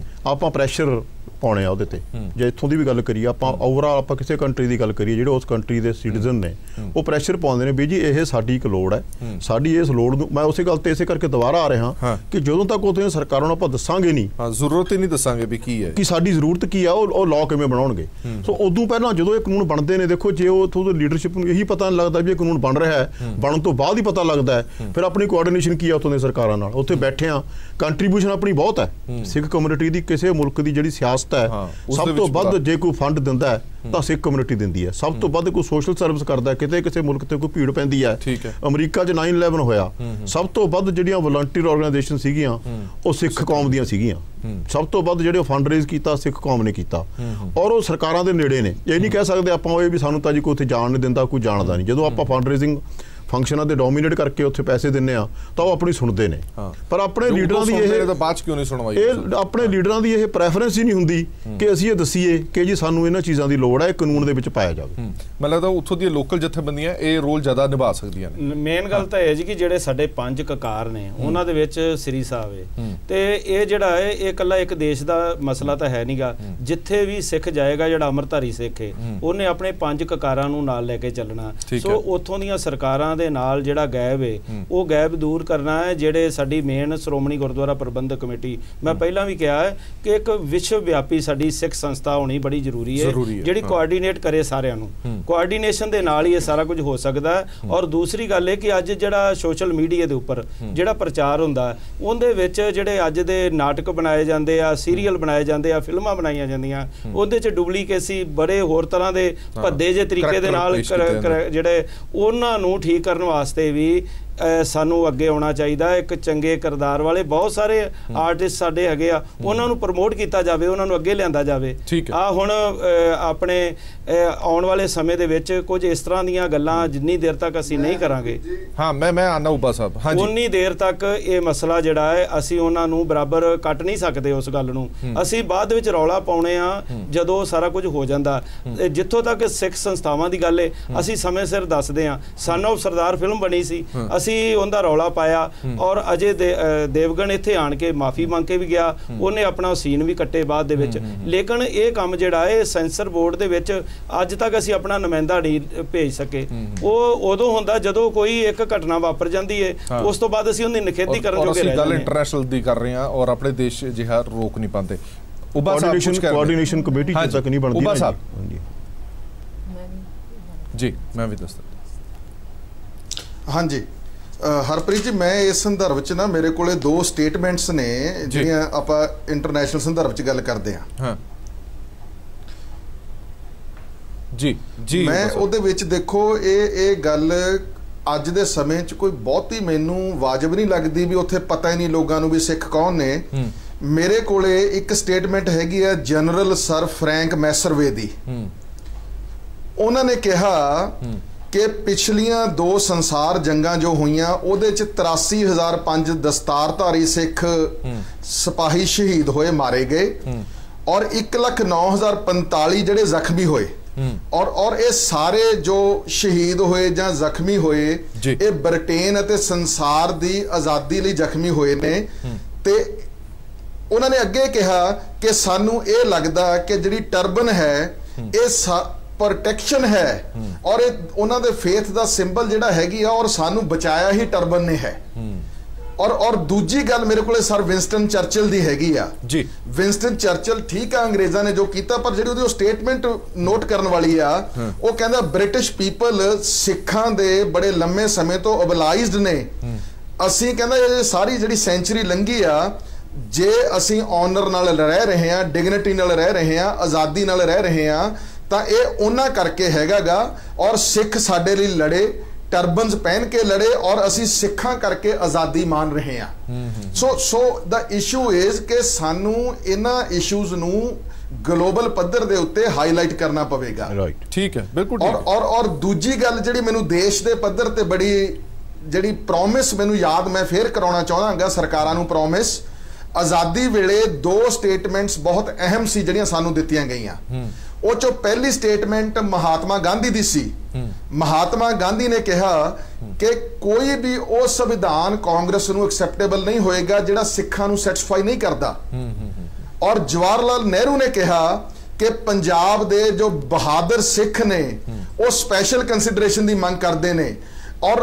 ਆਪਾਂ ਪ੍ਰੈਸ਼ਰ ਪਾਉਣੇ ਆ ਉਹਦੇ ਤੇ। ਜੇ ਇੱਥੋਂ ਦੀ ਵੀ ਗੱਲ ਕਰੀਏ, ਆਪਾਂ ਓਵਰਆਲ ਆਪਾਂ ਕਿਸੇ ਕੰਟਰੀ ਦੀ ਗੱਲ ਕਰੀਏ, ਜਿਹੜੇ ਉਸ ਕੰਟਰੀ ਦੇ ਸਿਟੀਜ਼ਨ ਨੇ, ਉਹ ਪ੍ਰੈਸ਼ਰ ਪਾਉਂਦੇ ਨੇ ਵੀ ਜੀ ਇਹ ਸਾਡੀ ਇੱਕ ਲੋੜ ਹੈ, ਸਾਡੀ ਇਸ ਲੋੜ ਨੂੰ, ਮੈਂ ਉਸੇ ਗੱਲ ਤੇ ਇਸੇ ਕਰਕੇ ਦੁਬਾਰਾ ਆ ਰਿਹਾ ਕਿ ਜਦੋਂ ਤੱਕ ਉੱਥੇ ਸਰਕਾਰਾਂ ਨੂੰ ਆਪਾਂ ਦੱਸਾਂਗੇ ਨਹੀਂ, ਜ਼ਰੂਰਤ ਹੀ ਨਹੀਂ ਦੱਸਾਂਗੇ ਵੀ ਕੀ ਹੈ, ਕਿ ਸਾਡੀ ਜ਼ਰੂਰਤ ਕੀ ਆ, ਉਹ ਲਾਅ ਕਿਵੇਂ ਬਣਾਉਣਗੇ। ਸੋ ਉਦੋਂ ਪਹਿਲਾਂ ਜਦੋਂ ਇਹ ਕਾਨੂੰਨ ਬਣਦੇ ਨੇ, ਦੇਖੋ ਜੇ ਉਹ ਉੱਥੋਂ ਦੀ ਲੀਡਰਸ਼ਿਪ ਨੂੰ ਇਹੀ ਪਤਾ ਨਹੀਂ ਲੱਗਦਾ ਵੀ ਇਹ ਕਾਨੂੰਨ ਬਣ ਰਿਹਾ ਹੈ, ਬਣਨ ਤੋਂ ਬਾਅਦ ਹੀ ਪਤਾ ਲੱਗਦਾ ਹੈ ਫਿਰ ਆਪਣੀ ਕੋਆਰਡੀਨੇਸ਼ਨ ਕੀ ਆ ਉੱਥੋਂ ਦੇ ਸਰਕਾਰਾਂ ਨਾਲ। ਉੱਥੇ ਬੈਠੇ ਆ, ਕੰਟਰੀਬਿਊਸ਼ਨ ਆਪਣੀ ਬਹੁਤ ਹੈ, ਸਿੱਖ ਕਮਿਊਨਿਟੀ ਦੀ ਕਿਸੇ ਮੁਲਕ ਦੀ ਜਿਹੜੀ ਸਿਆਸਤ ਹੈ, ਸਭ ਤੋਂ ਵੱਧ ਜੇ ਕੋਈ ਫੰਡ ਦਿੰਦਾ ਹੈ ਤਾਂ ਸਿੱਖ ਕਮਿਊਨਿਟੀ ਦਿੰਦੀ ਹੈ। ਸਭ ਤੋਂ ਵੱਧ ਕੋਈ ਸੋਸ਼ਲ ਸਰਵਿਸ ਕਰਦਾ, ਕਿਤੇ ਕਿਸੇ ਮੁਲਕ ਤੇ ਕੋਈ ਭੀੜ ਪੈਂਦੀ ਹੈ, ਅਮਰੀਕਾ 'ਚ 9/11 ਹੋਇਆ, ਸਭ ਤੋਂ ਵੱਧ ਜਿਹੜੀਆਂ ਵਲੰਟੀਅਰ ਆਰਗੇਨਾਈਜੇਸ਼ਨ ਸੀਗੀਆਂ ਉਹ ਸਿੱਖ ਕੌਮ ਦੀਆਂ ਸੀਗੀਆਂ। ਸਭ ਤੋਂ ਵੱਧ ਜਿਹੜੇ ਫੰਡ ਰੇਜ਼ ਕੀਤਾ ਸਿੱਖ ਕੌਮ ਨੇ ਕੀਤਾ, ਔਰ ਉਹ ਸਰਕਾਰਾਂ ਦੇ ਨੇੜੇ ਨੇ। ਇਹ ਨਹੀਂ ਕਹਿ ਸਕਦੇ ਆਪਾਂ ਇਹ ਵੀ ਸਾਨੂੰ ਤਾਂ ਜੀ ਕੋਈ ਉੱਥੇ ਜਾਣ ਨਹੀਂ ਦਿੰਦਾ, ਕੋਈ ਜਾਣਦਾ ਨਹੀਂ। ਜਦੋਂ ਆਪਾਂ ਫੰਡ ਰੇਜ਼ਿੰਗ ਫੰਕਸ਼ਨਾਂ ਦੇ ਡੋਮੀਨੇਟ ਕਰਕੇ ਉੱਥੇ ਪੈਸੇ ਦਿੰਨੇ ਆ ਤਾਂ ਉਹ ਆਪਣੀ ਸੁਣਦੇ ਨੇ, ਪਰ ਆਪਣੇ ਲੀਡਰਾਂ ਦੀ ਇਹ ਬਾਅਦ ਚ ਕਿਉਂ ਨਹੀਂ ਸੁਣਵਾਈ, ਇਹ ਆਪਣੇ ਲੀਡਰਾਂ ਦੀ ਇਹ ਪ੍ਰੈਫਰੈਂਸ ਹੀ ਨਹੀਂ ਹੁੰਦੀ ਕਿ ਅਸੀਂ ਇਹ ਦੱਸੀਏ ਕਿ ਜੀ ਸਾਨੂੰ ਇਹਨਾਂ ਚੀਜ਼ਾਂ ਦੀ ਲੋੜ ਹੈ, ਕਾਨੂੰਨ ਦੇ ਵਿੱਚ ਪਾਇਆ ਜਾਵੇ। ਮੈਨੂੰ ਲੱਗਦਾ ਉੱਥੋਂ ਦੀਆਂ ਲੋਕਲ ਜਥੇਬੰਦੀਆਂ ਇਹ ਰੋਲ ਜ਼ਿਆਦਾ ਨਿਭਾ ਸਕਦੀਆਂ ਨੇ। ਮੇਨ ਗੱਲ ਤਾਂ ਇਹ ਜੀ ਕਿ ਜਿਹੜੇ ਸਾਡੇ 5 ਕਕਾਰ ਨੇ ਉਹਨਾਂ ਦੇ ਵਿੱਚ ਸ੍ਰੀ ਸਾਹਿਬ ਹੈ, ਤੇ ਇਹ ਜਿਹੜਾ ਹੈ ਇਹ ਇਕੱਲਾ ਇੱਕ ਦੇਸ਼ ਦਾ ਮਸਲਾ ਤਾਂ ਹੈ ਨਹੀਂਗਾ। ਜਿੱਥੇ ਵੀ ਸਿੱਖ ਜਾਏਗਾ, ਜਿਹੜਾ ਅੰਮ੍ਰਿਤਧਾਰੀ ਸਿੱਖ ਹੈ, ਉਹਨੇ ਆਪਣੇ 5 ਕਕਾਰਾਂ ਨੂੰ ਨਾਲ ਲੈ ਕੇ ਚੱਲਣਾ। ਸੋ ਉੱਥੋਂ ਦੀਆਂ ਸਰਕਾਰਾਂ ਦੇ ਨਾਲ ਜਿਹੜਾ ਗੈਪ ਹੈ ਉਹ ਗੈਪ ਦੂਰ ਕਰਨਾ ਹੈ। ਜਿਹੜੇ ਸਾਡੀ ਮੇਨ ਸ਼੍ਰੋਮਣੀ ਗੁਰਦੁਆਰਾ ਪ੍ਰਬੰਧਕ ਕਮੇਟੀ, ਮੈਂ ਪਹਿਲਾਂ ਵੀ ਕਿਹਾ ਹੈ ਕਿ ਇੱਕ ਵਿਸ਼ਵ ਵਿਆਪੀ ਸਾਡੀ ਸਿੱਖ ਸੰਸਥਾ ਹੋਣੀ ਬੜੀ ਜ਼ਰੂਰੀ ਹੈ, ਜਿਹੜੀ ਕੋਆਰਡੀਨੇਟ ਕਰੇ ਸਾਰਿਆਂ ਨੂੰ। ਕੋਆਰਡੀਨੇਸ਼ਨ ਦੇ ਨਾਲ ਹੀ ਇਹ ਸਾਰਾ ਕੁਝ ਹੋ ਸਕਦਾ ਹੈ। ਔਰ ਦੂਸਰੀ ਗੱਲ ਇਹ ਕਿ ਅੱਜ ਜਿਹੜਾ ਸੋਸ਼ਲ ਮੀਡੀਆ ਦੇ ਉੱਪਰ ਜਿਹੜਾ ਪ੍ਰਚਾਰ ਹੁੰਦਾ, ਉਹਦੇ ਵਿੱਚ ਜਿਹੜੇ ਅੱਜ ਦੇ ਨਾਟਕ ਬਣਾਏ ਜਾਂਦੇ ਆ, ਸੀਰੀਅਲ ਬਣਾਏ ਜਾਂਦੇ ਆ, ਫਿਲਮਾਂ ਬਣਾਈਆਂ ਜਾਂਦੀਆਂ, ਉਹਦੇ 'ਚ ਡੁਪਲੀਕੇਸੀ ਬੜੇ ਹੋਰ ਤਰ੍ਹਾਂ ਦੇ ਭੱਦੇ ਜਿਹੇ ਤਰੀਕੇ ਦੇ ਨਾਲ ਜਿਹੜੇ ਉਹਨਾਂ ਨੂੰ ਠੀਕ ਕਰਨ ਵਾਸਤੇ ਵੀ ਸਾਨੂੰ ਅੱਗੇ ਆਉਣਾ ਚਾਹੀਦਾ। ਇੱਕ ਚੰਗੇ ਕਿਰਦਾਰ ਵਾਲੇ ਬਹੁਤ ਸਾਰੇ ਆਰਟਿਸਟ ਸਾਡੇ ਹੈਗੇ ਆ, ਉਹਨਾਂ ਨੂੰ ਪ੍ਰਮੋਟ ਕੀਤਾ ਜਾਵੇ, ਉਹਨਾਂ ਨੂੰ ਅੱਗੇ ਲਿਆਂਦਾ ਜਾਵੇ। ਆ ਹੁਣ ਆਪਣੇ ਆਉਣ ਵਾਲੇ ਸਮੇਂ ਦੇ ਵਿੱਚ ਕੁਝ ਇਸ ਤਰ੍ਹਾਂ ਦੀਆਂ ਗੱਲਾਂ ਜਿੰਨੀ ਦੇਰ ਤੱਕ ਅਸੀਂ ਨਹੀਂ ਕਰਾਂਗੇ, ਮੈਂ ਆਨਾ ਉਬਾ ਸਾਹਿਬ, ਉਨੀ ਦੇਰ ਤੱਕ ਇਹ ਮਸਲਾ ਜਿਹੜਾ ਹੈ ਅਸੀਂ ਉਹਨਾਂ ਨੂੰ ਬਰਾਬਰ ਕੱਟ ਨਹੀਂ ਸਕਦੇ। ਉਸ ਗੱਲ ਨੂੰ ਅਸੀਂ ਬਾਅਦ ਵਿੱਚ ਰੌਲਾ ਪਾਉਣੇ ਆ ਜਦੋਂ ਸਾਰਾ ਕੁਝ ਹੋ ਜਾਂਦਾ। ਜਿੱਥੋਂ ਤੱਕ ਸਿੱਖ ਸੰਸਥਾਵਾਂ ਦੀ ਗੱਲ ਹੈ, ਅਸੀਂ ਸਮੇਂ ਸਿਰ ਦੱਸਦੇ ਹਾਂ। ਸਨ ਆਫ ਸਰਦਾਰ ਫਿਲਮ ਬਣੀ ਸੀ, ਅਸੀਂ ਉਹਦਾ ਰੌਲਾ ਪਾਇਆ, ਔਰ ਅਜੇ ਦੇਵਗਨ ਇੱਥੇ ਆਣ ਕੇ ਮਾਫੀ ਮੰਗ ਕੇ ਵੀ ਗਿਆ, ਉਹਨੇ ਆਪਣਾ ਸੀਨ ਵੀ ਕੱਟੇ ਬਾਅਦ ਦੇ ਵਿੱਚ। ਲੇਕਿਨ ਇਹ ਕੰਮ ਜਿਹੜਾ ਹੈ ਸੈਂਸਰ ਬੋਰਡ ਦੇ ਵਿੱਚ ਅੱਜ ਤੱਕ ਅਸੀਂ ਆਪਣਾ ਨੁਮਾਇੰਦਾ ਨਹੀਂ ਭੇਜ ਸਕੇ। ਉਹ ਉਦੋਂ ਹੁੰਦਾ ਜਦੋਂ ਕੋਈ ਇੱਕ ਘਟਨਾ ਵਾਪਰ ਜਾਂਦੀ ਹੈ, ਉਸ ਤੋਂ ਬਾਅਦ ਅਸੀਂ ਉਹਦੀ ਨਿਖੇਧੀ ਕਰਨ ਜੋਗੇ ਰਹਿ ਜਾਂਦੇ ਹਾਂ। ਗੱਲ ਇੰਟਰਨੈਸ਼ਨਲ ਦੀ ਕਰ ਰਹੇ ਹਾਂ ਔਰ ਆਪਣੇ ਦੇਸ਼ ਜਿਹਾ ਰੋਕ ਨਹੀਂ ਪਾਉਂਦੇ। ਕੋਆਰਡੀਨੇਸ਼ਨ ਕਮੇਟੀ ਤੱਕ ਨਹੀਂ ਬਣਦੀ ਉਬਾ ਸਾਹਿਬ ਜੀ, ਮੈਂ ਵੀ ਦੱਸਦਾ। ਹਾਂਜੀ ਹਰਪ੍ਰੀਤ ਜੀ, ਮੈਂ ਇਸ ਸੰਦਰਭ 'ਚ ਨਾ ਮੇਰੇ ਕੋਲੇ 2 ਸਟੇਟਮੈਂਟਸ ਨੇ ਜਿਹੜੀਆਂ ਆਪਾਂ ਇੰਟਰਨੈਸ਼ਨਲ ਸੰਦਰਭ 'ਚ ਗੱਲ ਕਰਦੇ ਹਾਂ। ਜੀ ਮੈਂ ਉਹਦੇ ਵਿੱਚ ਦੇਖੋ ਇਹ ਗੱਲ ਅੱਜ ਦੇ ਸਮੇਂ 'ਚ ਕੋਈ ਬਹੁਤੀ ਮੈਨੂੰ ਵਾਜਬ ਨਹੀਂ ਲੱਗਦੀ ਵੀ ਉੱਥੇ ਪਤਾ ਹੀ ਨਹੀਂ ਲੋਕਾਂ ਨੂੰ ਵੀ ਸਿੱਖ ਕੌਣ ਨੇ। ਮੇਰੇ ਕੋਲੇ ਇੱਕ ਸਟੇਟਮੈਂਟ ਹੈਗੀ ਆ ਜਨਰਲ ਸਰ ਫਰੈਂਕ ਮੈਸਰਵੇ ਦੀ। ਉਹਨਾਂ ਨੇ ਕਿਹਾ ਕਿ ਪਿਛਲੀਆਂ 2 ਸੰਸਾਰ ਜੰਗਾਂ ਜੋ ਹੋਈਆਂ ਉਹਦੇ 'ਚ 83,005 ਦਸਤਾਰਧਾਰੀ ਸਿੱਖ ਸਿਪਾਹੀ ਸ਼ਹੀਦ ਹੋਏ, ਮਾਰੇ ਗਏ, ਔਰ 1,09,045 ਜਿਹੜੇ ਜ਼ਖਮੀ ਹੋਏ। ਔਰ ਇਹ ਸਾਰੇ ਜੋ ਸ਼ਹੀਦ ਹੋਏ ਜਾਂ ਜ਼ਖਮੀ ਹੋਏ ਇਹ ਬ੍ਰਿਟੇਨ ਅਤੇ ਸੰਸਾਰ ਦੀ ਆਜ਼ਾਦੀ ਲਈ ਜ਼ਖਮੀ ਹੋਏ ਨੇ। ਤੇ ਉਹਨਾਂ ਨੇ ਅੱਗੇ ਕਿਹਾ ਕਿ ਸਾਨੂੰ ਇਹ ਲੱਗਦਾ ਕਿ ਜਿਹੜੀ ਟਰਬਨ ਹੈ ਇਹ ਪ੍ਰੋਟੈਕਸ਼ਨ ਹੈ, ਔਰ ਇਹ ਉਹਨਾਂ ਦੇ ਫੇਥ ਦਾ ਸਿੰਬਲ ਜਿਹੜਾ ਹੈਗੀ ਆ, ਔਰ ਸਾਨੂੰ ਬਚਾਇਆ ਹੀ ਟਰਬਨ ਨੇ ਹੈ। ਔਰ ਦੂਜੀ ਗੱਲ ਮੇਰੇ ਕੋਲੇ ਸਰ ਵਿੰਸਟਨ ਚਰਚਿਲ ਦੀ ਹੈਗੀ ਆ ਜੀ। ਵਿੰਸਟਨ ਚਰਚਿਲ ਠੀਕ ਆ, ਅੰਗਰੇਜ਼ਾਂ ਨੇ ਜੋ ਕੀਤਾ, ਪਰ ਜਿਹੜੀ ਉਹਦੀ ਸਟੇਟਮੈਂਟ ਨੋਟ ਕਰਨ ਵਾਲੀ ਆ, ਉਹ ਕਹਿੰਦਾ ਬ੍ਰਿਟਿਸ਼ ਪੀਪਲ ਸਿੱਖਾਂ ਦੇ ਬੜੇ ਲੰਮੇ ਸਮੇਂ ਤੋਂ ਓਬਲਾਈਜ਼ਡ ਨੇ। ਅਸੀਂ ਕਹਿੰਦਾ ਇਹ ਸਾਰੀ ਜਿਹੜੀ ਸੈਂਚੁਰੀ ਲੰਘੀ ਆ, ਜੇ ਅਸੀਂ ਆਨਰ ਨਾਲ ਰਹਿ ਰਹੇ ਹਾਂ, ਡਿਗਨਿਟੀ ਨਾਲ ਰਹਿ ਰਹੇ ਹਾਂ, ਆਜ਼ਾਦੀ ਨਾਲ ਰਹਿ ਰਹੇ ਹਾਂ, ਤਾਂ ਇਹ ਉਹਨਾਂ ਕਰਕੇ ਹੈਗਾਗਾ। ਔਰ ਸਿੱਖ ਸਾਡੇ ਲਈ ਲੜੇ, ਟਰਬਨਸ ਪਹਿਨ ਕੇ ਲੜੇ, ਔਰ ਅਸੀਂ ਸਿੱਖਾਂ ਕਰਕੇ ਆਜ਼ਾਦੀ ਮਾਣ ਰਹੇ ਹਾਂ। ਸੋ ਦਾ ਇਸ਼ੂ ਇਜ਼ ਕਿ ਸਾਨੂੰ ਇਹਨਾਂ ਇਸ਼ੂਜ਼ ਨੂੰ ਗਲੋਬਲ ਪੱਧਰ ਦੇ ਉੱਤੇ ਹਾਈਲਾਈਟ ਕਰਨਾ ਪਵੇਗਾ। ਠੀਕ ਹੈ, ਬਿਲਕੁਲ। ਔਰ ਦੂਜੀ ਗੱਲ ਜਿਹੜੀ ਮੈਨੂੰ ਦੇਸ਼ ਦੇ ਪੱਧਰ ਤੇ ਬੜੀ ਜਿਹੜੀ ਪ੍ਰੋਮਿਸ ਮੈਨੂੰ ਯਾਦ ਮੈਂ ਫੇਰ ਕਰਾਉਣਾ ਚਾਹਾਂਗਾ ਸਰਕਾਰਾਂ ਨੂੰ, ਪ੍ਰੋਮਿਸ ਆਜ਼ਾਦੀ ਵੇਲੇ 2 ਸਟੇਟਮੈਂਟਸ ਬਹੁਤ ਅਹਿਮ ਸੀ ਜਿਹੜੀਆਂ ਸਾਨੂੰ ਦਿੱਤੀਆਂ ਗਈਆਂ। ਉਹ ਚੋਂ ਪਹਿਲੀ ਸਟੇਟਮੈਂਟ ਮਹਾਤਮਾ ਗਾਂਧੀ ਦੀ ਸੀ। ਮਹਾਤਮਾ ਗਾਂਧੀ ਨੇ ਕਿਹਾ ਕਿ ਕੋਈ ਵੀ ਉਹ ਸੰਵਿਧਾਨ ਕਾਂਗਰਸ ਨੂੰ ਐਕਸੈਪਟੇਬਲ ਨਹੀਂ ਹੋਏਗਾ ਜਿਹੜਾ ਸਿੱਖਾਂ ਨੂੰ ਸੈਟੀਸਫਾਈ ਨਹੀਂ ਕਰਦਾ। ਔਰ ਜਵਾਹਰ ਲਾਲ ਨਹਿਰੂ ਨੇ ਕਿਹਾ ਕਿ ਪੰਜਾਬ ਦੇ ਜੋ ਬਹਾਦਰ ਸਿੱਖ ਨੇ ਉਹ ਸਪੈਸ਼ਲ ਕੰਸੀਡਰੇਸ਼ਨ ਦੀ ਮੰਗ ਕਰਦੇ ਨੇ, ਔਰ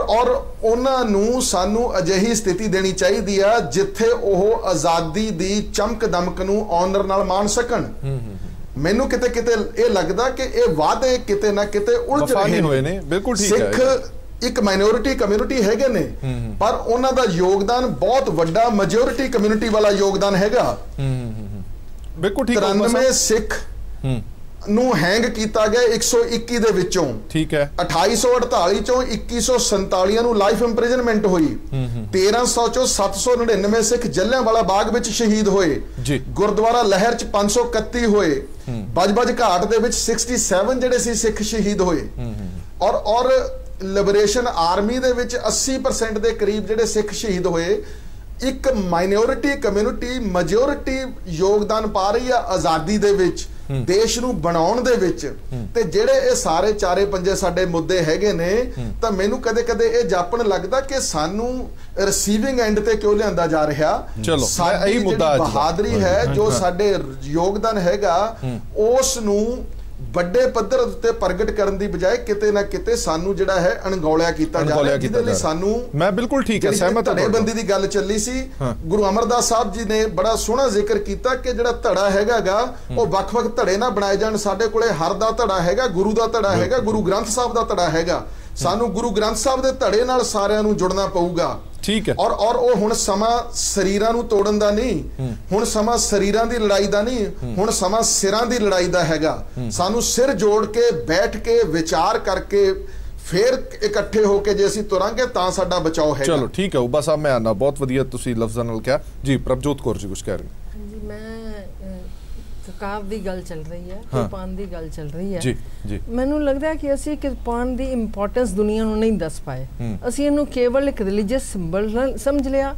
ਉਹਨਾਂ ਨੂੰ ਸਾਨੂੰ ਅਜਿਹੀ ਸਥਿਤੀ ਦੇਣੀ ਚਾਹੀਦੀ ਆ ਜਿੱਥੇ ਉਹ ਆਜ਼ਾਦੀ ਦੀ ਚਮਕ ਦਮਕ ਨੂੰ ਆਨਰ ਨਾਲ ਮਾਣ ਸਕਣ। ਮੈਨੂੰ ਕਿਤੇ ਇਹ ਲੱਗਦਾ ਕਿ ਇਹ ਵਾਅਦੇ ਕਿਤੇ ਨਾ ਕਿਤੇ ਉਲਝ ਰਹੇ ਹੋਏ ਨੇ। ਬਿਲਕੁਲ ਠੀਕ ਹੈ, ਸਿੱਖ ਇੱਕ ਮਾਈਨੋਰਿਟੀ ਕਮਿਊਨਿਟੀ ਹੈਗੇ ਨੇ, ਪਰ ਉਹਨਾਂ ਦਾ ਯੋਗਦਾਨ ਬਹੁਤ ਵੱਡਾ ਮੈਜੋਰਿਟੀ ਕਮਿਊਨਿਟੀ ਵਾਲਾ ਯੋਗਦਾਨ ਹੈਗਾ। ਬਿਲਕੁਲ ਠੀਕ ਹੈ। 93 ਸਿੱਖ ਨੂੰ ਹੈਂਗ ਕੀਤਾ ਗਿਆ 121 ਦੇ ਵਿੱਚੋਂ। ਠੀਕ ਹੈ। 2848 ਚੋਂ 2147 ਨੂੰ ਲਾਈਫ ਇੰਪ੍ਰਿਜ਼ਨਮੈਂਟ ਹੋਈ। 1300 ਚੋਂ 799 ਸਿੱਖ ਜਲਿਆਂਵਾਲਾ ਬਾਗ ਵਿੱਚ ਸ਼ਹੀਦ ਹੋਏ। ਗੁਰਦੁਆਰਾ ਲਹਿਰ ਚ 531 ਹੋਏ। ਬਜਬਜ ਘਾਟ ਦੇ ਵਿੱਚ 67 ਜਿਹੜੇ ਸੀ ਸਿੱਖ ਸ਼ਹੀਦ ਹੋਏ। ਔਰ ਲਿਬਰੇਸ਼ਨ ਆਰਮੀ ਦੇ ਵਿੱਚ 80% ਦੇ ਕਰੀਬ ਜਿਹੜੇ ਸਿੱਖ ਸ਼ਹੀਦ ਹੋਏ। ਇੱਕ ਮਾਈਨੋਰਿਟੀ ਕਮਿਊਨਿਟੀ ਮੈਜੋਰਿਟੀ ਯੋਗਦਾਨ ਪਾ ਰਹੀ ਆ ਆਜ਼ਾਦੀ ਦੇ ਵਿੱਚ, ਦੇਸ਼ ਨੂੰ ਬਣਾਉਣ ਦੇ ਵਿੱਚ। ਤੇ ਜਿਹੜੇ ਇਹ ਸਾਰੇ ਚਾਰੇ ਪੰਜੇ ਸਾਡੇ ਮੁੱਦੇ ਹੈਗੇ ਨੇ, ਤਾਂ ਮੈਨੂੰ ਕਦੇ ਕਦੇ ਇਹ ਜਾਪਣ ਲੱਗਦਾ ਕਿ ਸਾਨੂੰ ਰਿਸੀਵਿੰਗ ਐਂਡ ਤੇ ਕਿਉਂ ਲਿਆਂਦਾ ਜਾ ਰਿਹਾ। ਸਾਡੀ ਬਹਾਦਰੀ ਹੈ, ਜੋ ਸਾਡੇ ਯੋਗਦਾਨ ਹੈਗਾ, ਉਸ ਨੂੰ ਵੱਡੇ ਪੱਧਰ ਉੱਤੇ ਪ੍ਰਗਟ ਕਰਨ ਦੀ ਬਜਾਏ ਕਿਤੇ ਨਾ ਕਿਤੇ ਸਾਨੂੰ ਜਿਹੜਾ ਹੈ ਅਣਗੌਲਿਆ ਕੀਤਾ ਜਾ ਰਿਹਾ, ਜਿਹਦੇ ਲਈ ਸਾਨੂੰ ਮੈਂ ਬਿਲਕੁਲ ਠੀਕ ਹੈ ਸਹਿਮਤ ਹਾਂ। ਧੜੇਬੰਦੀ ਦੀ ਗੱਲ ਚੱਲੀ ਸੀ, ਗੁਰੂ ਅਮਰਦਾਸ ਸਾਹਿਬ ਜੀ ਨੇ ਬੜਾ ਸੋਹਣਾ ਜ਼ਿਕਰ ਕੀਤਾ ਕਿ ਜਿਹੜਾ ਧੜਾ ਹੈਗਾਗਾ ਉਹ ਵੱਖ-ਵੱਖ ਧੜੇ ਨਾ ਬਣਾਏ ਜਾਣ। ਸਾਡੇ ਕੋਲੇ ਹਰ ਦਾ ਧੜਾ ਹੈਗਾ, ਗੁਰੂ ਦਾ ਧੜਾ ਹੈਗਾ, ਗੁਰੂ ਗ੍ਰੰਥ ਸਾਹਿਬ ਦਾ ਧੜਾ ਹੈਗਾ। ਸਾਨੂੰ ਗੁਰੂ ਗ੍ਰੰਥ ਸਾਹਿਬ ਦੇ ਧੜੇ ਨਾਲ ਸਾਰਿਆਂ ਨੂੰ ਜੁੜਨਾ ਪਊਗਾ। ਠੀਕ ਹੈ। ਔਰ ਉਹ ਹੁਣ ਸਮਾਂ ਸਰੀਰਾਂ ਨੂੰ ਤੋੜਨ ਦਾ ਨਹੀਂ, ਹੁਣ ਸਮਾਂ ਸਰੀਰਾਂ ਦੀ ਲੜਾਈ ਦਾ ਨਹੀਂ, ਹੁਣ ਸਮਾਂ ਸਿਰਾਂ ਦੀ ਲੜਾਈ ਦਾ ਹੈਗਾ। ਸਾਨੂੰ ਸਿਰ ਜੋੜ ਕੇ ਬੈਠ ਕੇ ਵਿਚਾਰ ਕਰਕੇ ਫਿਰ ਇਕੱਠੇ ਹੋ ਕੇ ਜੇ ਅਸੀਂ ਤੁਰਾਂਗੇ ਤਾਂ ਸਾਡਾ ਬਚਾਓ ਹੈ। ਚਲੋ ਠੀਕ ਹੈ ਉਬਾ ਸਾਹਿਬ, ਮੈਂ ਆਨਾ ਬਹੁਤ ਵਧੀਆ ਤੁਸੀਂ ਲਫ਼ਜ਼ਾਂ ਨਾਲ ਕਿਹਾ ਜੀ। ਪ੍ਰਭਜੋਤ ਕੌਰ ਜੀ ਕੁਝ ਕਹਿ ਰਹੇ ਜੀ। ਮੈਂ ਕਿਰਪਾਨ ਦੀ ਗੱਲ ਚੱਲ ਰਹੀ ਹੈ, ਕਿਰਪਾਨ ਦੀ ਗੱਲ ਚੱਲ ਰਹੀ ਹੈ ਜੀ। ਮੈਨੂੰ ਲੱਗਦਾ ਹੈ ਕਿ ਅਸੀਂ ਕਿਰਪਾਨ ਦੀ ਇੰਪੋਰਟੈਂਸ ਦੁਨੀਆ ਨੂੰ ਨਹੀਂ ਦੱਸ ਪਾਏ। ਅਸੀਂ ਇਹਨੂੰ ਕੇਵਲ ਇੱਕ ਰਿਲੀਜੀਅਸ ਸਿੰਬਲ ਸਮਝ ਲਿਆ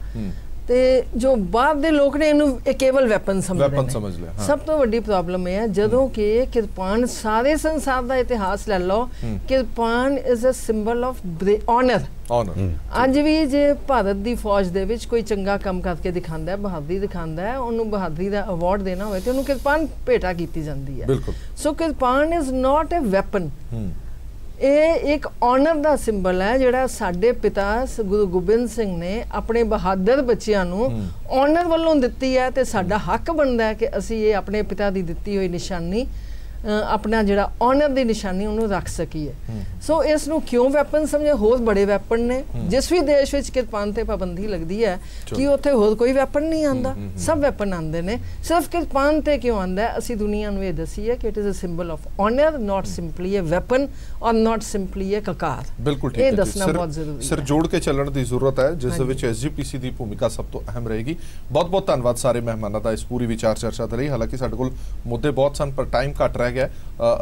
ਤੇ ਜੋ ਬਾਹਰ ਦੇ ਲੋਕ ਨੇ ਇਹਨੂੰ ਕੇਵਲ ਵੈਪਨ ਸਮਝ ਲਿਆ। ਸਭ ਤੋਂ ਵੱਡੀ ਪ੍ਰੋਬਲਮ ਇਹ ਹੈ ਜਦੋਂ ਕਿ ਕਿਰਪਾਨ ਸਾਰੇ ਸੰਸਾਰ ਦਾ ਇਤਿਹਾਸ ਲੈ ਲਓ, kirpan is a symbol of honour. ਅੱਜ ਵੀ ਜੇ ਭਾਰਤ ਦੀ ਫੌਜ ਦੇ ਵਿੱਚ ਕੋਈ ਚੰਗਾ ਕੰਮ ਕਰਕੇ ਦਿਖਾਉਂਦਾ ਹੈ, ਬਹਾਦਰੀ ਦਿਖਾਉਂਦਾ ਹੈ, ਉਹਨੂੰ ਬਹਾਦਰੀ ਦਾ ਅਵਾਰਡ ਦੇਣਾ ਹੋਵੇ ਤੇ ਉਹਨੂੰ ਕਿਰਪਾਨ ਭੇਟਾ ਕੀਤੀ ਜਾਂਦੀ ਹੈ। So kirpan is not a weapon, ਇਹ ਇੱਕ ਆਨਰ ਦਾ ਸਿੰਬਲ ਹੈ ਜਿਹੜਾ ਸਾਡੇ ਪਿਤਾ ਗੁਰੂ ਗੋਬਿੰਦ ਸਿੰਘ ਨੇ ਆਪਣੇ ਬਹਾਦਰ ਬੱਚਿਆਂ ਨੂੰ ਆਨਰ ਵੱਲੋਂ ਦਿੱਤੀ ਹੈ ਤੇ ਸਾਡਾ ਹੱਕ ਬਣਦਾ ਹੈ ਕਿ ਅਸੀਂ ਇਹ ਆਪਣੇ ਪਿਤਾ ਦੀ ਦਿੱਤੀ ਹੋਈ ਨਿਸ਼ਾਨੀ, ਆਪਣਾ ਜਿਹੜਾ ਆਨਰ ਦੀ ਨਿਸ਼ਾਨੀ ਉਹਨੂੰ ਰੱਖ ਸਕੀਏ। ਸੋ ਇਸ ਨੂੰ ਕਿਉਂ ਵੈਪਨ ਸਮਝੇ? ਹੋਰ ਬੜੇ ਵੈਪਨ ਨੇ। ਜਿਸ ਵੀ ਦੇਸ਼ ਵਿੱਚ ਕਿਰਪਾਨ ਤੇ ਪਾਬੰਦੀ ਲੱਗਦੀ ਹੈ ਕਿ ਉੱਥੇ ਹੋਰ ਕੋਈ ਵੈਪਨ ਨਹੀਂ ਆਂਦਾ, ਸਭ ਵੈਪਨ ਆਂਦੇ ਨੇ। ਸਿਰਫ ਕਿਰਪਾਨ ਤੇ ਕਿਉਂ ਆਂਦਾ? ਅਸੀਂ ਦੁਨੀਆ ਨੂੰ ਇਹ ਦਸੀਏ ਕਿ it is a symbol of honour, not simply a weapon or not simply ਅ ਕਕਾਰ। ਬਿਲਕੁਲ ਠੀਕ ਹੈ, ਇਹ ਦੱਸਣਾ ਬਹੁਤ ਜ਼ਰੂਰੀ ਹੈ। ਸਿਰ ਜੋੜ ਕੇ ਚੱਲਣ ਦੀ ਜ਼ਰੂਰਤ ਹੈ ਜਿਸ ਦੇ ਵਿੱਚ ਐਸਜੀਪੀਸੀ ਦੀ ਭੂਮਿਕਾ ਸਭ ਤੋਂ ਅਹਿਮ ਰਹੇਗੀ। ਬਹੁਤ ਬਹੁਤ ਧੰਨਵਾਦ ਸਾਰੇ ਮਹਿਮਾਨਾਂ ਦਾ ਇਸ ਪੂਰੀ ਵਿਚਾਰ ਚਰਚਾ ਦੇ ਲਈ। ਹਾਲਾਂਕਿ ਸਾਡੇ ਕੋਲ ਮੁੱਦੇ ਬਹੁਤ ਸਨ ਪਰ ਟਾਈਮ ਘੱਟ ਰਹਿ ਗਿਆ।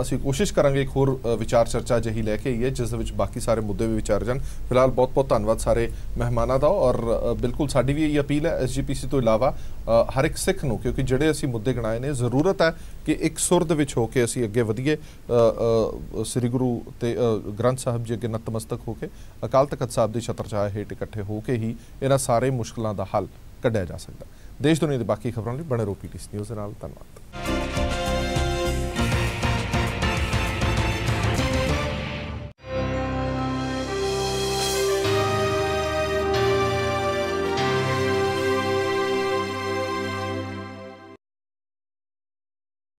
ਅਸੀਂ ਕੋਸ਼ਿਸ਼ ਕਰਾਂਗੇ ਇੱਕ ਹੋਰ ਵਿਚਾਰ ਚਰਚਾ ਜਿਹੀ ਲੈ ਕੇ ਆਈਏ ਜਿਸ ਦੇ ਵਿੱਚ ਬਾਕੀ ਸਾਰੇ ਮੁੱਦੇ ਵੀ ਵਿਚਾਰ ਜਾਣ। ਫਿਲਹਾਲ ਬਹੁਤ ਬਹੁਤ ਧੰਨਵਾਦ ਸਾਰੇ ਮਹਿਮਾਨਾਂ ਦਾ। ਔਰ ਬਿਲਕੁਲ ਸਾਡੀ ਵੀ ਇਹ ਅਪੀਲ ਹੈ ਐਸਜੀਪੀਸੀ ਤੋਂ ਇਲਾਵਾ ਹਰ ਇੱਕ ਸਿੱਖ ਨੂੰ, ਕਿਉਂਕਿ ਜਿਹੜੇ ਅਸੀਂ ਮੁੱਦੇ ਗਿਣਾਏ ਨੇ, ਜ਼ਰੂਰਤ ਹੈ ਕਿ ਇੱਕ ਸੁਰ ਦੇ ਵਿੱਚ ਹੋ ਕੇ ਅਸੀਂ ਅੱਗੇ ਵਧੀਏ। ਸ੍ਰੀ ਗੁਰੂ ਤੇ ਗ੍ਰੰਥ ਸਾਹਿਬ ਜੀ ਅੱਗੇ ਨਤਮਸਤਕ ਹੋ ਕੇ ਅਕਾਲ ਤਖਤ ਸਾਹਿਬ ਦੀ ਛਤਰਛਾਇਆ ਹੇਠ ਇਕੱਠੇ ਹੋ ਕੇ ਹੀ ਇਹਨਾਂ ਸਾਰੇ ਮੁਸ਼ਕਲਾਂ ਦਾ ਹੱਲ ਕੱਢਿਆ ਜਾ ਸਕਦਾ। ਦੇਸ਼ ਦੁਨੀਆ ਦੀ ਬਾਕੀ ਖਬਰਾਂ ਲਈ ਬਣੇ ਰਹੋ ਪੀਟੀਸੀ ਨਿਊਜ਼ ਦੇ ਨਾਲ। ਧੰਨਵਾਦ।